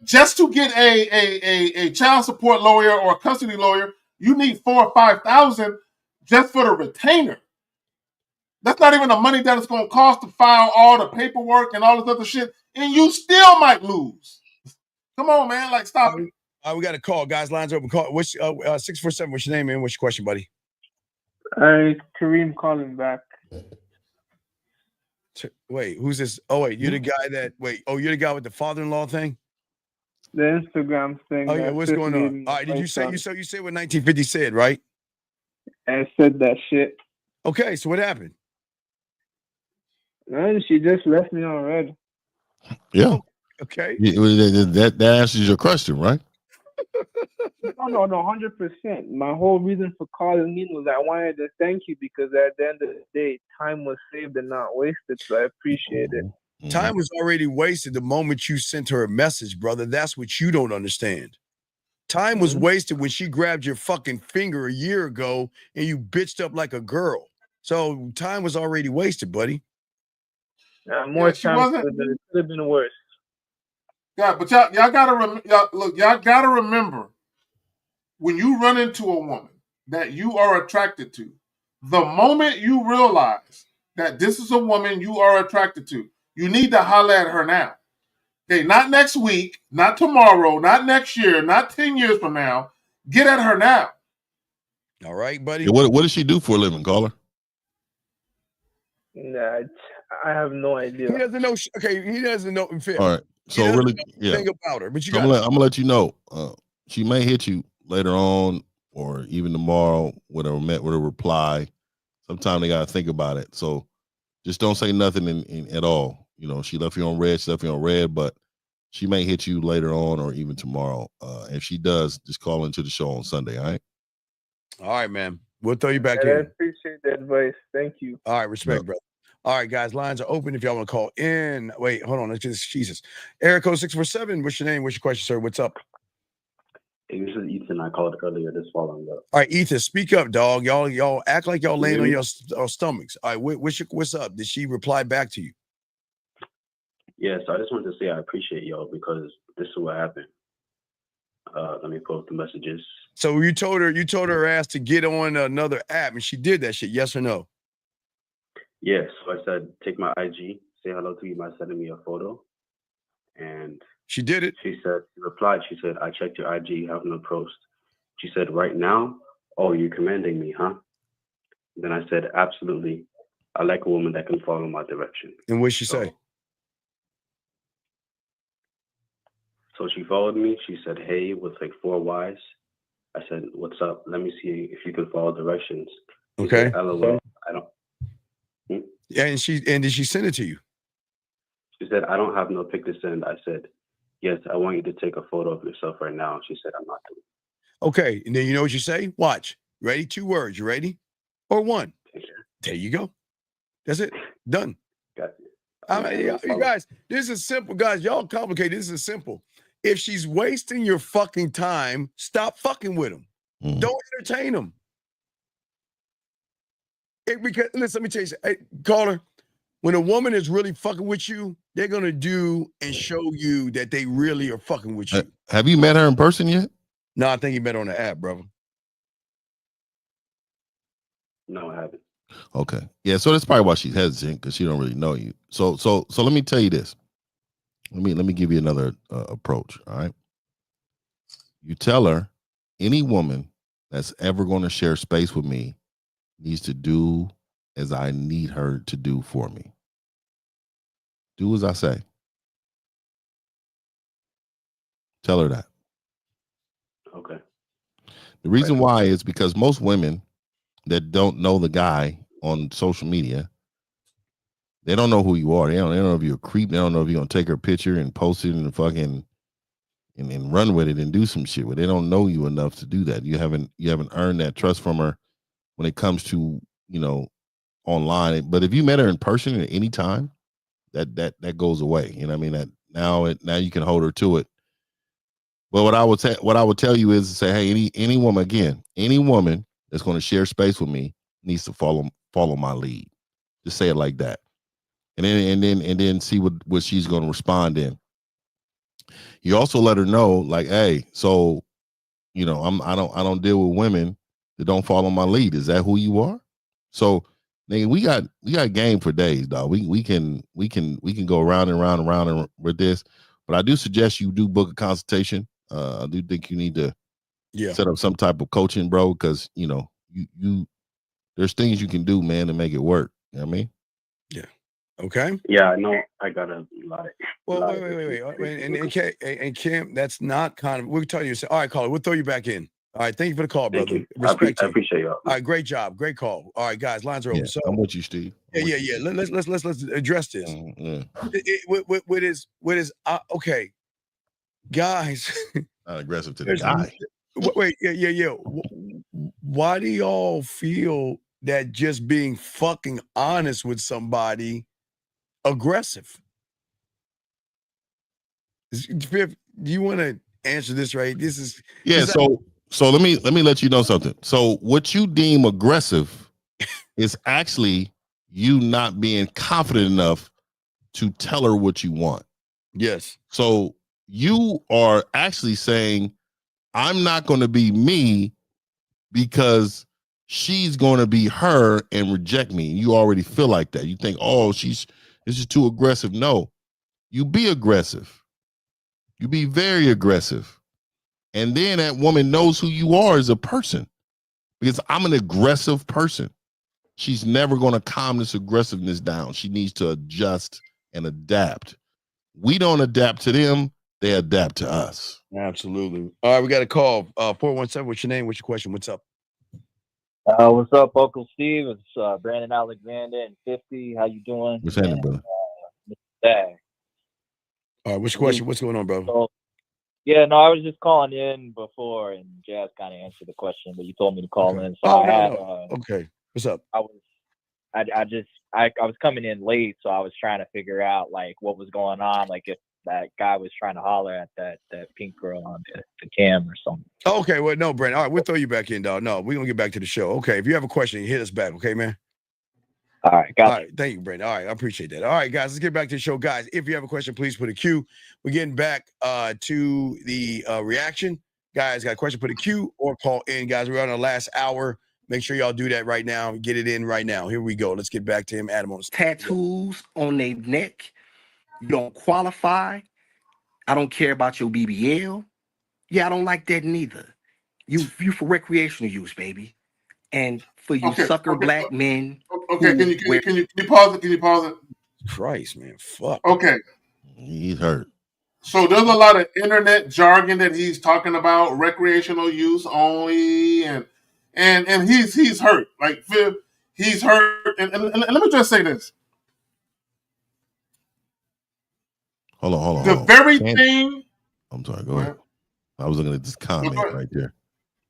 Just to get a child support lawyer or a custody lawyer, you need $4,000 or $5,000 just for the retainer. That's not even the money that it's going to cost to file all the paperwork and all this other shit, and you still might lose. Come on, man. Like, stop it. We got a call. Guys, lines open. Call. What's 647? What's your name, man? What's your question, buddy? Kareem calling back. Wait, who's this? Oh, wait, you're the guy that, you're the guy with the father-in-law thing? The Instagram thing. Oh, yeah, what's going on? All right, did you say what 1950 said, right? I said that shit. Okay, so what happened? Man, she just left me on red. Yeah. Okay. That answers your question, right? No, 100%. My whole reason for calling in was I wanted to thank you because at the end of the day, time was saved and not wasted. So I appreciate it. Time was already wasted the moment you sent her a message, brother. That's what you don't understand. Time was wasted when she grabbed your fucking finger a year ago and you bitched up like a girl. So time was already wasted, buddy. More time could have been worse. Yeah, but y'all gotta remember, when you run into a woman that you are attracted to, the moment you realize that this is a woman you are attracted to, you need to holler at her now. Okay, not next week, not tomorrow, not next year, not 10 years from now. Get at her now. All right, buddy. Yeah, what does she do for a living, caller? Nah, I have no idea. He doesn't know. He doesn't know. All right. So really, think about her. But I'm gonna let you know. She may hit you later on, or even tomorrow with a reply. Sometimes they gotta think about it. So just don't say nothing at all. You know, she left you on red, but she may hit you later on or even tomorrow. If she does, just call into the show on Sunday. All right. All right, man. We'll throw you back in. I appreciate the advice. Thank you. All right, respect, brother. All right, guys, lines are open if y'all want to call in. Wait, hold on. It's just Jesus. Eric code 647. What's your name? What's your question, sir? What's up? Hey, this is Ethan. I called earlier this following up. All right, Ethan, speak up, dog. Y'all act like y'all laying on your stomachs. All right, what's up? Did she reply back to you? Yeah, so I just wanted to say I appreciate y'all because this is what happened. Let me pull up the messages. So you told her ass to get on another app, and she did that shit. Yes or no? Yeah, so I said, take my IG, say hello to you by sending me a photo. And she did it. She replied, she said, I checked your IG, you have no post. She said, right now? Oh, you're commanding me, huh? Then I said, absolutely. I like a woman that can follow my direction. And what'd she say? So she followed me. She said, hey, with like 4 Ys. I said, what's up? Let me see if you can follow directions. Okay. Said, LOL. I don't. Yeah, and did she send it to you? She said, I don't have no pic to send. I said, yes, I want you to take a photo of yourself right now. She said, I'm not doing it. Okay, and then you know what you say? Watch. Ready? 2 words. You ready? Or 1. There you go. That's it. Done. Got you. I mean, you guys, this is simple. Guys, y'all complicated. This is simple. If she's wasting your fucking time, stop fucking with them. Don't entertain them. Because listen, let me tell you something. Hey, caller, when a woman is really fucking with you, they're gonna do and show you that they really are fucking with you. Have you met her in person yet? No, I think you met her on the app, brother. No, I haven't. Okay. Yeah, so that's probably why she's hesitant, because she don't really know you. So let me tell you this. Let me give you another approach. All right. You tell her, any woman that's ever going to share space with me needs to do as I need her to do for me. Do as I say. Tell her that. Okay. The reason why is because most women that don't know the guy on social media, they don't know who you are. They don't know if you're a creep. They don't know if you're gonna take her picture and post it and fucking and run with it and do some shit. But they don't know you enough to do that. You haven't earned that trust from her when it comes to, online. But if you met her in person at any time, that goes away. You know what I mean? That now you can hold her to it. But what I would tell you is to say, hey, any woman that's going to share space with me needs to follow my lead. Just say it like that. And then see what she's going to respond in. You also let her know, like, hey, so I don't deal with women that don't follow my lead. Is that who you are? So nigga, we got game for days, dog. We can go around and round with this. But I do suggest you do book a consultation. I do think you need to set up some type of coaching, bro, because you there's things you can do, man, to make it work. You know what I mean? Yeah. Okay. Yeah, I know. I got a lot. Well, wait. And Kim, that's not kind of. We're telling you. All right, caller, we'll throw you back in. All right, thank you for the call, brother. Thank you. Respect I you. appreciate y'all. All right, great job, great call. All right, guys, lines are open. So I'm with you, Steve. Yeah. Let's address this. With his okay, guys. Not aggressive to the guy. Wait, yeah. Why do y'all feel that just being fucking honest with somebody aggressive? Do you want to answer this? Right? This is So let me let you know something. So what you deem aggressive is actually you not being confident enough to tell her what you want. Yes. So you are actually saying, I'm not going to be me because she's going to be her and reject me. You already feel like that. You think, oh, this is too aggressive. No, you be aggressive. You be very aggressive. And then that woman knows who you are as a person, because I'm an aggressive person. She's never going to calm this aggressiveness down. She needs to adjust and adapt. We don't adapt to them. They adapt to us. Absolutely. All right, we got a call. 417. What's your name? What's your question? What's up? What's up, Uncle Steve? It's Brandon Alexander and 50. How you doing? What's happening, brother? Dag. All right, what's your question? What's going on, bro? So, yeah, no, I was just calling in before, and Jazz kind of answered the question, but you told me to call in. So okay. What's up? I was coming in late, so I was trying to figure out like what was going on, like if that guy was trying to holler at that pink girl on the cam or something. Okay, well, no, Brandon. All right, we'll throw you back in, dog. No, we're gonna get back to the show. Okay, if you have a question, hit us back, okay, man? All right, got All right, thank you, Brandon. All right, I appreciate that. All right, guys, let's get back to the show. Guys, if you have a question, please put a Q. We're getting back to the reaction. Guys, got a question, put a Q or call in. Guys, we're on our last hour. Make sure y'all do that right now. Get it in right now. Here we go. Let's get back to him. Adam on the tattoos on their neck. You don't qualify. I don't care about your BBL. Yeah, I don't like that neither. You for recreational use, baby. And for you black men. Okay, can you pause it? Can you pause it? Christ, man, fuck. Okay. He's hurt. So there's a lot of internet jargon that he's talking about, recreational use only, and he's hurt. Like he's hurt. And let me just say this. Hold on. The very thing. I'm sorry. Go ahead. I was looking at this comment right there.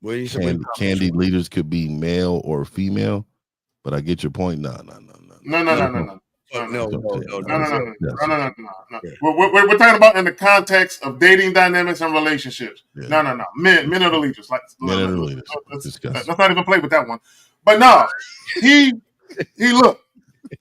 What you say? Candy leaders could be male or female, but I get your point. No. No. We're talking about in the context of dating dynamics and relationships. No. Men are the leaders. Like Men are the leaders. Let's not even play with that one. But no, he look.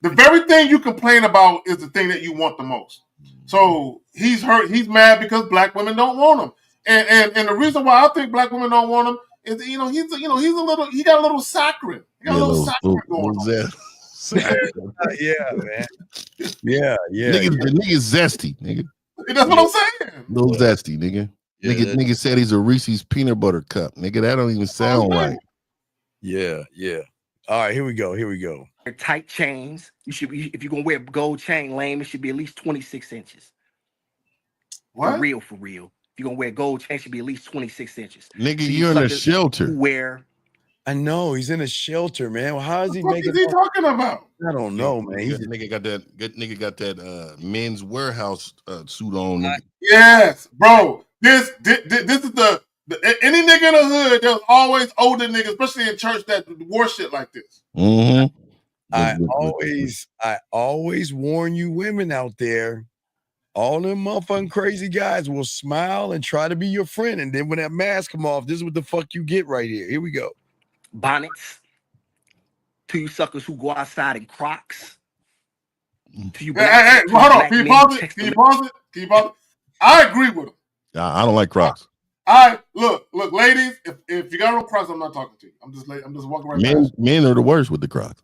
The very thing you complain about is the thing that you want the most. So he's hurt. He's mad because black women don't want him. And the reason why I think black women don't want him is he's a little. He got a little saccharine. He got a little saccharine going on. Yeah, man. Yeah. Nigga's zesty, nigga. That's what I'm saying. Little zesty, nigga. Nigga said he's a Reese's peanut butter cup. Nigga, that don't even sound right. Yeah. All right, here we go. Tight chains. You should be, if you're gonna wear a gold chain, lame, it should be at least 26 inches. What? For real. If you're gonna wear a gold chain, it should be at least 26 inches. Nigga, you're in a shelter. I know he's in a shelter, man. Well, how is he making? What is he talking about? I don't know, man. Nigga got that men's warehouse suit on. Yes, bro. This is the any nigga in the hood. There's always older niggas, especially in church, that wore shit like this. Mm-hmm. I always warn you, women out there. All them motherfucking crazy guys will smile and try to be your friend, and then when that mask come off, this is what the fuck you get right here. Here we go. Bonnets. To you suckers who go outside in Crocs. To you hey, hold on. Can you pause it? I agree with him. I don't like Crocs. Look, ladies. If you got no Crocs, I'm not talking to you. I'm just walking right past. Men are the worst with the Crocs.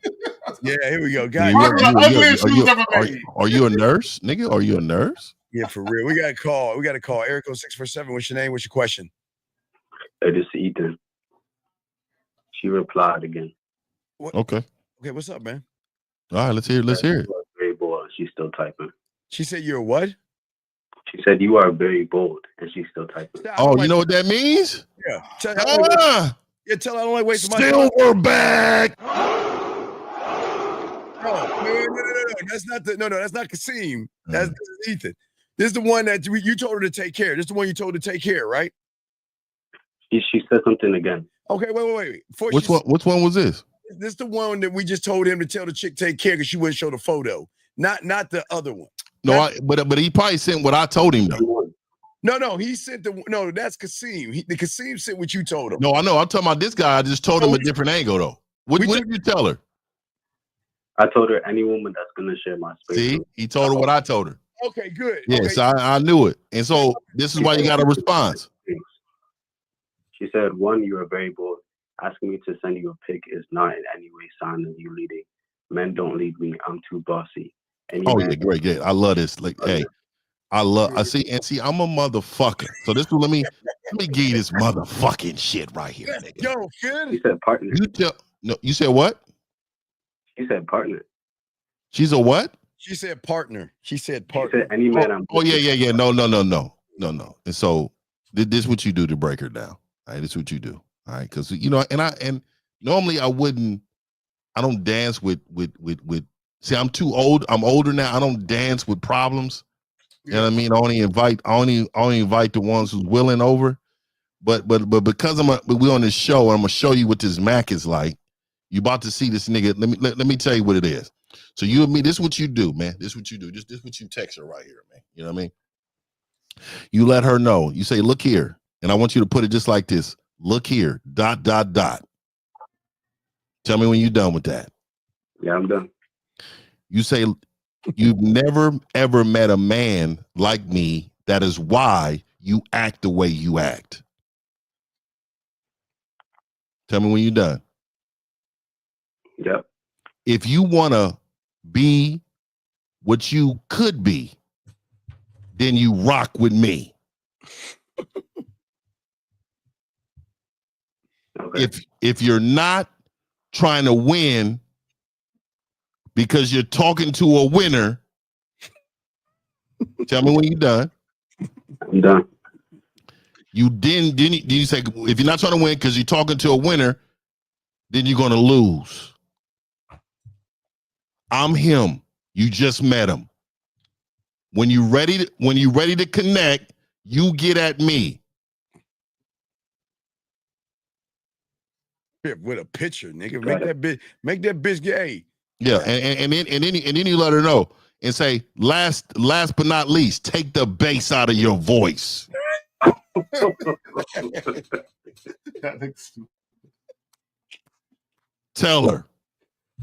Yeah, here we go, guys. Are you a nurse, nigga? Are you a nurse? Yeah, for real. We got a call. Eric 0647. What's your name? What's your question? This is Ethan. She replied again. What? Okay, what's up, man? All right, let's hear it. Very bold. She's still typing. She said you're what? She said you are very bold, and she's still typing. Oh, you know what that means? Yeah. Tell her I don't like wasting my time. Silverback. No, that's not Kasim. This is Ethan. This is the one that you told her to take care. This is the one you told her to take care, right? She said something again. Okay, wait. Which one was this? This is the one that we just told him to tell the chick take care because she wouldn't show the photo. Not the other one. No, but he probably sent what I told him though. No, he sent that's Kasim. The Kasim sent what you told him. No, I know. I'm talking about this guy. I just told him a different angle though. What did you tell her? I told her any woman that's gonna share my space. See, he told her what I told her. Okay, good. Yes, okay. I knew it, and so this is why you got a response. She said, "1, you are very bold. Asking me to send you a pic is not in any way sign of you leading. Men don't lead me. I'm too bossy." Yeah, great. I love this. Like, hey, I see, I'm a motherfucker. So this let me give you this motherfucking shit right here, nigga. Yo, good. You said partner. You said what? She said partner. She's a what? She said partner. She said any man. Yeah. No. And so this is what you do to break her down. All right, this is what you do. All right, because and normally I don't dance with. See, I'm too old. I'm older now. I don't dance with problems. You know what I mean? I only invite the ones who's willing over. But because we're on this show, I'm gonna show you what this Mac is like. You about to see this nigga. Let me tell you what it is. So you and me, this is what you do, man. This is what you do. This is what you text her right here, man. You know what I mean? You let her know. You say, look here. And I want you to put it just like this. Look here, ... Tell me when you're done with that. Yeah, I'm done. You say, you've never, ever met a man like me. That is why you act the way you act. Tell me when you're done. Yep. If you want to be what you could be, then you rock with me. Okay. If you're not trying to win because you're talking to a winner, tell me when you're done. I'm done. You didn't you say if you're not trying to win because you're talking to a winner, then you're gonna lose. I'm him. You just met him. When you ready to connect, you get at me. With a picture, nigga. Make that bitch gay. Yeah, and then you let her know and say, last but not least, take the bass out of your voice. Tell her.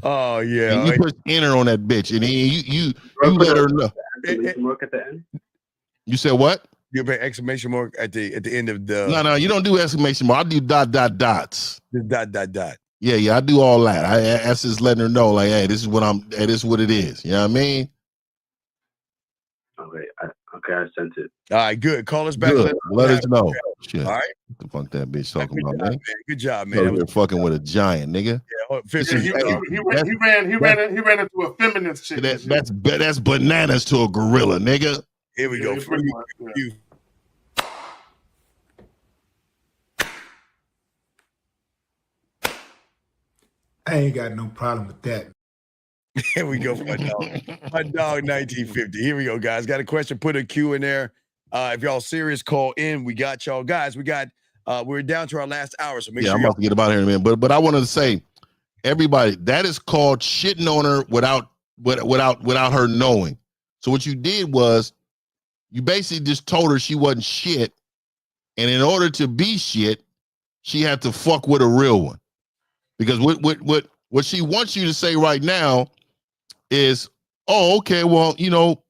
Oh yeah. And you push enter on that bitch, and then you let her know. Exclamation mark at the end. You said what? You put exclamation mark at the end of the. No, you don't do exclamation mark. I do dots. Dot. Yeah, I do all that. That's just letting her know, like, hey, this is what it is. You know what I mean? Okay, I sent it. All right, good. Call us back. Good. Let us know. Shit. All right. What the fuck that bitch talking about, man? Good job, man. You're fucking with a giant, nigga. Yeah, he ran into a feminist chick. That's bananas to a gorilla, nigga. Here we go. I ain't got no problem with that. Here we go for my dog. My dog 1950. Here we go, guys. Got a question? Put a Q in there. If y'all serious, call in. We got y'all. Guys, we're down to our last hour. So make sure I'm about to get about here in a minute. But I wanted to say, everybody, that is called shitting on her without her knowing. So what you did was you basically just told her she wasn't shit. And in order to be shit, she had to fuck with a real one. Because what she wants you to say right now is, oh, okay, well,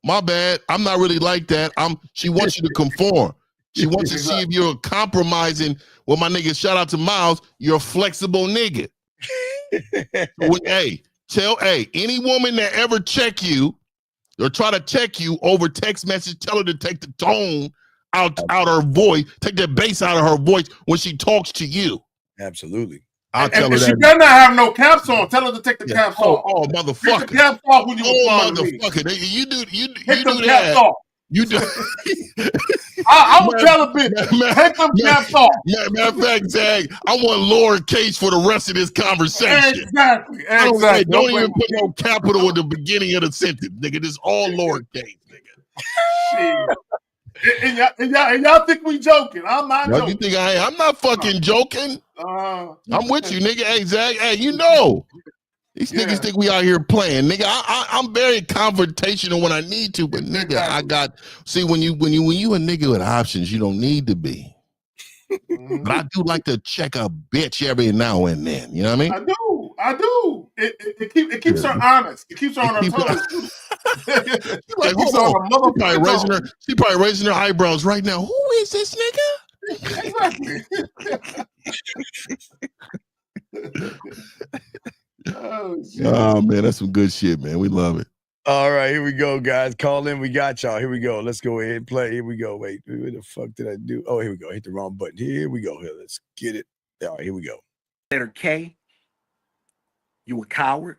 my bad. I'm not really like that. She wants you to conform. She wants to see if you're compromising. Well, my nigga, shout out to Miles, you're a flexible nigga. Any woman that ever check you or try to check you over text message, tell her to take the tone out her voice, take the bass out of her voice when she talks to you. Absolutely. I'll tell her that. She better not have no caps on. Tell her to take the caps off. Oh, motherfucker. Take the caps off when you respond to me. Motherfucker. You do take them that. Caps off. You do. I will tell a bitch, take them caps off. Matter of fact, Zag, I want lowercase for the rest of this conversation. Exactly. Don't even put no capital at the beginning of the sentence, nigga. This all lowercase, nigga. And y'all think we joking? I'm not joking. You think I am? I'm not fucking joking. I'm with you, nigga. Hey, Zach. Hey, these niggas think we out here playing, nigga. I'm very confrontational when I need to, but nigga, when you a nigga with options, you don't need to be. But I do like to check a bitch every now and then. You know what I mean? I do. It keeps her honest. It keeps her on her toes. Like, she probably raising her eyebrows right now. Who is this nigga? Exactly. Oh man, that's some good shit, man. We love it. All right, here we go, guys. Call in. We got y'all. Here we go. Let's go ahead and play. Here we go. Wait, what the fuck did I do? Oh, here we go. I hit the wrong button. Here we go. Here, let's get it. All right, here we go. Letter K. You a coward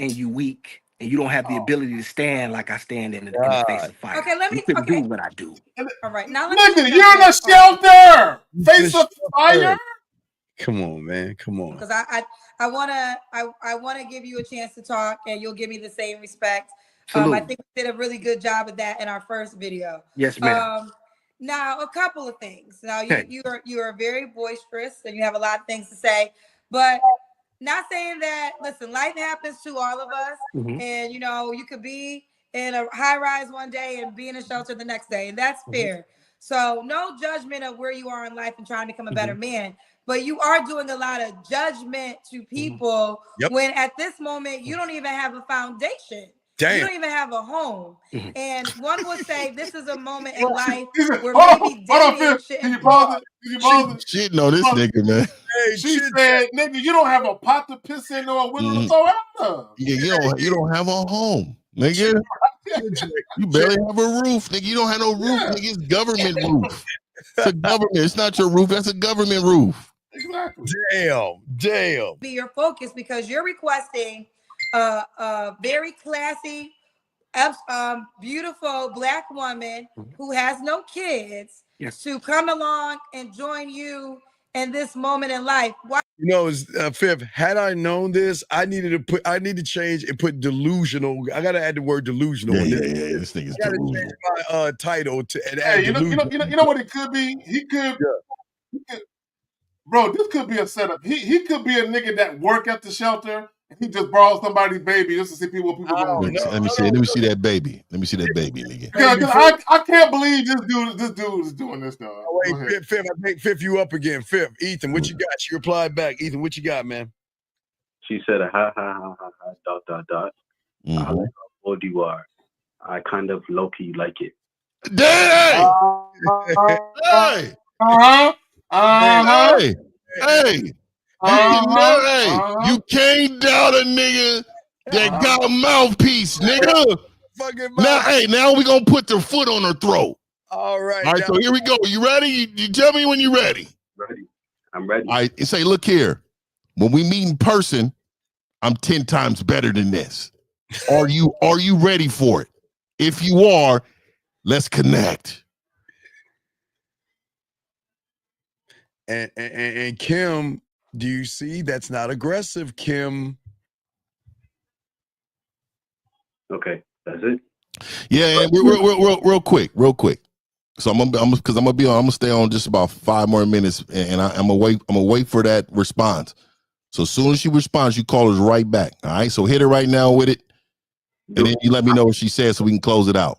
and you weak and you don't have the ability to stand like I stand in the face of fire. Okay, let me do what I do. All right, now nigga, you're in a shelter. Face of fire. Come on, man. Come on. Because I wanna give you a chance to talk, and you'll give me the same respect. I think we did a really good job of that in our first video. Yes, ma'am. Now a couple of things. Now you are very boisterous and you have a lot of things to say, but not saying that. Listen, life happens to all of us, and you could be in a high rise one day and be in a shelter the next day, and that's fair. So no judgment of where you are in life and trying to become a better man. But you are doing a lot of judgment to people when at this moment you don't even have a foundation. Damn. You don't even have a home. And one would say this is a moment in life where maybe dating shouldn't be shitting on this nigga, man. Hey, she said, nigga, you don't have a pot to piss in or a window to throw out of. Yeah, you don't have a home, nigga. You barely have a roof, nigga. You don't have no roof, nigga. It's government roof. It's a government. It's not your roof. That's a government roof. Exactly. Damn. Be your focus because you're requesting a very classy, beautiful Black woman who has no kids to come along and join you in this moment in life. Why? Fifth, had I known this, I need to change and put delusional. I gotta add the word delusional. Yeah. This thing is delusional. Change my title to and add delusional. You know what it could be? He could bro, this could be a setup. He could be a nigga that work at the shelter He just borrowed somebody's baby just to see what people going. Let me see that baby. Let me see that baby, nigga. Yeah, I can't believe this dude is doing this, dog. Oh, wait, Fifth, I think Fifth, you up again. Fifth, Ethan, what you got? She replied back. Ethan, what you got, man? She said, ha, ha, ha, ha, ha, dot, dot, dot. I like how old you are. I kind of low-key like it. Hey! You can't doubt a nigga that got a mouthpiece, nigga. Now we gonna put their foot on her throat. All right. All right, so here we go. You ready? You tell me when you're ready. Ready. I'm ready. All right, and say, look here. When we meet in person, I'm 10 times better than this. Are you ready for it? If you are, let's connect. And Kim, do you see that's not aggressive, Kim? Okay, that's it. Yeah, and real quick. So I'm gonna stay on just about 5 more minutes, and I'm gonna wait for that response. So as soon as she responds, you call us right back. All right. So hit her right now with it, and then you let me know what she says so we can close it out.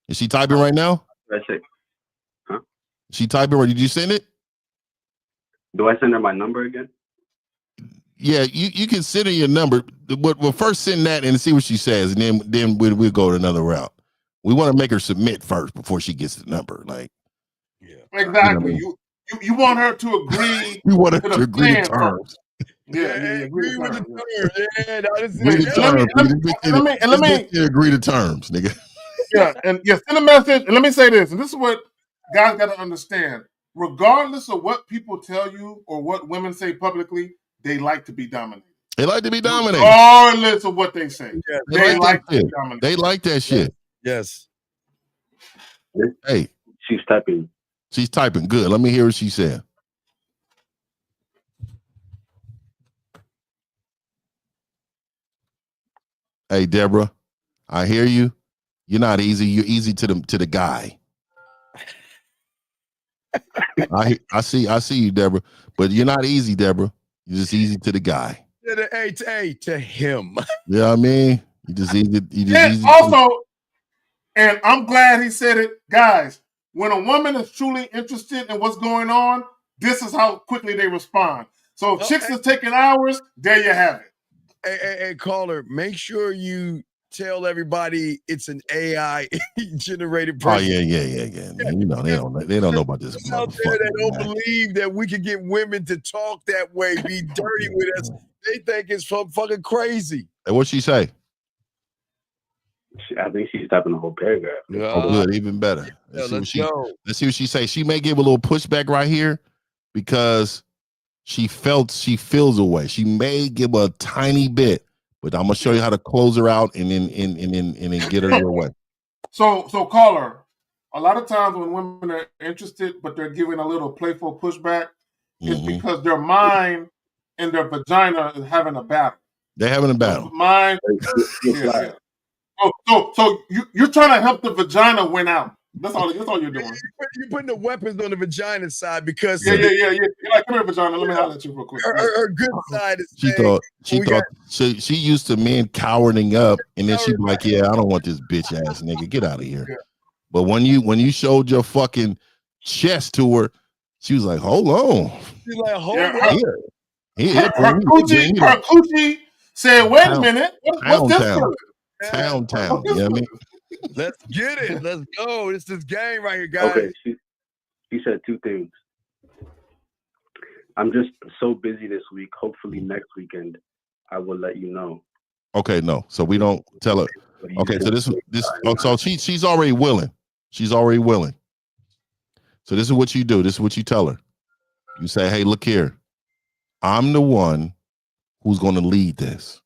Is she typing right now? That's it. Huh? She typing right? Did you send it? Do I send her my number again? Yeah, you can send her your number. But we'll first send that and see what she says, and then we'll go to another route. We want to make her submit first before she gets the number. Like, yeah, exactly. You want her to agree. You want her to agree to terms. Yeah, agree with the terms. Agree to terms. Let me agree to terms, nigga. Send a message. And let me say this, and this is what guys got to understand. Regardless of what people tell you or what women say publicly, they like to be dominated. They like to be dominated. Regardless of what they say. Yeah, they like to be dominated. They like that shit. Yes. Hey. She's typing. She's typing. Good. Let me hear what she said. Hey, Deborah, I hear you. You're not easy. You're easy to the guy. I see you, Deborah, but you're not easy, Deborah. You're just easy to the guy. Hey, to him. You know what I mean? You just easy. Also, and I'm glad he said it, guys. When a woman is truly interested in what's going on, this is how quickly they respond. So if chicks is taking hours, there you have it. Hey, caller, make sure you tell everybody it's an AI generated person. Oh yeah. You know they don't know about this. Out there that don't believe that we can get women to talk that way, be dirty with us. They think it's fucking crazy. Hey, what'd she say? I think she's typing the whole paragraph. Oh, good, even better. Let's see what she say. She may give a little pushback right here because she feels away. She may give a tiny bit, but I'm gonna show you how to close her out and then get her your way. So caller, a lot of times when women are interested, but they're giving a little playful pushback, it's because their mind and their vagina is having a battle. They're having a battle. Mind, yeah. So you're trying to help the vagina win out. That's all you're doing. You're putting the weapons on the vagina side because yeah. You're like, come here, vagina. Let me holler at you real quick. Her good side is she used to men cowering up, and then she'd be like, "Yeah, I don't want this bitch ass nigga. Get out of here." Yeah. But when you showed your fucking chest to her, she was like, "Hold on." She's like, "Hold on." Her coochie said, "Wait a minute. What's this for?" Town. You know what I mean? Let's get it. Let's go. It's this game right here, guys. Okay, she said 2 things. I'm just so busy this week. Hopefully next weekend I will let you know. Okay, no. So we don't tell her. Okay, so so she's already willing. She's already willing. So this is what you do. This is what you tell her. You say, "Hey, look here. I'm the one who's going to lead this.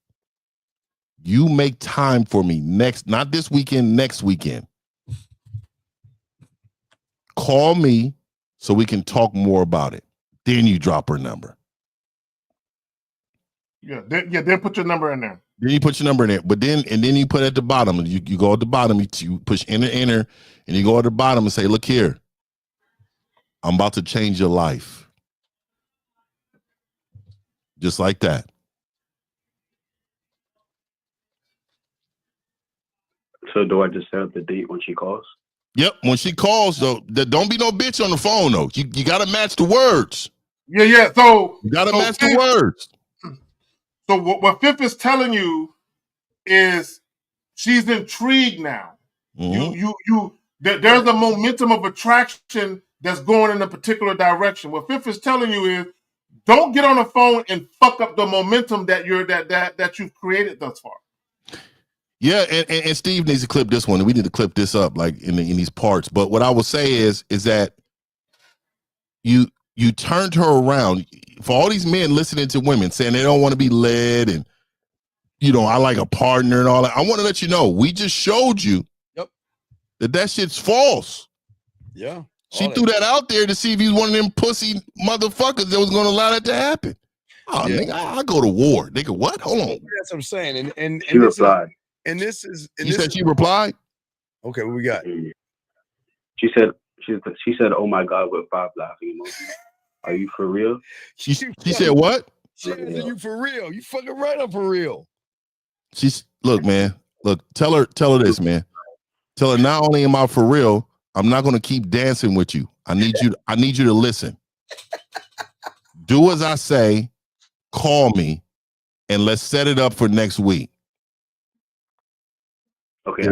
You make time for me not this weekend, next weekend. Call me so we can talk more about it." Then you drop her number. Yeah. Then put your number in there. Then you put your number in there, but then you put at the bottom. You go at the bottom. You push enter, and you go at the bottom and say, "Look here. I'm about to change your life. Just like that. So do I just set up the date when she calls? Yep. When she calls, though, don't be no bitch on the phone, though. You got to match the words. Yeah. So you got to match the Fifth, words. So what Fifth is telling you is she's intrigued now. There's a momentum of attraction that's going in a particular direction. What Fifth is telling you is, don't get on the phone and fuck up the momentum that you've created thus far. Yeah, and Steve needs to clip this one. We need to clip this up like in these parts. But what I will say is that you turned her around. For all these men listening to women saying they don't want to be led and I like a partner and all that. I want to let you know, we just showed you that shit's false. Yeah. She threw that out there to see if he's one of them pussy motherfuckers that was going to allow that to happen. Oh, yeah. Nigga, I go to war. Nigga, what? Hold on. That's what I'm saying. And she replied. You said she replied? Okay, what we got? She said, "Oh my God," with 5 laughing emojis. Are you for real? She said what? She said, "You for real? You fucking right up for real." Look, man. Look, tell her this, man. Tell her not only am I for real, I'm not going to keep dancing with you. I need you to listen. Do as I say. Call me, and let's set it up for next week. Okay. Yeah,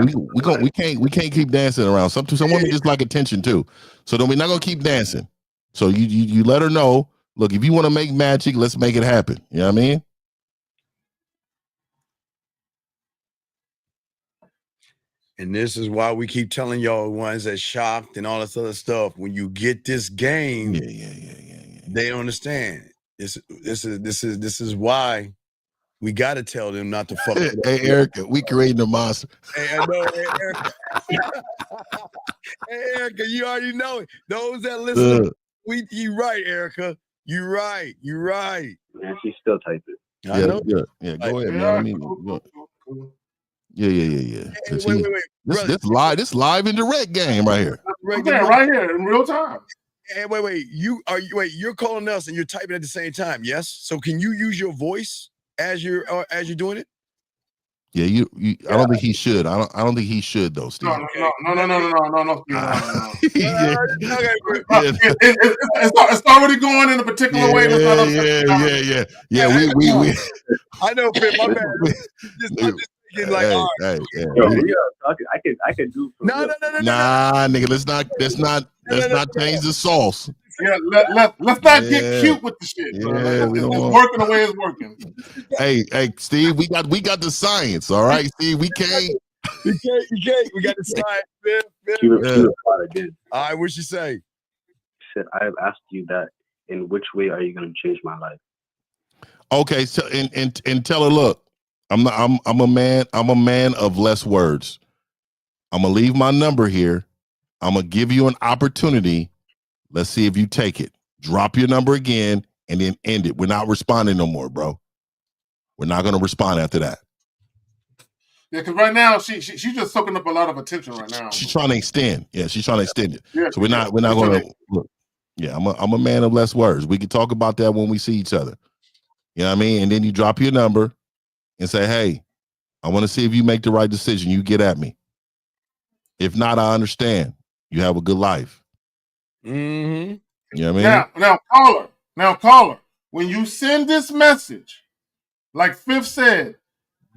we can't keep dancing around. Some women just like attention too. So we're not gonna keep dancing. So you let her know. Look, if you want to make magic, let's make it happen. You know what I mean? And this is why we keep telling y'all ones that shocked and all this other stuff. When you get this game, they don't understand. This is why we got to tell them not to fuck. Hey, Erica, we creating a monster. Hey, I know, hey, Erica. Hey, Erica, you already know it. Those that listen, you right, Erica. You right. Man, she's still typing. Yeah, go ahead, man. I mean, yeah. Wait. This live and direct game right here. Right here in real time. Hey, wait. You're calling us and you're typing at the same time, yes? So can you use your voice as you're doing it? Yeah, I don't think he should. I don't think he should though, Steve. No. It's already going in a particular way. Yeah. We I know, Pip, my bad. I'm just thinking like, all right. I can do. No. Nah, nigga, let's not change the sauce. Yeah, let's not get cute with the shit. Yeah, it's working the way it's working. Hey, Steve, we got the science, all right, Steve. We can't. You can't. We got the science. She replied again. All right, what'd she say? She said, "I have asked you that. In which way are you going to change my life?" Okay, so and tell her, look, I'm a man of less words. I'm gonna leave my number here. I'm gonna give you an opportunity. Let's see if you take it. Drop your number again and then end it. We're not responding no more, bro. We're not going to respond after that. Yeah, because right now she's just soaking up a lot of attention right now. She's trying to extend. Yeah, she's trying to extend it. Yeah, so we're not going to look. Yeah, I'm a man of less words. We can talk about that when we see each other. You know what I mean? And then you drop your number and say, "Hey, I want to see if you make the right decision. You get at me. If not, I understand. You have a good life." Mm-hmm. You know what I mean? Now caller. When you send this message, like Fifth said,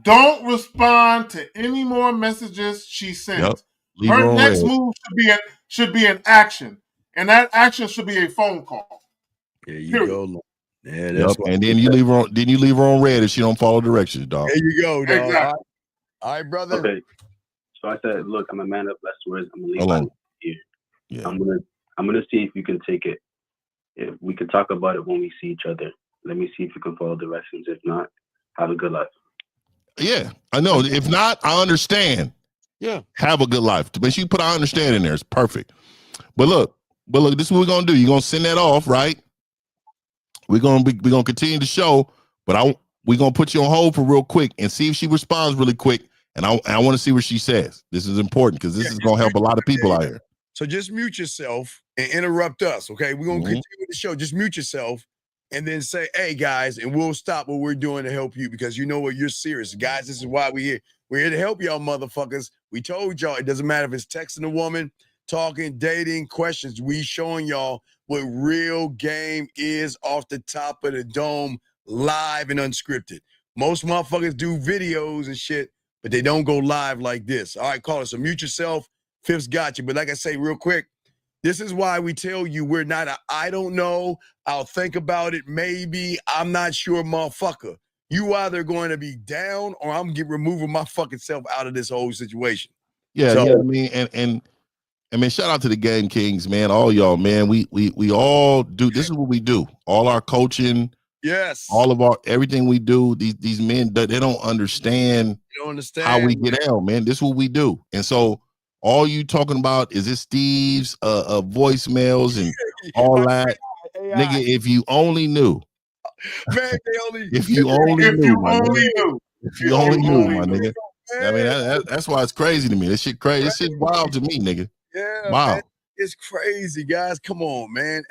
don't respond to any more messages she sends. Yep. Her next move should be an action, and that action should be a phone call. There you go. Yeah, that's and then you leave her on red if she don't follow directions, dog. There you go, dog. Exactly. All right, brother. Okay. So I said, "Look, I'm a man of less words. I'm gonna leave Hold my on. here. Yeah. I'm gonna see if you can take it. If we can talk about it when we see each other. Let me see if you can follow directions. If not, have a good life." Yeah, I know. If not, I understand. Yeah. Have a good life. But you put "I understand" in there. It's perfect. But look, this is what we're gonna do. You're gonna send that off, right? We're gonna continue the show, but we're gonna put you on hold for real quick and see if she responds really quick. And I want to see what she says. This is important because this is gonna help a lot of people out here. So just mute yourself and interrupt us, okay? We're gonna continue with the show. Just mute yourself and then say, hey guys, and we'll stop what we're doing to help you because you know what, you're serious. Guys, this is why we're here. We're here to help y'all motherfuckers. We told y'all it doesn't matter if it's texting a woman, talking, dating, questions. We showing y'all what real game is off the top of the dome, live and unscripted. Most motherfuckers do videos and shit, but they don't go live like this. All right, call us. So mute yourself. Fifth's got you. But like I say real quick, this is why we tell you we're not I don't know, I'll think about it, maybe, I'm not sure, motherfucker. You either going to be down or I'm removing my fucking self out of this whole situation. Yeah, so, yeah, I mean, and I mean, shout out to the Game Kings, man. All y'all, man. We all do. This is what we do. All our coaching. Yes. All of our everything we do. These men, they don't understand. You don't understand how we get out, man. This is what we do. And so all you talking about is this Steve's voicemails and all that. Nigga, if you only knew. Man, if you only knew, my nigga. I mean, that's why it's crazy to me. This shit crazy. This shit wild to me, nigga. Yeah, wow. Man, it's crazy, guys. Come on, man.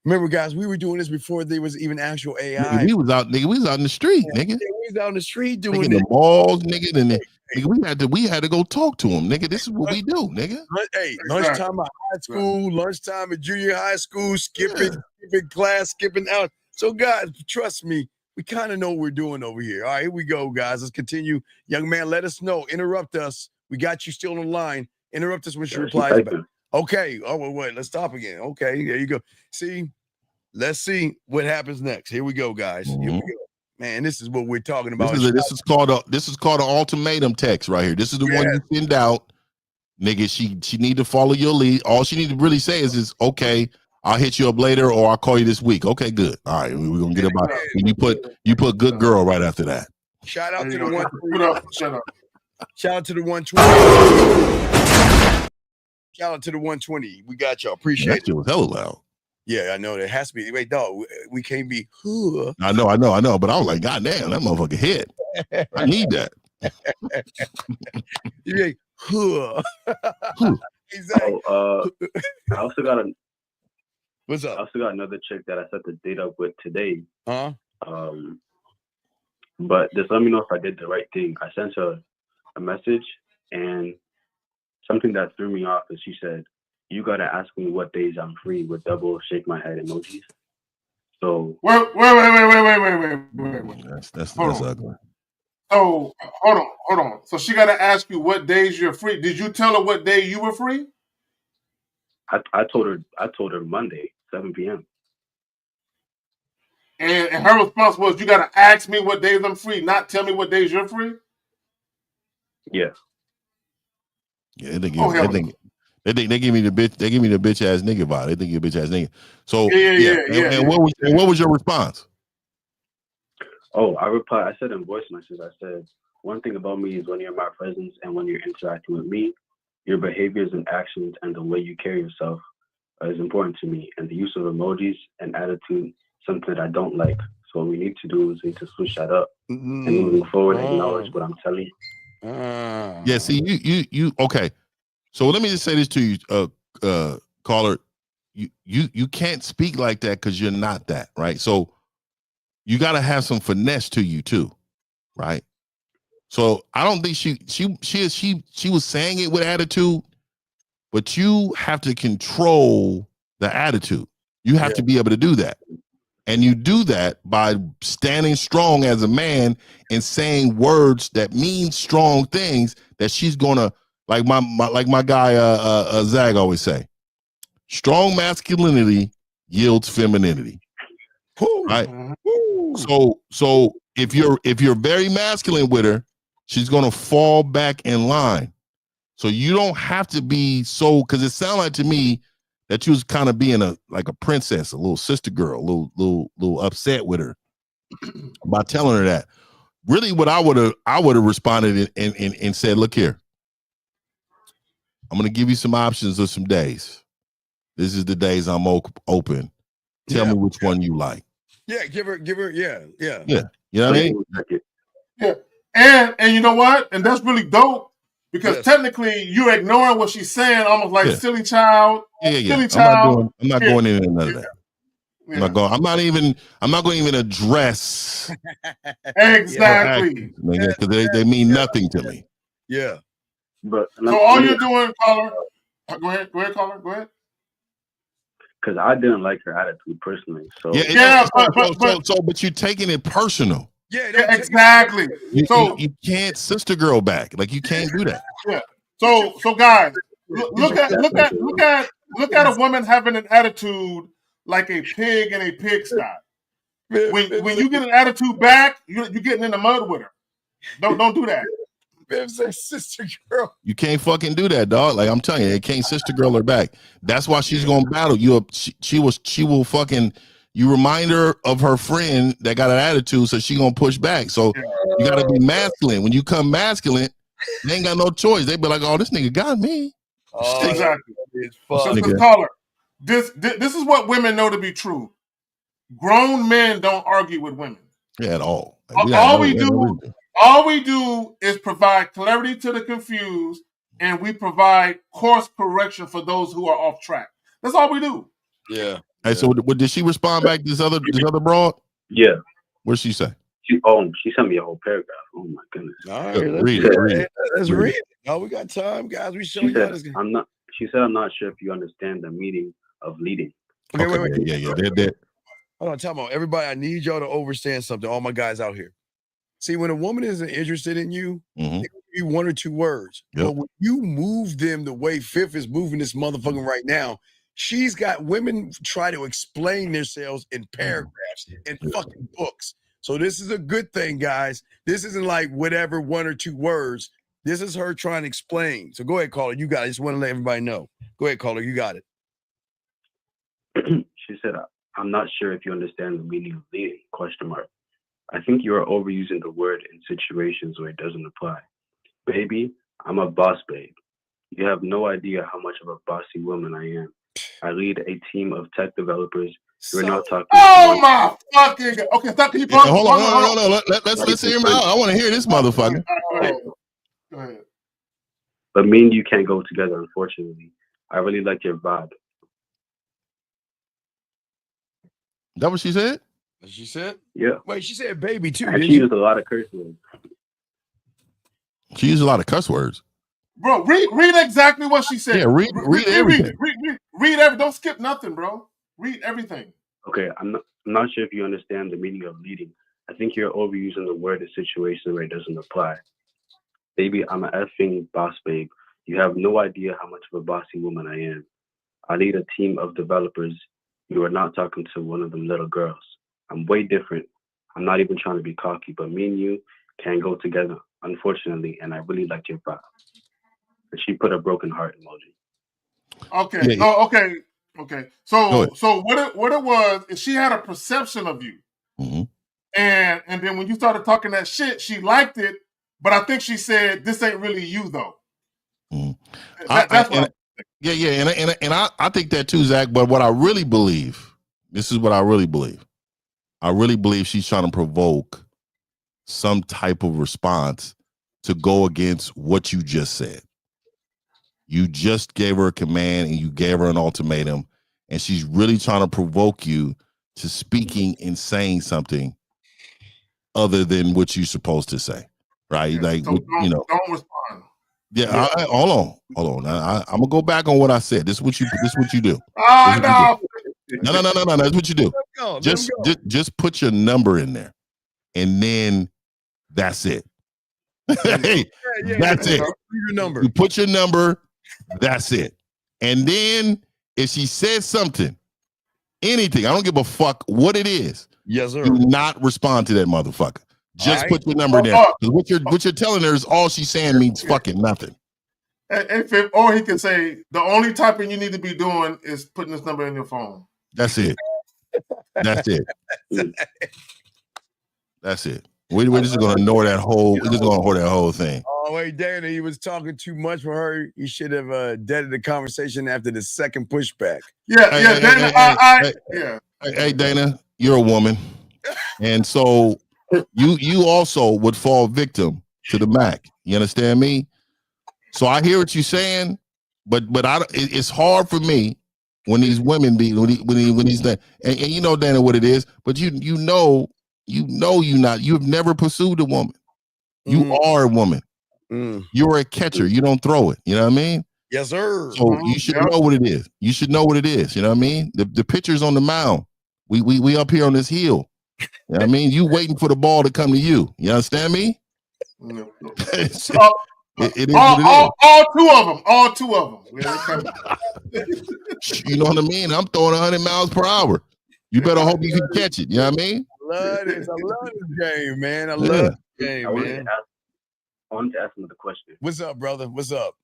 Remember, guys, we were doing this before there was even actual AI. Nigga, we was out in the street, nigga. Yeah, we was out in the street doing it. The malls, nigga, and nigga, we had to go talk to them, nigga. This is what we do, nigga. Hey, lunchtime at high school, lunchtime at junior high school, skipping class, skipping out. So, guys, trust me, we kind of know what we're doing over here. All right, here we go, guys. Let's continue. Young man, let us know. Interrupt us. We got you still on the line. Interrupt us when she replies back. Okay. Oh, wait. Let's stop again. Okay. There you go. See, let's see what happens next. Here we go, guys. Here we go. Man, this is what we're talking about. This is called an ultimatum text right here. This is the one you send out. Nigga, she need to follow your lead. All she need to really say is okay, I'll hit you up later or I'll call you this week. Okay, good. All right, we're gonna get about it. And you put good girl right after that. Shout out to the one. Shut up. Shout out to the 120. Shout out to the 120. We got y'all. Appreciate it. That shit was hella loud. Yeah, I know. There has to be. Wait, dog. We can't be. I know. But I was like, God damn, that motherfucker hit. I need that. You mean, exactly. I also got What's up? I also got another chick that I set the date up with today. Huh? But just let me know if I did the right thing. I sent her a message, and something that threw me off is she said, "You gotta ask me what days I'm free" with double shake my head emojis. So wait. That's ugly. Oh, hold on. So she gotta ask you what days you're free. Did you tell her what day you were free? I told her Monday, 7 p.m. And her response was, "You gotta ask me what days I'm free, not tell me what days you're free." Yeah. Yeah, they give me the bitch. They give me the bitch ass nigga vibe. They think you're a bitch ass nigga. So yeah. What was your response? Oh, I replied. I said in voice message. I said, "One thing about me is when you're in my presence and when you're interacting with me, your behaviors and actions and the way you carry yourself is important to me. And the use of emojis and attitude, something that I don't like. So what we need to do is we need to switch that up and moving forward, acknowledge what I'm telling you." Yeah. See, you okay. So let me just say this to you, caller. You can't speak like that because you're not that, right? So you got to have some finesse to you too, right? So I don't think she was saying it with attitude, but you have to control the attitude. You have to be able to do that. And you do that by standing strong as a man and saying words that mean strong things that she's gonna, like my guy Zag always say, strong masculinity yields femininity. Right? So if you're very masculine with her, she's gonna fall back in line. So you don't have to be so, because it sounded like to me that you was kind of being a princess, a little sister girl, a little upset with her by telling her that. Really, what I would have responded and said, "Look here, I'm gonna give you some options of some days. This is the days I'm open. Tell me which one you like." Yeah, give her, yeah. You know what I mean? Yeah, and you know what? And that's really dope because technically you're ignoring what she's saying, almost like silly child. Yeah. Silly child. I'm not going into none of that. I'm not going to even address Exactly. because they mean nothing to me. Yeah. But So all you're doing, caller. Go ahead, caller. Go ahead. Because I didn't like her attitude personally. So but you're taking it personal. Yeah, exactly. You can't sister girl back. Like you can't do that. Yeah. So guys, look at a woman having an attitude like a pig in a pigsty. When you get an attitude back, you're getting in the mud with her. Don't do that. Sister girl. You can't fucking do that, dog. Like I'm telling you, they can't sister girl her back. That's why she's gonna battle you up. She will fucking. You remind her of her friend that got an attitude, so she gonna push back. So you gotta be masculine. When you come masculine, they ain't got no choice. They be like, "Oh, this nigga got me." Exactly. So caller, this is what women know to be true. Grown men don't argue with women. Yeah, at all. All we do is provide clarity to the confused, and we provide course correction for those who are off track. That's all we do. Yeah. Hey, so did she respond back to this other broad? Yeah. What'd she say? She sent me a whole paragraph. Oh my goodness. All right, read it. Let's read it. Oh, we got time, guys. We showing you how this. She said, I'm not sure if you understand the meaning of leading. Okay, wait. Yeah. They're Hold on, tell me, everybody. I need y'all to understand something. All my guys out here. See, when a woman isn't interested in you, it could be one or two words. Yep. But when you move them the way Fifth is moving this motherfucker right now, she's got women try to explain themselves in paragraphs in fucking books. So this is a good thing, guys. This isn't like whatever one or two words. This is her trying to explain. So go ahead, caller. You got it. I just want to let everybody know. Go ahead, caller. You got it. She said, I'm not sure if you understand the meaning of leading, ? I think you are overusing the word in situations where it doesn't apply. Baby, I'm a boss babe. You have no idea how much of a bossy woman I am. I lead a team of tech developers. You're not talking. Oh my fucking God. Okay, stop. Can you pause? Hold on. No. Let's hear him out. I want to hear this motherfucker. Go ahead. But me and you can't go together, unfortunately. I really like your vibe. That what she said? She said? Yeah. Wait, she said baby too. And she used a lot of curse words. She used a lot of cuss words. Bro, read exactly what she said. Yeah, read everything. Read everything. Don't skip nothing, bro. Read everything. Okay, I'm not sure if you understand the meaning of leading. I think you're overusing the word in situations where it doesn't apply. Baby, I'm an effing boss babe. You have no idea how much of a bossy woman I am. I lead a team of developers. You are not talking to one of them little girls. I'm way different. I'm not even trying to be cocky, but me and you can't go together, unfortunately, and I really like your vibe. And she put a broken heart emoji. Okay. Yeah. Okay. So what it was is she had a perception of you. Mm-hmm. And then when you started talking that shit, she liked it, but I think she said, this ain't really you though. Mm-hmm. That's what I think that too, Zach. But what I really believe, this is what I really believe. I really believe she's trying to provoke some type of response to go against what you just said. You just gave her a command and you gave her an ultimatum, and she's really trying to provoke you to speaking and saying something other than what you're supposed to say, right? Yeah, like, don't respond. Yeah, hold on. I'm gonna go back on what I said. This is what you do. No. No. That's what you do. Just put your number in there, and then that's it. Hey, that's it. Your number. You put your number. That's it. And then if she says something, anything, I don't give a fuck what it is. Yes, sir. Do not respond to that motherfucker. Just put your number there. Because what you're telling her is all she's saying means fucking nothing. Or he can say, the only typing you need to be doing is putting this number in your phone. That's it. That's it. That's it. We're just gonna ignore that whole. We're just gonna ignore that whole thing. Oh wait, Dana, he was talking too much for her. He should have deaded the conversation after the second pushback. Hey, Dana, you're a woman, and so you also would fall victim to the Mac. You understand me? So I hear what you're saying, but it's hard for me when these women be when these and you know, Dana, what it is, but you've never pursued a woman. You are a woman. You're a catcher. You don't throw it. You know what I mean? Yes, sir. So you should know what it is. You should know what it is. You know what I mean? The pitcher's on the mound. We up here on this hill. You know what I mean? You waiting for the ball to come to you. You understand me? No. It is what it is. All two of them. Yeah, they coming. You know what I mean? I'm throwing 100 miles per hour. You better hope you can catch it. You know what I mean? I love this game, man. I love Yeah. this game, I man. wanted to ask another question. What's up, brother? What's up?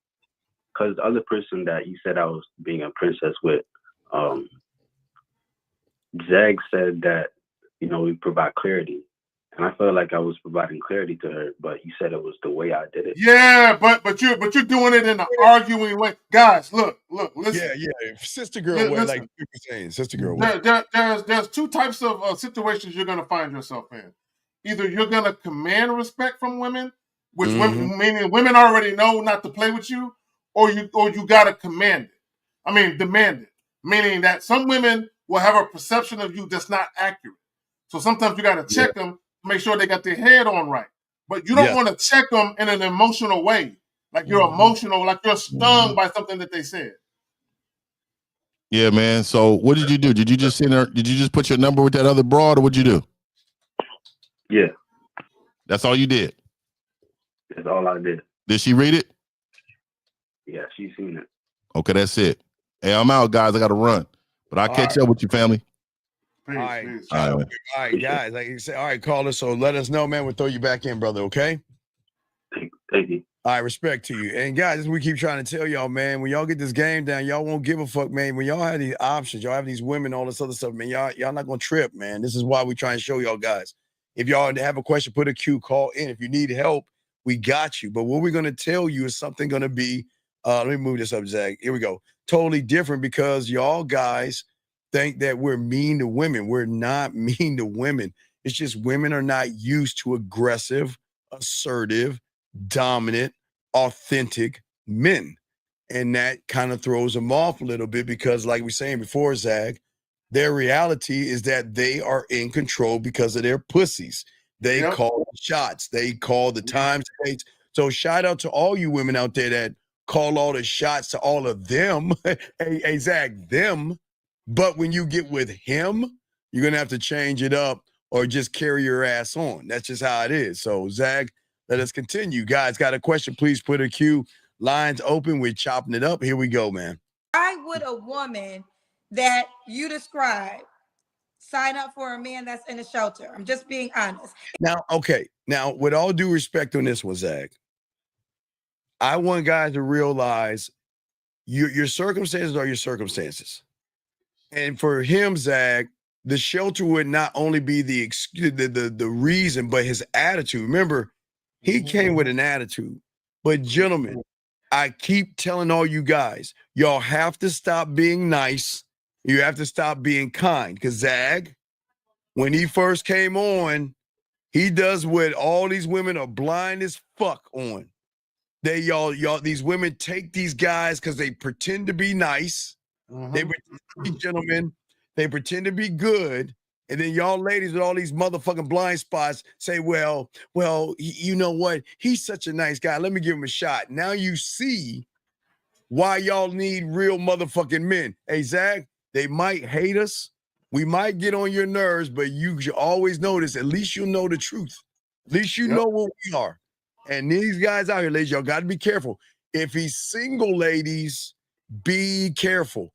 Because the other person that you said I was being a princess with, Zag said that, you know, we provide clarity. And I felt like I was providing clarity to her, but you said it was the way I did it. Yeah, but you're doing it in an arguing way. Guys, look, listen. Yeah. Sister girl way, like you were saying, sister girl way. There's two types of situations you're gonna find yourself in. Either you're gonna command respect from women, which meaning women already know not to play with you, or you gotta demand it. Meaning that some women will have a perception of you that's not accurate. So sometimes you gotta check them. Make sure they got their head on right. But you don't want to check them in an emotional way. Like you're emotional, like you're stung by something that they said. Yeah, man. So what did you do? Did you just send her? Did you just put your number with that other broad, or what'd you do? Yeah. That's all you did? That's all I did. Did she read it? Yeah, she's seen it. Okay, that's it. Hey, I'm out, guys. I got to run. But I'll catch up with you, family. Peace, all right. peace. All right, guys. Like you said, all right, call us. So let us know, man. We'll throw you back in, brother. Okay. Thank you. All right, respect to you. And guys, we keep trying to tell y'all, man, when y'all get this game down, y'all won't give a fuck, man. When y'all have these options, y'all have these women, all this other stuff, man. Y'all not gonna trip, man. This is why we try and show y'all guys. If y'all have a question, put a Q, call in. If you need help, we got you. But what we're gonna tell you is something gonna be. Let me move this up, Zach. Here we go. Totally different because y'all guys think that we're mean to women. We're not mean to women. It's just women are not used to aggressive, assertive, dominant, authentic men. And that kind of throws them off a little bit because, like we were saying before, Zag, their reality is that they are in control because of their pussies. They call the shots. They call the time states. So shout out to all you women out there that call all the shots to all of them. hey, Zag, them. But when you get with him, you're going to have to change it up or just carry your ass on. That's just how it is. So, Zag, let us continue. Guys, got a question? Please put a Q. Lines open. We're chopping it up. Here we go, man. Why would a woman that you describe sign up for a man that's in a shelter? I'm just being honest. Now, okay. Now, with all due respect on this one, Zag, I want guys to realize your circumstances are your circumstances. And for him, Zag, the shelter would not only be the reason, but his attitude. Remember, he came with an attitude. But gentlemen, I keep telling all you guys, y'all have to stop being nice. You have to stop being kind. Because Zag, when he first came on, he does what all these women are blind as fuck on. They y'all, these women take these guys because they pretend to be nice. They pretend to be gentlemen. They pretend to be good. And then y'all ladies with all these motherfucking blind spots say, well, you know what? He's such a nice guy. Let me give him a shot. Now you see why y'all need real motherfucking men. Hey, Zach, they might hate us. We might get on your nerves, but you should always notice, at least you'll know the truth. At least you know what we are. And these guys out here, ladies, y'all got to be careful. If he's single, ladies, be careful.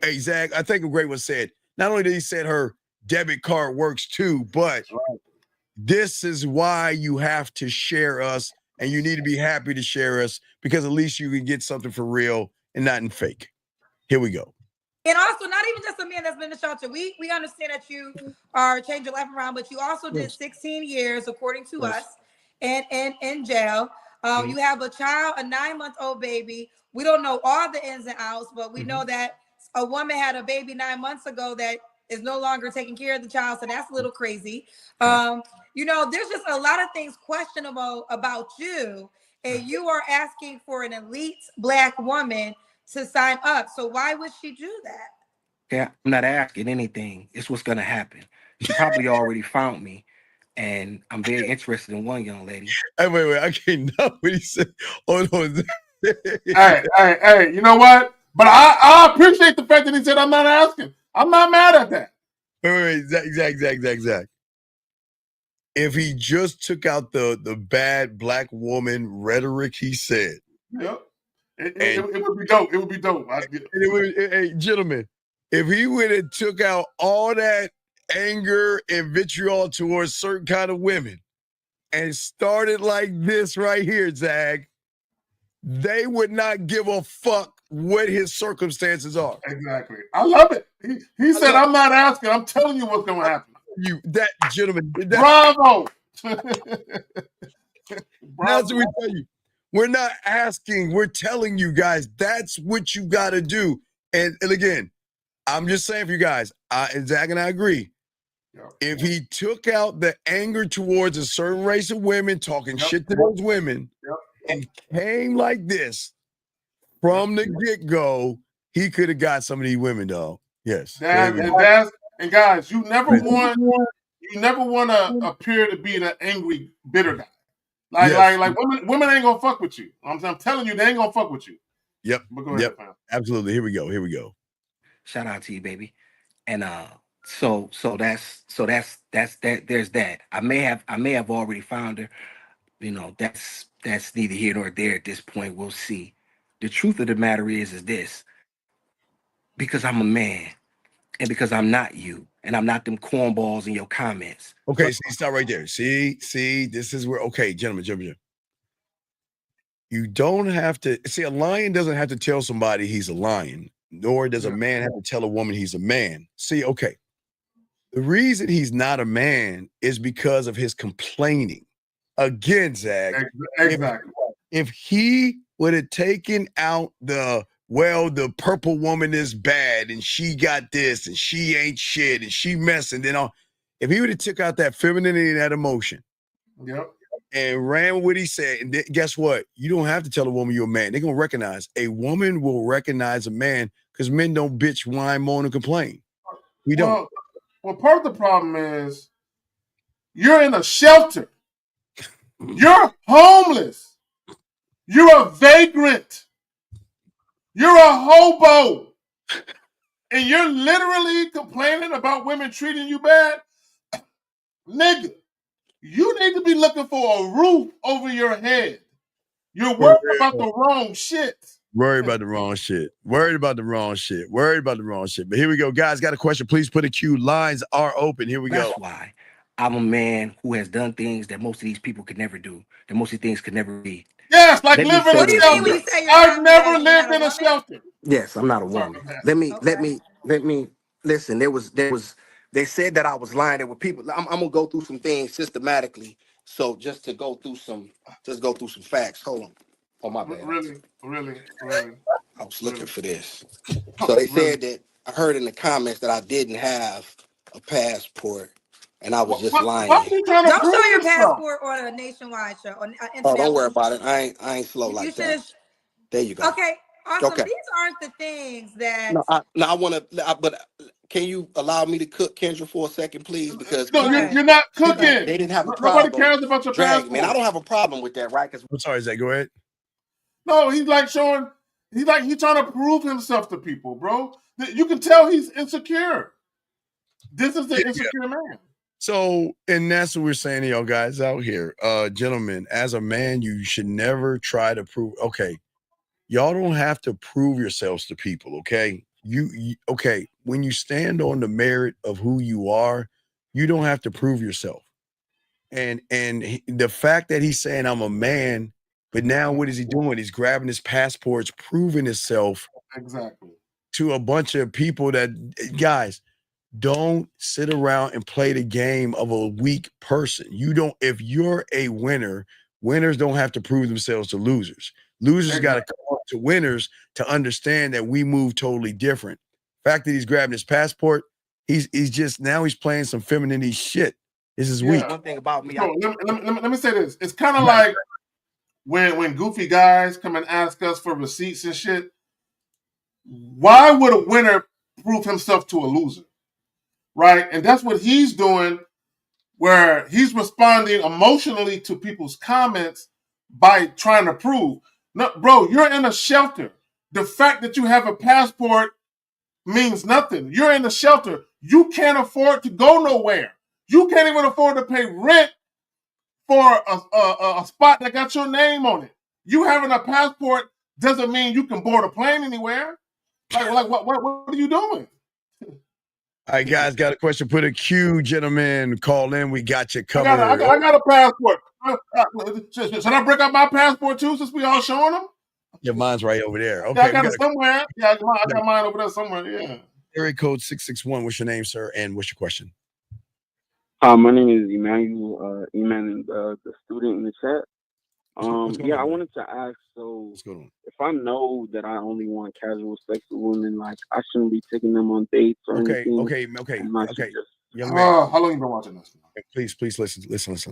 Hey, Zach, I think a great one said, not only did he said her debit card works too, but this is why you have to share us and you need to be happy to share us because at least you can get something for real and not in fake. Here we go. And also, not even just a man that's been in the shelter. We understand that you are changing your life around, but you also did 16 years, according to us, and in jail. You have a child, a 9-month-old baby. We don't know all the ins and outs, but we know that a woman had a baby 9 months ago that is no longer taking care of the child. So that's a little crazy. There's just a lot of things questionable about you. And you are asking for an elite Black woman to sign up. So why would she do that? Okay, I'm not asking anything. It's what's gonna happen. She probably already found me, and I'm very interested in one young lady. Hey, wait, I can't know what he said. Hold on. Hey, you know what? But I appreciate the fact that he said I'm not asking. I'm not mad at that. Wait, Zach. If he just took out the bad black woman rhetoric he said. Yep. It would be dope. It would be dope. Hey, gentlemen, if he would have took out all that anger and vitriol towards certain kind of women and started like this right here, Zag, they would not give a fuck what his circumstances are. Exactly. I love it. He said, I'm not asking. I'm telling you what's going to happen. That gentleman. Bravo. That's what we tell you. We're not asking. We're telling you guys. That's what you got to do. And again, I'm just saying for you guys, and Zach and I agree. Yep. If he took out the anger towards a certain race of women, talking shit to those women, and came like this from the get-go, he could have got some of these women, though. Yes. And guys, you never want to appear to be the angry, bitter guy. Like women ain't gonna fuck with you. I'm telling you, they ain't gonna fuck with you. Yep. But go ahead, fam. Absolutely. Here we go. Shout out to you, baby. And so that's that. There's that. I may have already found her. You know, that's neither here nor there at this point. We'll see. The truth of the matter is this: because I'm a man, and because I'm not you, and I'm not them cornballs in your comments. Okay, see, stop right there. See, this is where, okay, gentlemen. You don't have to, see, a lion doesn't have to tell somebody he's a lion, nor does a man have to tell a woman he's a man. See, okay, the reason he's not a man is because of his complaining. Again, Zach, exactly. If he would have taken out the purple woman is bad and she got this and she ain't shit and she messing, then all. If he would have took out that femininity and that emotion, and ran with what he said, and guess what? You don't have to tell a woman you're a man. They're gonna recognize. A woman will recognize a man because men don't bitch, whine, moan, and complain. We don't. Well, part of the problem is you're in a shelter. You're homeless. You're a vagrant. You're a hobo. And you're literally complaining about women treating you bad? Nigga, you need to be looking for a roof over your head. You're worried about the wrong shit. Worried about the wrong shit. But here we go. Guys, got a question. Please put a cue. Lines are open. Here we go. That's why I'm a man who has done things that most of these people could never do, that most of these things could never be. Yes, like live in a shelter. I've never lived in a shelter. Yes, I'm not a woman. Let me listen. They said that I was lying. There were people. I'm gonna go through some things systematically. So just to go through some facts. Hold on. Oh, my bad. Really. I was looking for this. So they said that I heard in the comments that I didn't have a passport, and I was just lying. Don't show your passport on a nationwide show. Oh, don't worry about it. I ain't slow like that. There you go. Okay, awesome. Okay. These aren't the things that. No, I want to. But can you allow me to cook Kendra for a second, please? Because you're not cooking. They didn't have a problem. Nobody cares about your passport. Man, I don't have a problem with that, right? I'm sorry, Zach. Go ahead. No, he's trying to prove himself to people, bro. You can tell he's insecure. This is the insecure man. So, and that's what we're saying to y'all guys out here. Gentlemen, as a man, you should never try to prove, okay, y'all don't have to prove yourselves to people, okay? Okay, when you stand on the merit of who you are, you don't have to prove yourself. And the fact that he's saying I'm a man, but now what is he doing? He's grabbing his passports, proving himself to a bunch of people that, guys, don't sit around and play the game of a weak person. If you're a winner, winners don't have to prove themselves to losers. Losers got to come up to winners to understand that we move totally different. The fact that he's grabbing his passport, he's playing some femininity shit. This is weak. One thing about me. Let me say this. It's kind of like when goofy guys come and ask us for receipts and shit. Why would a winner prove himself to a loser, right? And that's what he's doing, where he's responding emotionally to people's comments by trying to prove. No, bro, you're in a shelter. The fact that you have a passport means nothing. You're in a shelter. You can't afford to go nowhere. You can't even afford to pay rent for a spot that got your name on it. You having a passport doesn't mean you can board a plane anywhere. Like what are you doing? All right, guys, got a question. Put a Q, gentlemen. Call in. We got you covered. I got a passport. Should I break up my passport too, since we all showing them? Your mine's right over there. Okay, Yeah, I got it somewhere. Yeah, I got mine over there somewhere. Yeah. Area code 661. What's your name, sir? And what's your question? My name is Emmanuel. Emmanuel, the student in the chat. I wanted to ask. So, if I know that I only want casual sex with women, like I shouldn't be taking them on dates or anything. Okay. Young man. How long you been watching this? Please listen.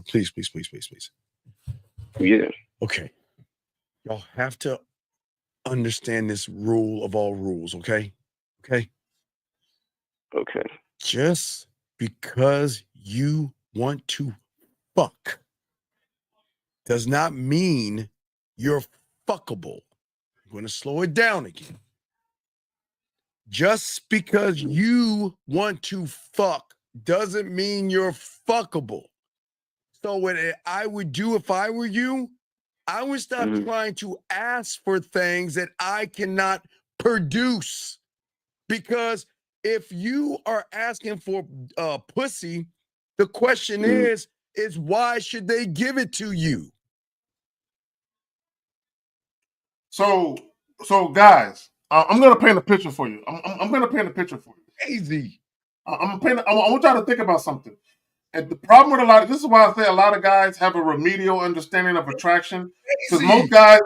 Please. Yeah. Okay. Y'all have to understand this rule of all rules, okay? Okay. Just because you want to fuck does not mean you're fuckable. I'm going to slow it down again. Just because you want to fuck doesn't mean you're fuckable. So what I would do if I were you, I would stop trying to ask for things that I cannot produce. Because if you are asking for pussy, the question is why should they give it to you? So guys, I'm gonna paint a picture for you. I'm gonna paint a picture for you. Easy. I want y'all to think about something. And the problem with this is why I say a lot of guys have a remedial understanding of attraction. Because most guys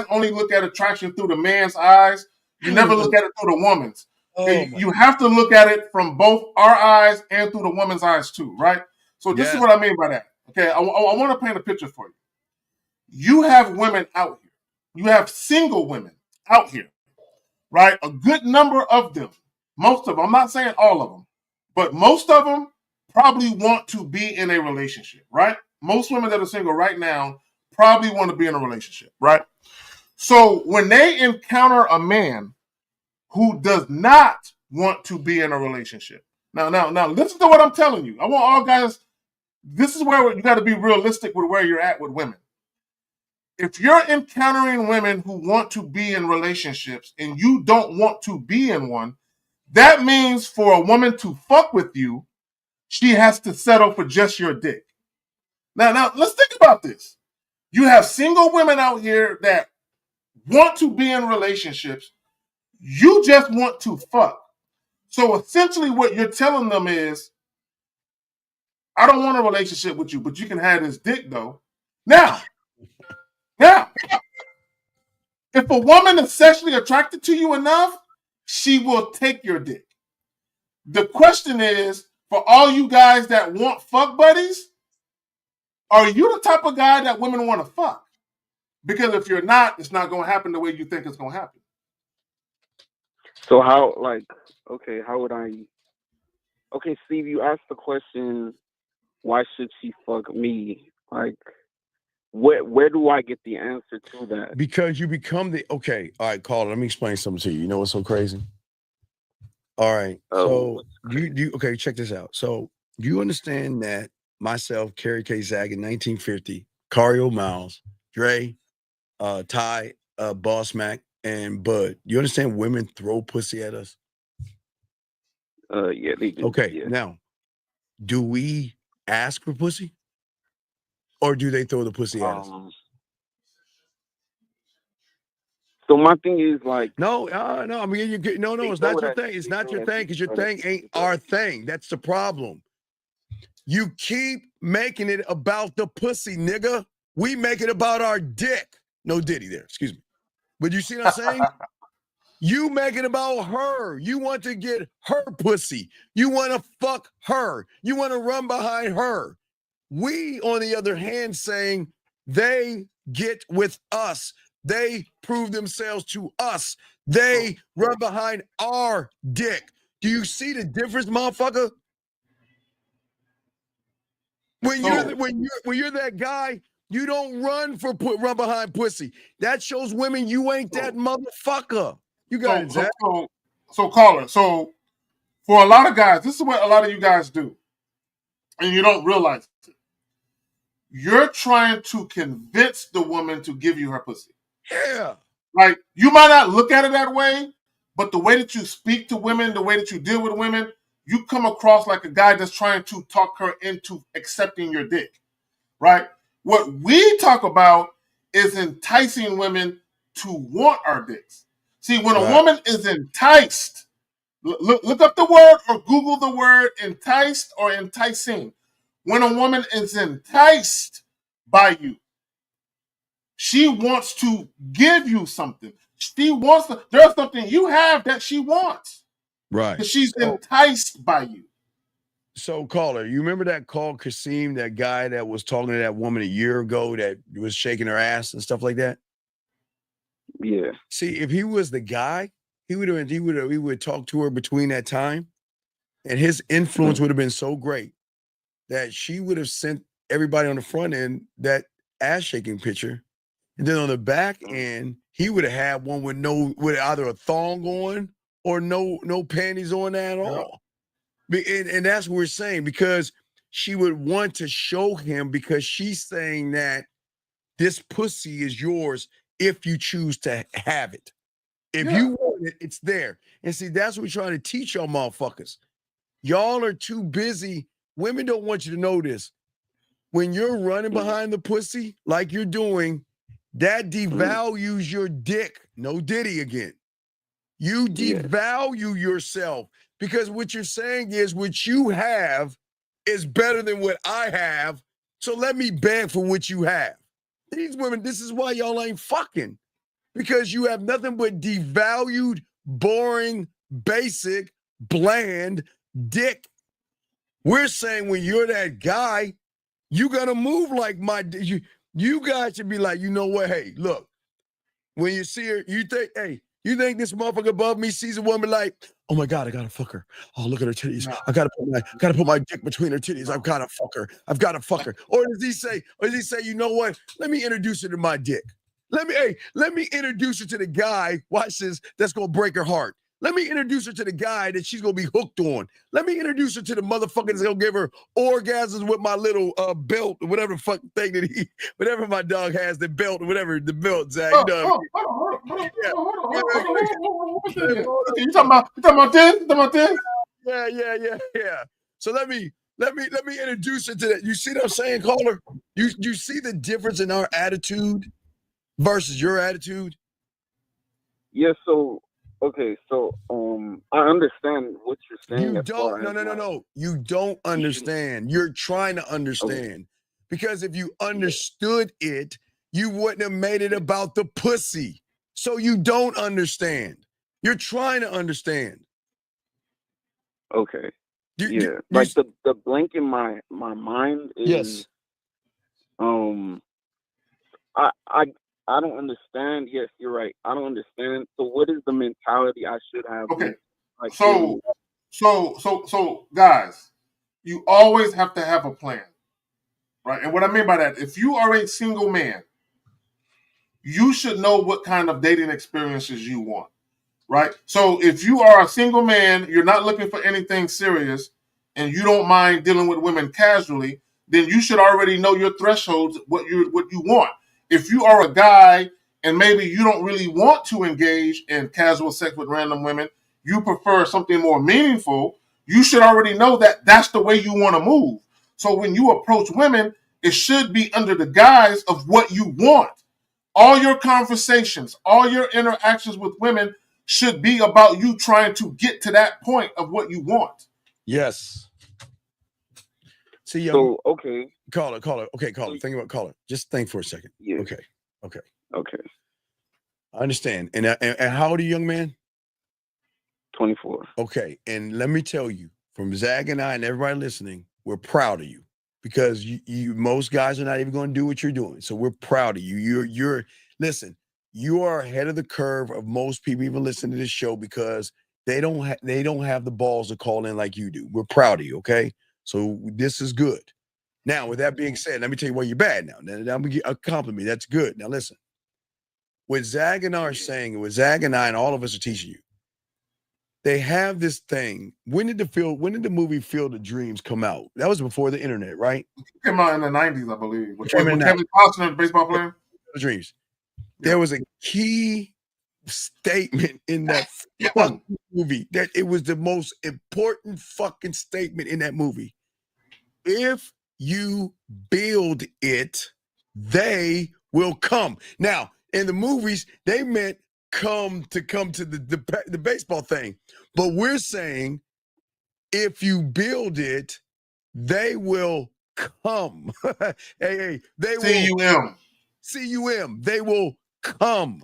only look at attraction through the man's eyes. You never look at it through the woman's. You have to look at it from both our eyes and through the woman's eyes too, right? So this is what I mean by that. Okay, I want to paint a picture for you. You have women out here. You have single women out here, right? A good number of them, most of them, I'm not saying all of them, but most of them probably want to be in a relationship, right? Most women that are single right now probably want to be in a relationship, right? So when they encounter a man who does not want to be in a relationship, now, listen to what I'm telling you. I want all guys, this is where you got to be realistic with where you're at with women. If you're encountering women who want to be in relationships and you don't want to be in one, that means for a woman to fuck with you, she has to settle for just your dick. Now, let's think about this. You have single women out here that want to be in relationships. You just want to fuck. So essentially what you're telling them is, I don't want a relationship with you, but you can have this dick though. Now, if a woman is sexually attracted to you enough, she will take your dick. The question is, for all you guys that want fuck buddies, are you the type of guy that women want to fuck? Because if you're not, it's not going to happen the way you think it's going to happen. So how would I? Okay, Steve, you asked the question, why should she fuck me? Like, where do I get the answer to that? Because you become all right, Carl, let me explain something to you. You know what's so crazy? All right. So you check this out. So you understand that myself, Kerry K. Zag in 1950, Cario Miles, Dre, Ty, Boss Mac, and Bud. You understand women throw pussy at us? Yeah, they do. Okay, now, do we ask for pussy? Or do they throw the pussy at us? So my thing is like, no. I mean, it's not your thing. It's not your thing because your thing ain't our thing. That's the problem. You keep making it about the pussy, nigga. We make it about our dick. No Diddy there, excuse me. But you see what I'm saying? You make it about her. You want to get her pussy. You want to fuck her. You want to run behind her. We, on the other hand, saying they get with us. They prove themselves to us. They run behind our dick. Do you see the difference, motherfucker? When you're that guy, you don't run behind pussy. That shows women you ain't that motherfucker. You got it, Zach. So caller. So for a lot of guys, this is what a lot of you guys do, and you don't realize it. You're trying to convince the woman to give you her pussy. Yeah. Like, you might not look at it that way, but the way that you speak to women, the way that you deal with women, you come across like a guy that's trying to talk her into accepting your dick, right? What we talk about is enticing women to want our dicks. See, when a woman is enticed, look up the word or Google the word enticed or enticing. When a woman is enticed by you, she wants to give you something. She wants to, there's something you have that she wants. Right. She's enticed by you. So, caller, you remember that call Kasim, that guy that was talking to that woman a year ago that was shaking her ass and stuff like that? Yeah. See, if he was the guy, he would talk to her between that time, and his influence would have been so great that she would have sent everybody on the front end that ass shaking picture. And then on the back end, he would have had one with either a thong on or no panties on at all. And that's what we're saying, because she would want to show him, because she's saying that this pussy is yours if you choose to have it. If you want it, it's there. And see, that's what we're trying to teach y'all motherfuckers. Y'all are too busy. Women don't want you to know this. When you're running behind the pussy like you're doing, that devalues your dick. No Diddy again. You devalue yourself, because what you're saying is what you have is better than what I have. So let me beg for what you have. These women, this is why y'all ain't fucking, because you have nothing but devalued, boring, basic, bland dick. We're saying when you're that guy, you gotta move like you guys should be like, you know what? Hey, look, when you see her, you think this motherfucker above me sees a woman like, oh my God, I gotta fuck her. Oh, look at her titties. I gotta put my dick between her titties. I've gotta fuck her. I've gotta fuck her. Or does he say, you know what? Let me introduce her to my dick. Let me introduce her to the guy, watch this, that's gonna break her heart. Let me introduce her to the guy that she's gonna be hooked on. Let me introduce her to the motherfucker that's gonna give her orgasms with my little belt, or whatever fuck thing that whatever my dog has, the belt, or whatever the belt, Zach. You know You talking about this? Yeah. So let me introduce her to that. You see what I'm saying, caller? You see the difference in our attitude versus your attitude? Yeah, so I understand what you're saying. You don't. No. You don't understand. You're trying to understand. Because if you understood it, you wouldn't have made it about the pussy. So you don't understand. You're trying to understand. Okay. Like the blank in my mind is I don't understand. Yes, you're right. I don't understand. So what is the mentality I should have? Okay. So guys, you always have to have a plan. Right? And what I mean by that, if you are a single man, you should know what kind of dating experiences you want. Right? So if you are a single man, you're not looking for anything serious, and you don't mind dealing with women casually, then you should already know your thresholds, what you want. If you are a guy and maybe you don't really want to engage in casual sex with random women, you prefer something more meaningful, you should already know that that's the way you want to move. So when you approach women, it should be under the guise of what you want. All your conversations, all your interactions with women should be about you trying to get to that point of what you want. Yes. See, so okay. Caller. Okay, caller. Think about caller. Just think for a second. Yeah. Okay. I understand. And how old are you, young man? 24. Okay. And let me tell you, from Zach and I and everybody listening, we're proud of you, because you most guys are not even going to do what you're doing. So we're proud of you. You're listen, You are ahead of the curve of most people even listening to this show because they don't have the balls to call in like you do. We're proud of you, okay? So this is good. Now, with that being said, let me tell you why you're bad now. Now I'm gonna get a compliment. That's good. Now listen. What Zag and I are saying, and what Zag and I and all of us are teaching you, they have this thing. When did the movie Field of Dreams come out? That was before the internet, right? It came out in the 90s, I believe. With Came in Kevin Costner, the baseball player. Field of Dreams. There was a key statement in that fucking movie that it was the most important fucking statement in that movie. If you build it, they will come. Now, in the movies, they meant come to the baseball thing. But we're saying if you build it, they will come. Hey, they will C-U-M. They will come.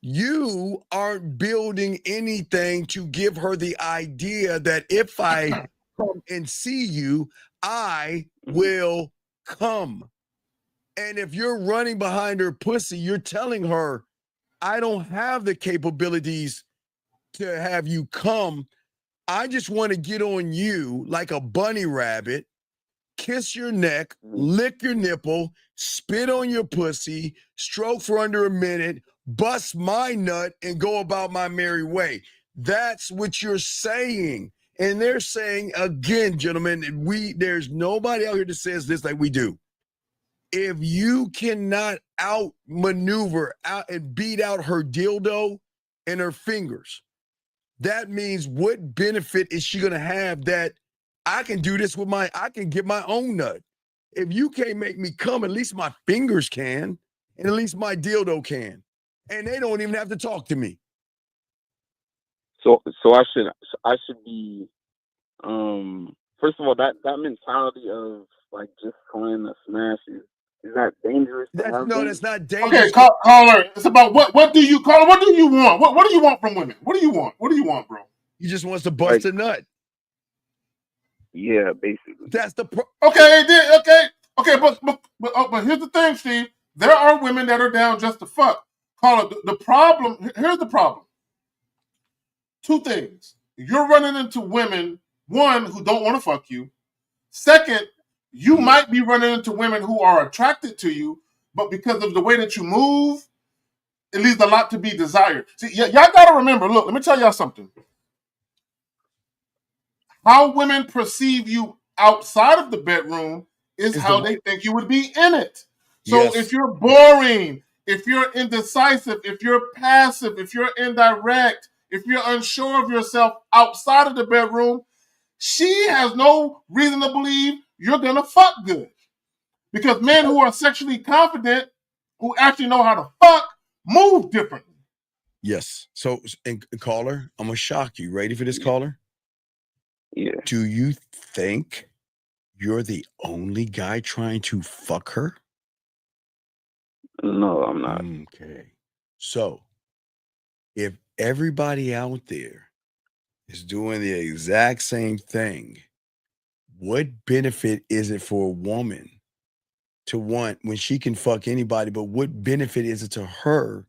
You aren't building anything to give her the idea that if I come and see you, I will come. And if you're running behind her pussy, you're telling her, I don't have the capabilities to have you come. I just want to get on you like a bunny rabbit, kiss your neck, lick your nipple, spit on your pussy, stroke for under a minute, bust my nut, and go about my merry way. That's what you're saying. And they're saying, again, gentlemen, there's nobody out here that says this like we do. If you cannot outmaneuver out and beat out her dildo and her fingers, that means what benefit is she going to have that I can do this with I can get my own nut. If you can't make me come, at least my fingers can, and at least my dildo can. And they don't even have to talk to me. So I should be, first of all, that mentality of like just trying to smash is that dangerous? That's not dangerous. Okay, caller, it's about what do you call? What do you want? What do you want from women? What do you want? What do you want, bro? He just wants to bust a nut. Yeah, basically. That's the Okay, but here's the thing, Steve. There are women that are down just to fuck. Caller, the problem. Here's the problem. Two things. You're running into women, one, who don't want to fuck you. Second, you might be running into women who are attracted to you, but because of the way that you move, it leaves a lot to be desired. See, y'all got to remember, look, let me tell y'all something. How women perceive you outside of the bedroom is how they think you would be in it. So if you're boring, if you're indecisive, if you're passive, if you're indirect, if you're unsure of yourself outside of the bedroom, she has no reason to believe you're going to fuck good. Because men who are sexually confident, who actually know how to fuck, move differently. Yes. So, and caller, I'm going to shock you. Ready for this, caller? Yeah. Do you think you're the only guy trying to fuck her? No, I'm not. Okay. So, if everybody out there is doing the exact same thing, what benefit is it for a woman to want when she can fuck anybody, but what benefit is it to her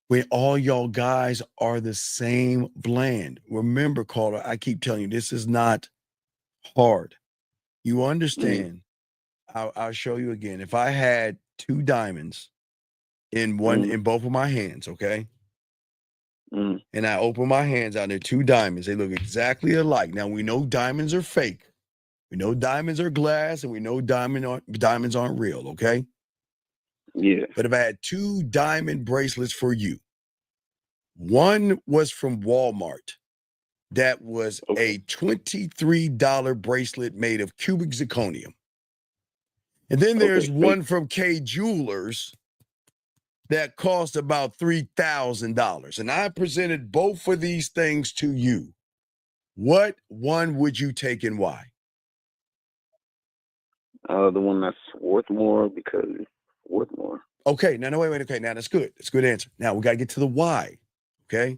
when all y'all guys are the same bland? Remember, caller, I keep telling you, this is not hard. You understand? I'll show you again. If I had two diamonds in both of my hands, okay? And I open my hands out, there are two diamonds. They look exactly alike. Now we know diamonds are fake. We know diamonds are glass, and we know diamonds aren't real, okay? Yeah. But if I had two diamond bracelets for you, one was from Walmart. That was a $23 bracelet made of cubic zirconium. And then there's one from K Jewelers that cost about $3,000. And I presented both of these things to you. What one would you take and why? The one that's worth more because it's worth more. Okay, no, wait. Okay, now that's good. That's a good answer. Now we got to get to the why. Okay.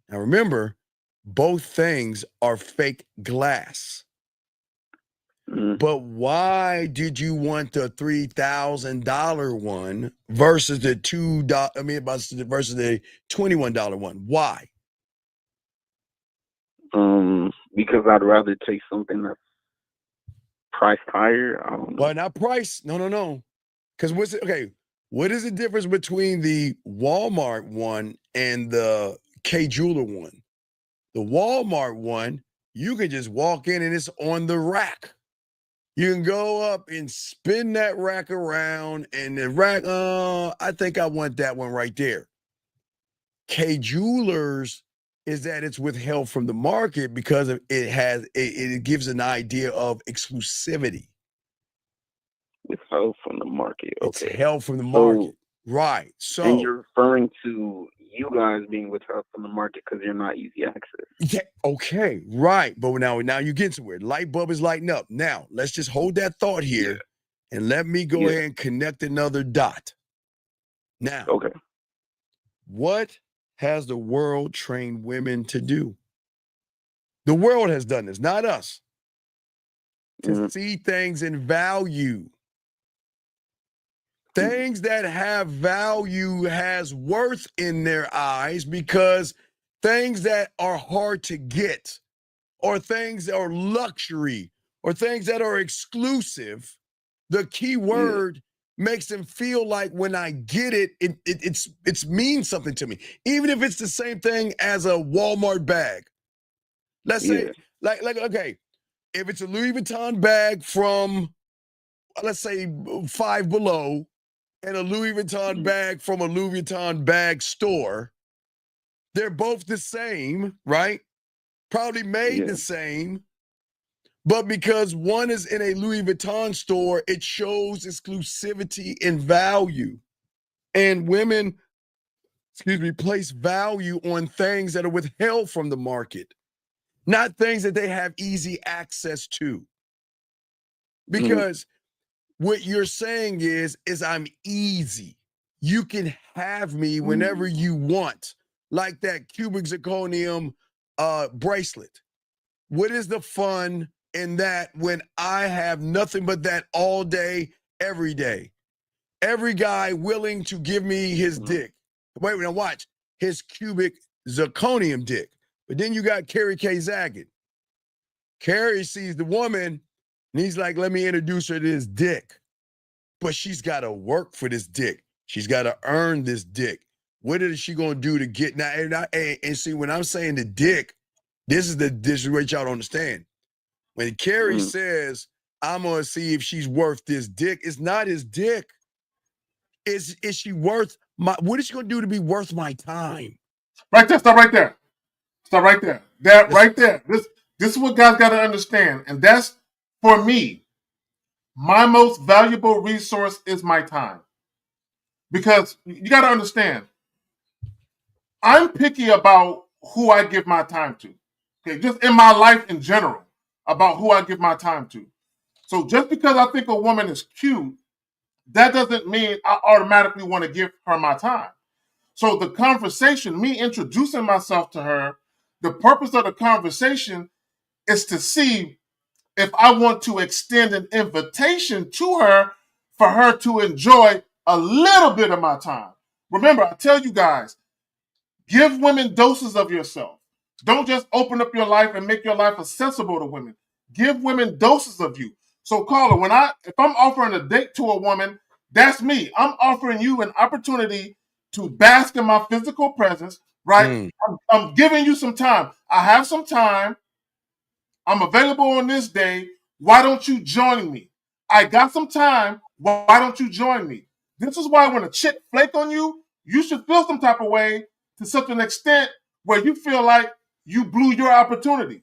Now remember, both things are fake glass. But why did you want the $3,000 one versus the $2? I mean, versus the $21 one? Why? Because I'd rather take something that's priced higher. I don't know. Well, not price. No. Because what is the difference between the Walmart one and the K Jeweler one? The Walmart one, you can just walk in and it's on the rack. You can go up and spin that rack around, and the rack, I think I want that one right there. K Jewelers is that it's withheld from the market because it gives an idea of exclusivity. Withheld from the market. Okay. It's held from the market. Right. So, and you're referring to you guys being withheld from the market because you're not easy access. Yeah. Okay. Right. But now you get somewhere. Light bulb is lighting up. Now let's just hold that thought here, and let me go ahead and connect another dot. Now, okay. What has the world trained women to do? The world has done this, not us. To see things in value. Things that have value has worth in their eyes, because things that are hard to get, or things that are luxury, or things that are exclusive, the key word makes them feel like when I get it, it means something to me. Even if it's the same thing as a Walmart bag. Let's say, okay, if it's a Louis Vuitton bag from, let's say, Five Below, and a Louis Vuitton bag from a Louis Vuitton bag store, they're both the same, right? Probably made the same, but because one is in a Louis Vuitton store, it shows exclusivity and value. And women, place value on things that are withheld from the market, not things that they have easy access to. Because what you're saying is I'm easy. You can have me whenever you want, like that cubic zirconium bracelet. What is the fun in that when I have nothing but that all day, every day? Every guy willing to give me his dick. Wait, now watch. His cubic zirconium dick. But then you got Carrie K. Zaggett. Carrie sees the woman, and he's like, let me introduce her to this dick. But she's got to work for this dick. She's got to earn this dick. What is she going to do to get now? And see, when I'm saying the dick, this is what y'all don't understand. When Carrie says, I'm going to see if she's worth this dick, it's not his dick. Is she worth what is she going to do to be worth my time? Right there, stop right there. Stop right there. That right there. This is what guys got to understand. And that's, for me, my most valuable resource is my time. Because you got to understand, I'm picky about who I give my time to. Okay, just in my life in general, about who I give my time to. So just because I think a woman is cute, that doesn't mean I automatically want to give her my time. So the conversation, me introducing myself to her, the purpose of the conversation is to see if I want to extend an invitation to her for her to enjoy a little bit of my time. Remember, I tell you guys, give women doses of yourself. Don't just open up your life and make your life accessible to women. Give women doses of you. So, caller, if I'm offering a date to a woman, that's me. I'm offering you an opportunity to bask in my physical presence, right? I'm giving you some time. I have some time. I'm available on this day. Why don't you join me? I got some time. Why don't you join me? This is why when a chick flake on you, you should feel some type of way to such an extent where you feel like you blew your opportunity.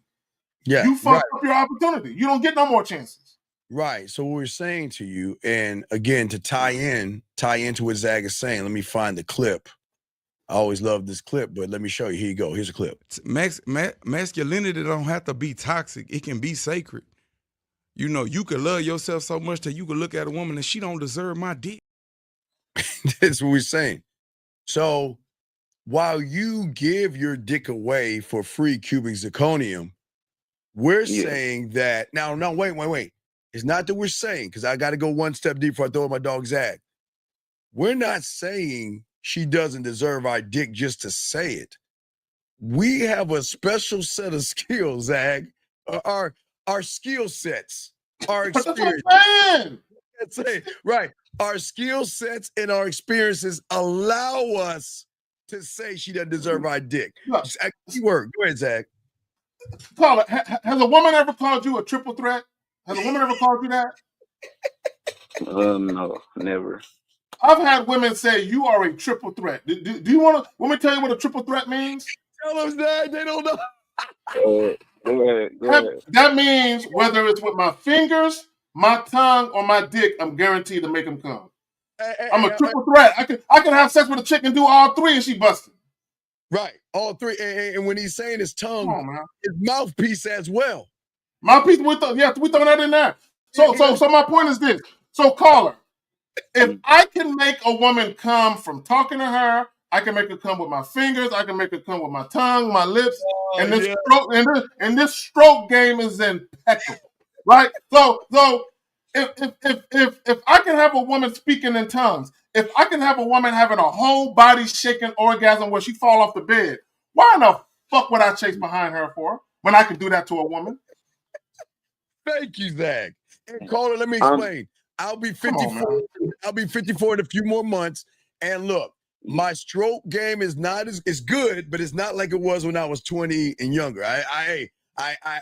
Yeah, you fucked up your opportunity. You don't get no more chances. Right. So what we're saying to you, and again, to tie into what Zag is saying, let me find the clip. I always love this clip, but let me show you. Here you go. Here's a clip. Masculinity don't have to be toxic. It can be sacred. You know, you could love yourself so much that you could look at a woman and she don't deserve my dick. That's what we're saying. So while you give your dick away for free cubic zirconium, we're saying that now, no, wait. It's not that we're saying, because I got to go one step deeper before I throw my dog Zach. We're not saying she doesn't deserve our dick just to say it. We have a special set of skills, Zach. Our skill sets, our experience. That's it. Right. Our skill sets and our experiences allow us to say she doesn't deserve our dick. Keyword. Go ahead, Zach. Caller, has a woman ever called you a triple threat? Has a woman ever called you that? No, never. I've had women say you are a triple threat. Do you want to tell you what a triple threat means? Tell them that they don't know. Go ahead. That means whether it's with my fingers, my tongue, or my dick, I'm guaranteed to make them come. I'm a triple threat. I can have sex with a chick and do all three and she busted. Right, all three. And when he's saying his tongue, his mouthpiece as well. Mouthpiece, we throw that in there. So my point is this. So caller, if I can make a woman come from talking to her, I can make her come with my fingers. I can make her come with my tongue, my lips, and this stroke game is impeccable, right? So if I can have a woman speaking in tongues, if I can have a woman having a whole body shaking orgasm where she fall off the bed, why in the fuck would I chase behind her for when I can do that to a woman? Thank you, Zach. And caller, let me explain. I'll be 54. I'll be 54 in a few more months. And look, my stroke game is not as good, but it's not like it was when I was 20 and younger.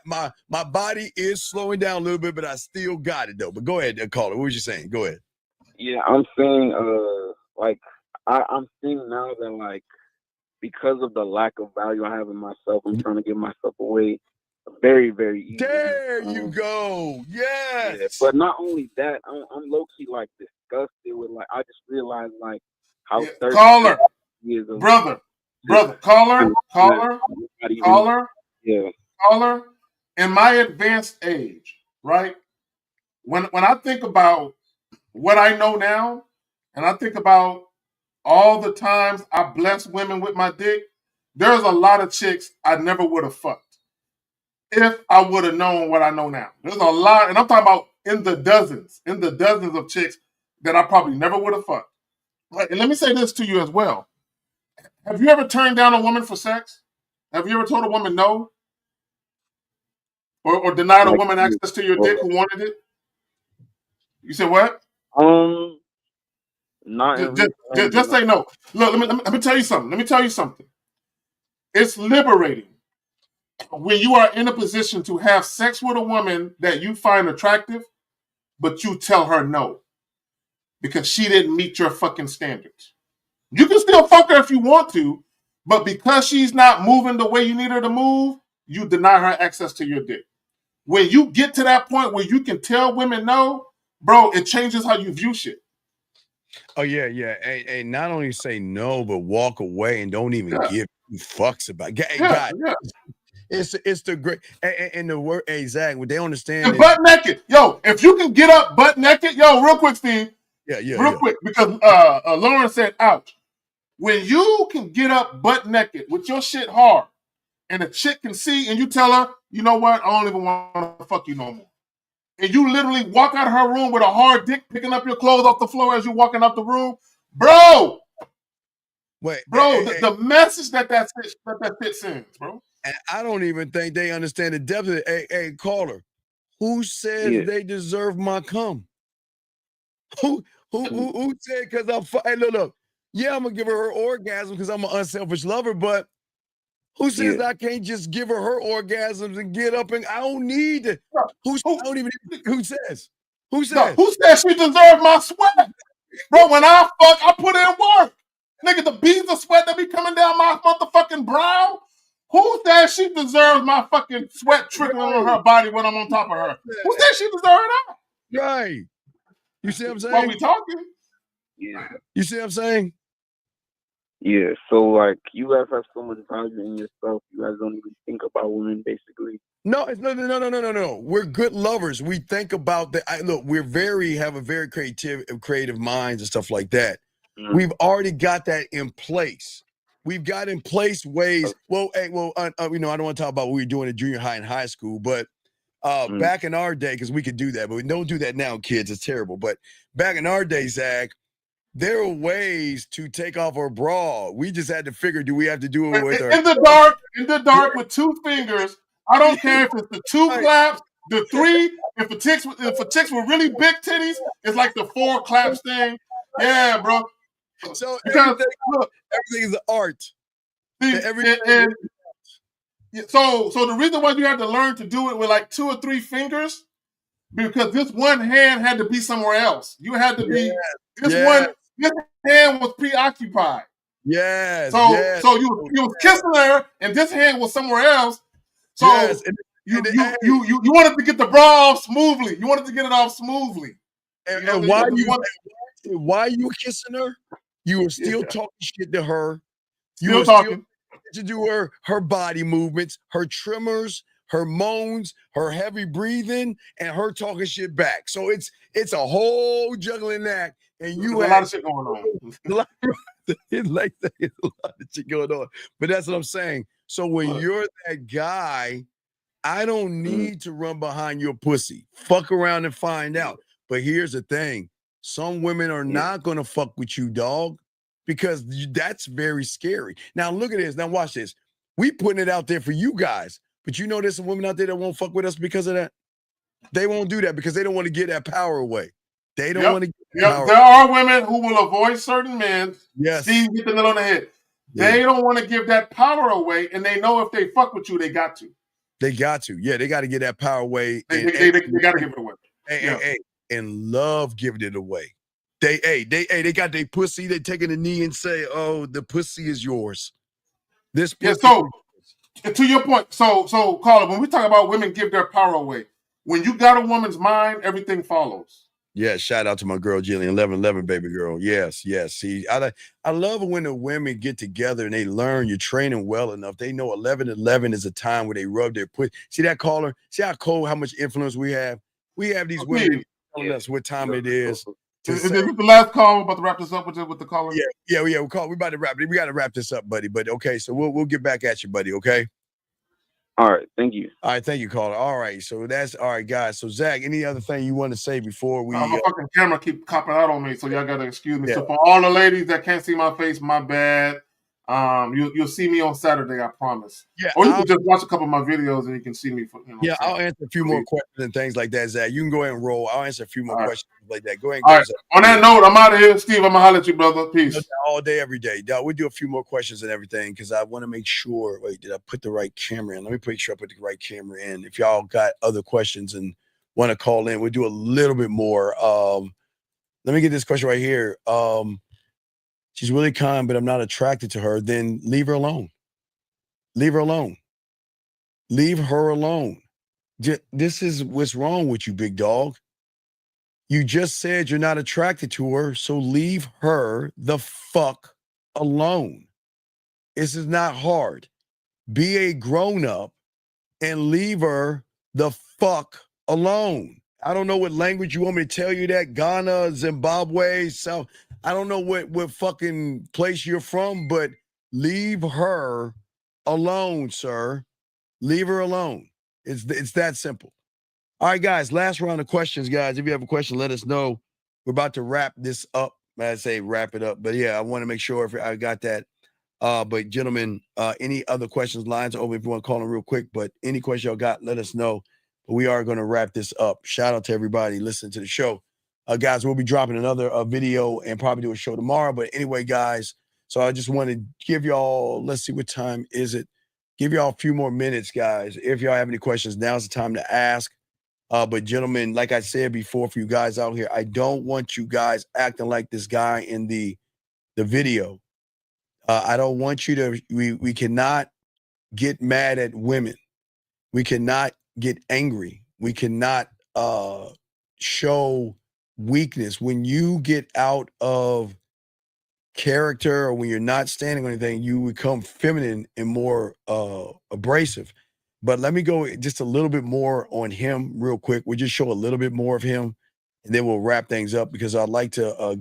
My body is slowing down a little bit, but I still got it though. But go ahead, caller. What was you saying? Go ahead. Yeah, I'm saying, I'm seeing now that, like, because of the lack of value I have in myself, I'm trying to give myself away very, very easily. There you go. Yes. Yeah, but not only that, I'm low key like disgusted with, like, I just realized like how thirsty caller, he is. Brother, caller. Yeah. Caller, in my advanced age, right? When I think about what I know now, and I think about all the times I bless women with my dick, there's a lot of chicks I never would have fucked if I would have known what I know now. There's a lot, and I'm talking about in the dozens of chicks that I probably never would have fucked. Right? And let me say this to you as well. Have you ever turned down a woman for sex? Have you ever told a woman no? Or denied a woman access to your dick who wanted it? You said what? Just say no. Look, let me tell you something. It's liberating when you are in a position to have sex with a woman that you find attractive, but you tell her no because she didn't meet your fucking standards. You can still fuck her if you want to, but because she's not moving the way you need her to move, you deny her access to your dick. When you get to that point where you can tell women no, bro, it changes how you view shit. Oh, yeah. And not only say no, but walk away and don't even give two fucks about it. God, it's the great, and the word, Zach, what they understand and butt naked. Yo, if you can get up butt naked, real quick, Steve. Real quick, because Lauren said, ouch. When you can get up butt naked with your shit hard, and a chick can see, and you tell her, you know what, I don't even want to fuck you no more. And you literally walk out of her room with a hard dick, picking up your clothes off the floor as you're walking out the room. Bro! The message that shit sends, bro. And I don't even think they understand the depth of it. Hey, caller, who says they deserve my cum? Who said, because I'm look, yeah, I'm going to give her orgasm because I'm an unselfish lover, but who says I can't just give her orgasms and get up and I don't need it? Who says? Who says she deserves my sweat? Bro, when I fuck, I put in work. Nigga, the beads of sweat that be coming down my motherfucking brow. Who says she deserves my fucking sweat trickling on her body when I'm on top of her? Who says she deserves that? Right. You see what I'm saying? While we talking? Yeah. You see what I'm saying? Yeah, so like you guys have so much value in yourself, you guys don't even think about women, basically. No, no. We're good lovers. We think about that. Look, we have a very creative minds and stuff like that. Mm-hmm. We've already got that in place. We've got in place ways. Well, I don't want to talk about what we were doing in junior high and high school, but Back in our day, because we could do that, but we don't do that now, kids. It's terrible. But back in our day, Zach, there were ways to take off our bra. We just had to figure, do we have to do it with our in the dark with 2 fingers. I don't care if it's the 2 claps, the 3. If a chicks with really big titties, it's like the 4 claps thing. Yeah, bro. So because everything is art. So the reason why you had to learn to do it with like 2 or 3 fingers, because this one hand had to be somewhere else. You had to be this hand was preoccupied. So you was kissing her, and this hand was somewhere else. So you wanted to get the bra off smoothly. You wanted to get it off smoothly. And while you were kissing her, you were still talking shit to her. You were still to do her body movements, her tremors, her moans, her heavy breathing, and her talking shit back. So it's a whole juggling act, and you had a lot of shit going on. It's like there's a lot of shit going on. But that's what I'm saying. So when you're that guy, I don't need to run behind your pussy. Fuck around and find out. But here's the thing. Some women are not going to fuck with you, dog, because that's very scary. Now, look at this. Now, watch this. We putting it out there for you guys. But you know there's some women out there that won't fuck with us because of that? They won't do that because they don't want to get that power away. They don't want to get that power. There are women who will avoid certain men. Yes. Steve hit the nail on the head. They don't want to give that power away, and they know if they fuck with you, they got to. They got to. Yeah, they got to get that power away. They got to give it away. Hey, and love giving it away. They got their pussy. They taking a knee and say, "Oh, the pussy is yours." This pussy. So to your point, so Carla, when we talk about women give their power away, when you got a woman's mind, everything follows. Yeah, shout out to my girl Jillian, 1111, baby girl. Yes. See, I love when the women get together and they learn you're training well enough. They know 1111 is a time where they rub their pussy. See that caller? See how cold, how much influence we have? We have these women telling us what time it is. Is this the last call? We're about to wrap this up with the caller? Yeah. We're about to wrap it. We got to wrap this up, buddy. But okay, so we'll get back at you, buddy. Okay. All right, thank you. All right, thank you, caller. All right, so that's all right, guys. So Zach, any other thing you want to say before we? My fucking camera keep copping out on me, so y'all gotta excuse me. Yeah. So for all the ladies that can't see my face, my bad. You'll see me on Saturday, I promise. Yeah, or you can just watch a couple of my videos and you can see me. I'll answer a few more questions and things like that, Zach. You can go ahead and roll. I'll answer a few more questions like that. Go ahead. All right. On that note, I'm out of here, Steve. I'm gonna holler at you, brother. Peace. All day, every day. We'll do a few more questions and everything because I want to make sure. Wait, did I put the right camera in? Let me make sure I put the right camera in. If y'all got other questions and want to call in, we'll do a little bit more. Let me get this question right here. She's really kind, but I'm not attracted to her. Then leave her alone. Leave her alone. Leave her alone. This is what's wrong with you, big dog. You just said you're not attracted to her, so leave her the fuck alone. This is not hard. Be a grown-up and leave her the fuck alone. I don't know what language you want me to tell you that. Ghana, Zimbabwe, South. I don't know what fucking place you're from, but leave her alone, sir. Leave her alone. It's that simple. All right, guys, last round of questions, guys. If you have a question, let us know. We're about to wrap this up. I say wrap it up, but yeah, I want to make sure if I got that. But gentlemen, any other questions, lines are open if you want to call them real quick, but any question y'all got, let us know. But we are going to wrap this up. Shout out to everybody listening to the show. Guys, we'll be dropping another video and probably do a show tomorrow. But anyway, guys, so I just want to give y'all, let's see, what time is it? Give y'all a few more minutes, guys. If y'all have any questions, now's the time to ask. But gentlemen, like I said before, for you guys out here, I don't want you guys acting like this guy in the video. I don't want you to, we cannot get mad at women. We cannot get angry. We cannot show weakness. When you get out of character or when you're not standing on anything, you become feminine and more abrasive. But let me go just a little bit more on him real quick. We'll just show a little bit more of him and then we'll wrap things up because I'd like to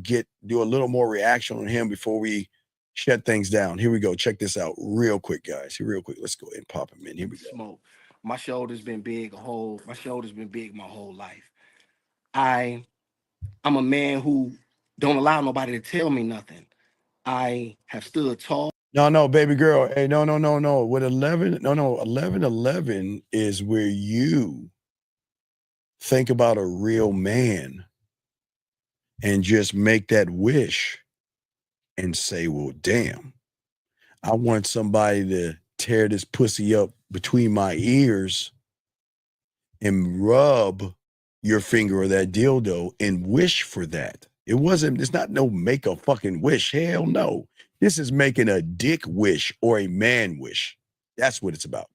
do a little more reaction on him before we shut things down. Here we go. Check this out real quick, guys. Real quick. Let's go ahead and pop him in. Here we go. Smoke. My shoulder's been big my shoulder's been big my whole life. I'm a man who don't allow nobody to tell me nothing. I have stood tall. No, baby girl. Hey, no. With 11 is where you think about a real man and just make that wish and say, well, damn, I want somebody to tear this pussy up between my ears and rub your finger or that dildo and wish for that. It's not no make a fucking wish. Hell no. This is making a dick wish or a man wish. That's what it's about.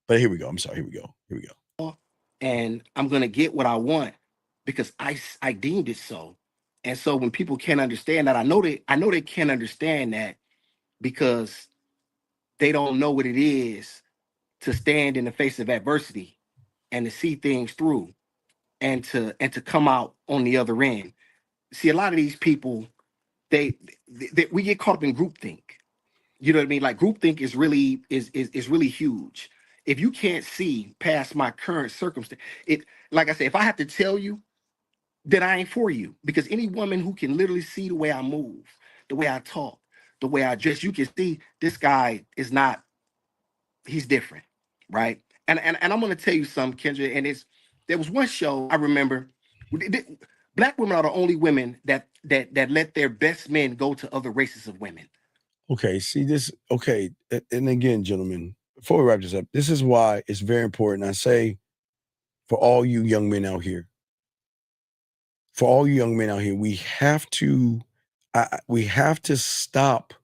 But here we go. I'm sorry. Here we go. And I'm going to get what I want because I deemed it so. And so when people can't understand that, I know they can't understand that because they don't know what it is to stand in the face of adversity and to see things through and to come out on the other end. See, a lot of these people, we get caught up in groupthink. You know what I mean? Like groupthink is really huge. If you can't see past my current circumstance, like I said, if I have to tell you, then I ain't for you. Because any woman who can literally see the way I move, the way I talk, the way I dress, you can see this guy is not, he's different, right? And I'm gonna tell you something, Kendra, and there was one show I remember. Black women are the only women that let their best men go to other races of women. Okay, see this. Okay, and again, gentlemen, before we wrap this up, this is why it's very important. I say for all you young men out here, we have to stop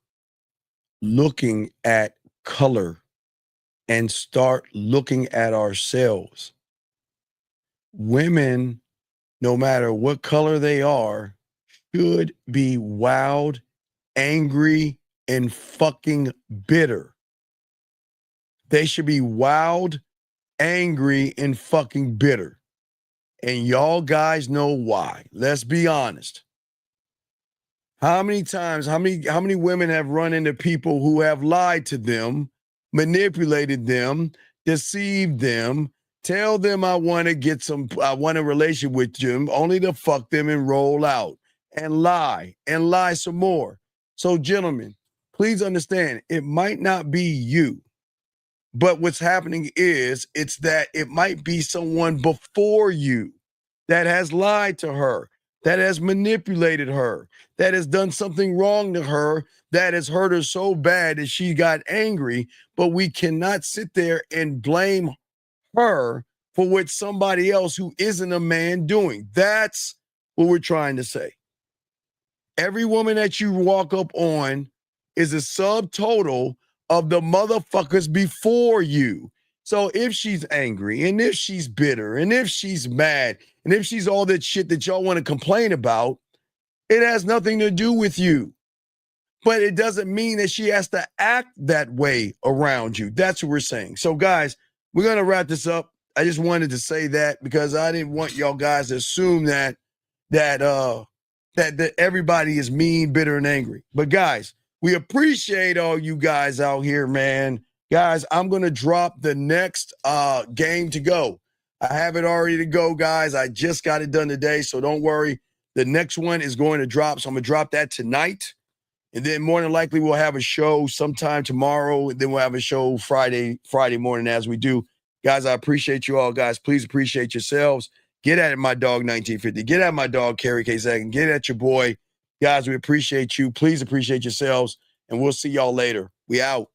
looking at color and start looking at ourselves. Women, no matter what color they are, should be wild, angry, and fucking bitter. They should be wild, angry, and fucking bitter. And y'all guys know why. Let's be honest. How many times, how many women have run into people who have lied to them, manipulated them, deceived them, tell them I want a relationship with them, only to fuck them and roll out and lie some more. So gentlemen, please understand, it might not be you, but what's happening is it's that it might be someone before you that has lied to her, that has manipulated her, that has done something wrong to her, that has hurt her so bad that she got angry. But we cannot sit there and blame her for what somebody else who isn't a man doing. That's what we're trying to say. Every woman that you walk up on is a subtotal of the motherfuckers before you. So if she's angry and if she's bitter and if she's mad and if she's all that shit that y'all want to complain about, it has nothing to do with you. But it doesn't mean that she has to act that way around you. That's what we're saying. So guys, we're going to wrap this up. I just wanted to say that because I didn't want y'all guys to assume that everybody is mean, bitter, and angry. But guys, we appreciate all you guys out here, man. Guys, I'm going to drop the next game to go. I have it already to go, guys. I just got it done today, so don't worry. The next one is going to drop, so I'm going to drop that tonight. And then more than likely, we'll have a show sometime tomorrow. And then we'll have a show Friday morning as we do. Guys, I appreciate you all, guys. Please appreciate yourselves. Get at it, my dog 1950. Get at my dog, Kerry K. Sagan. Get at your boy. Guys, we appreciate you. Please appreciate yourselves. And we'll see y'all later. We out.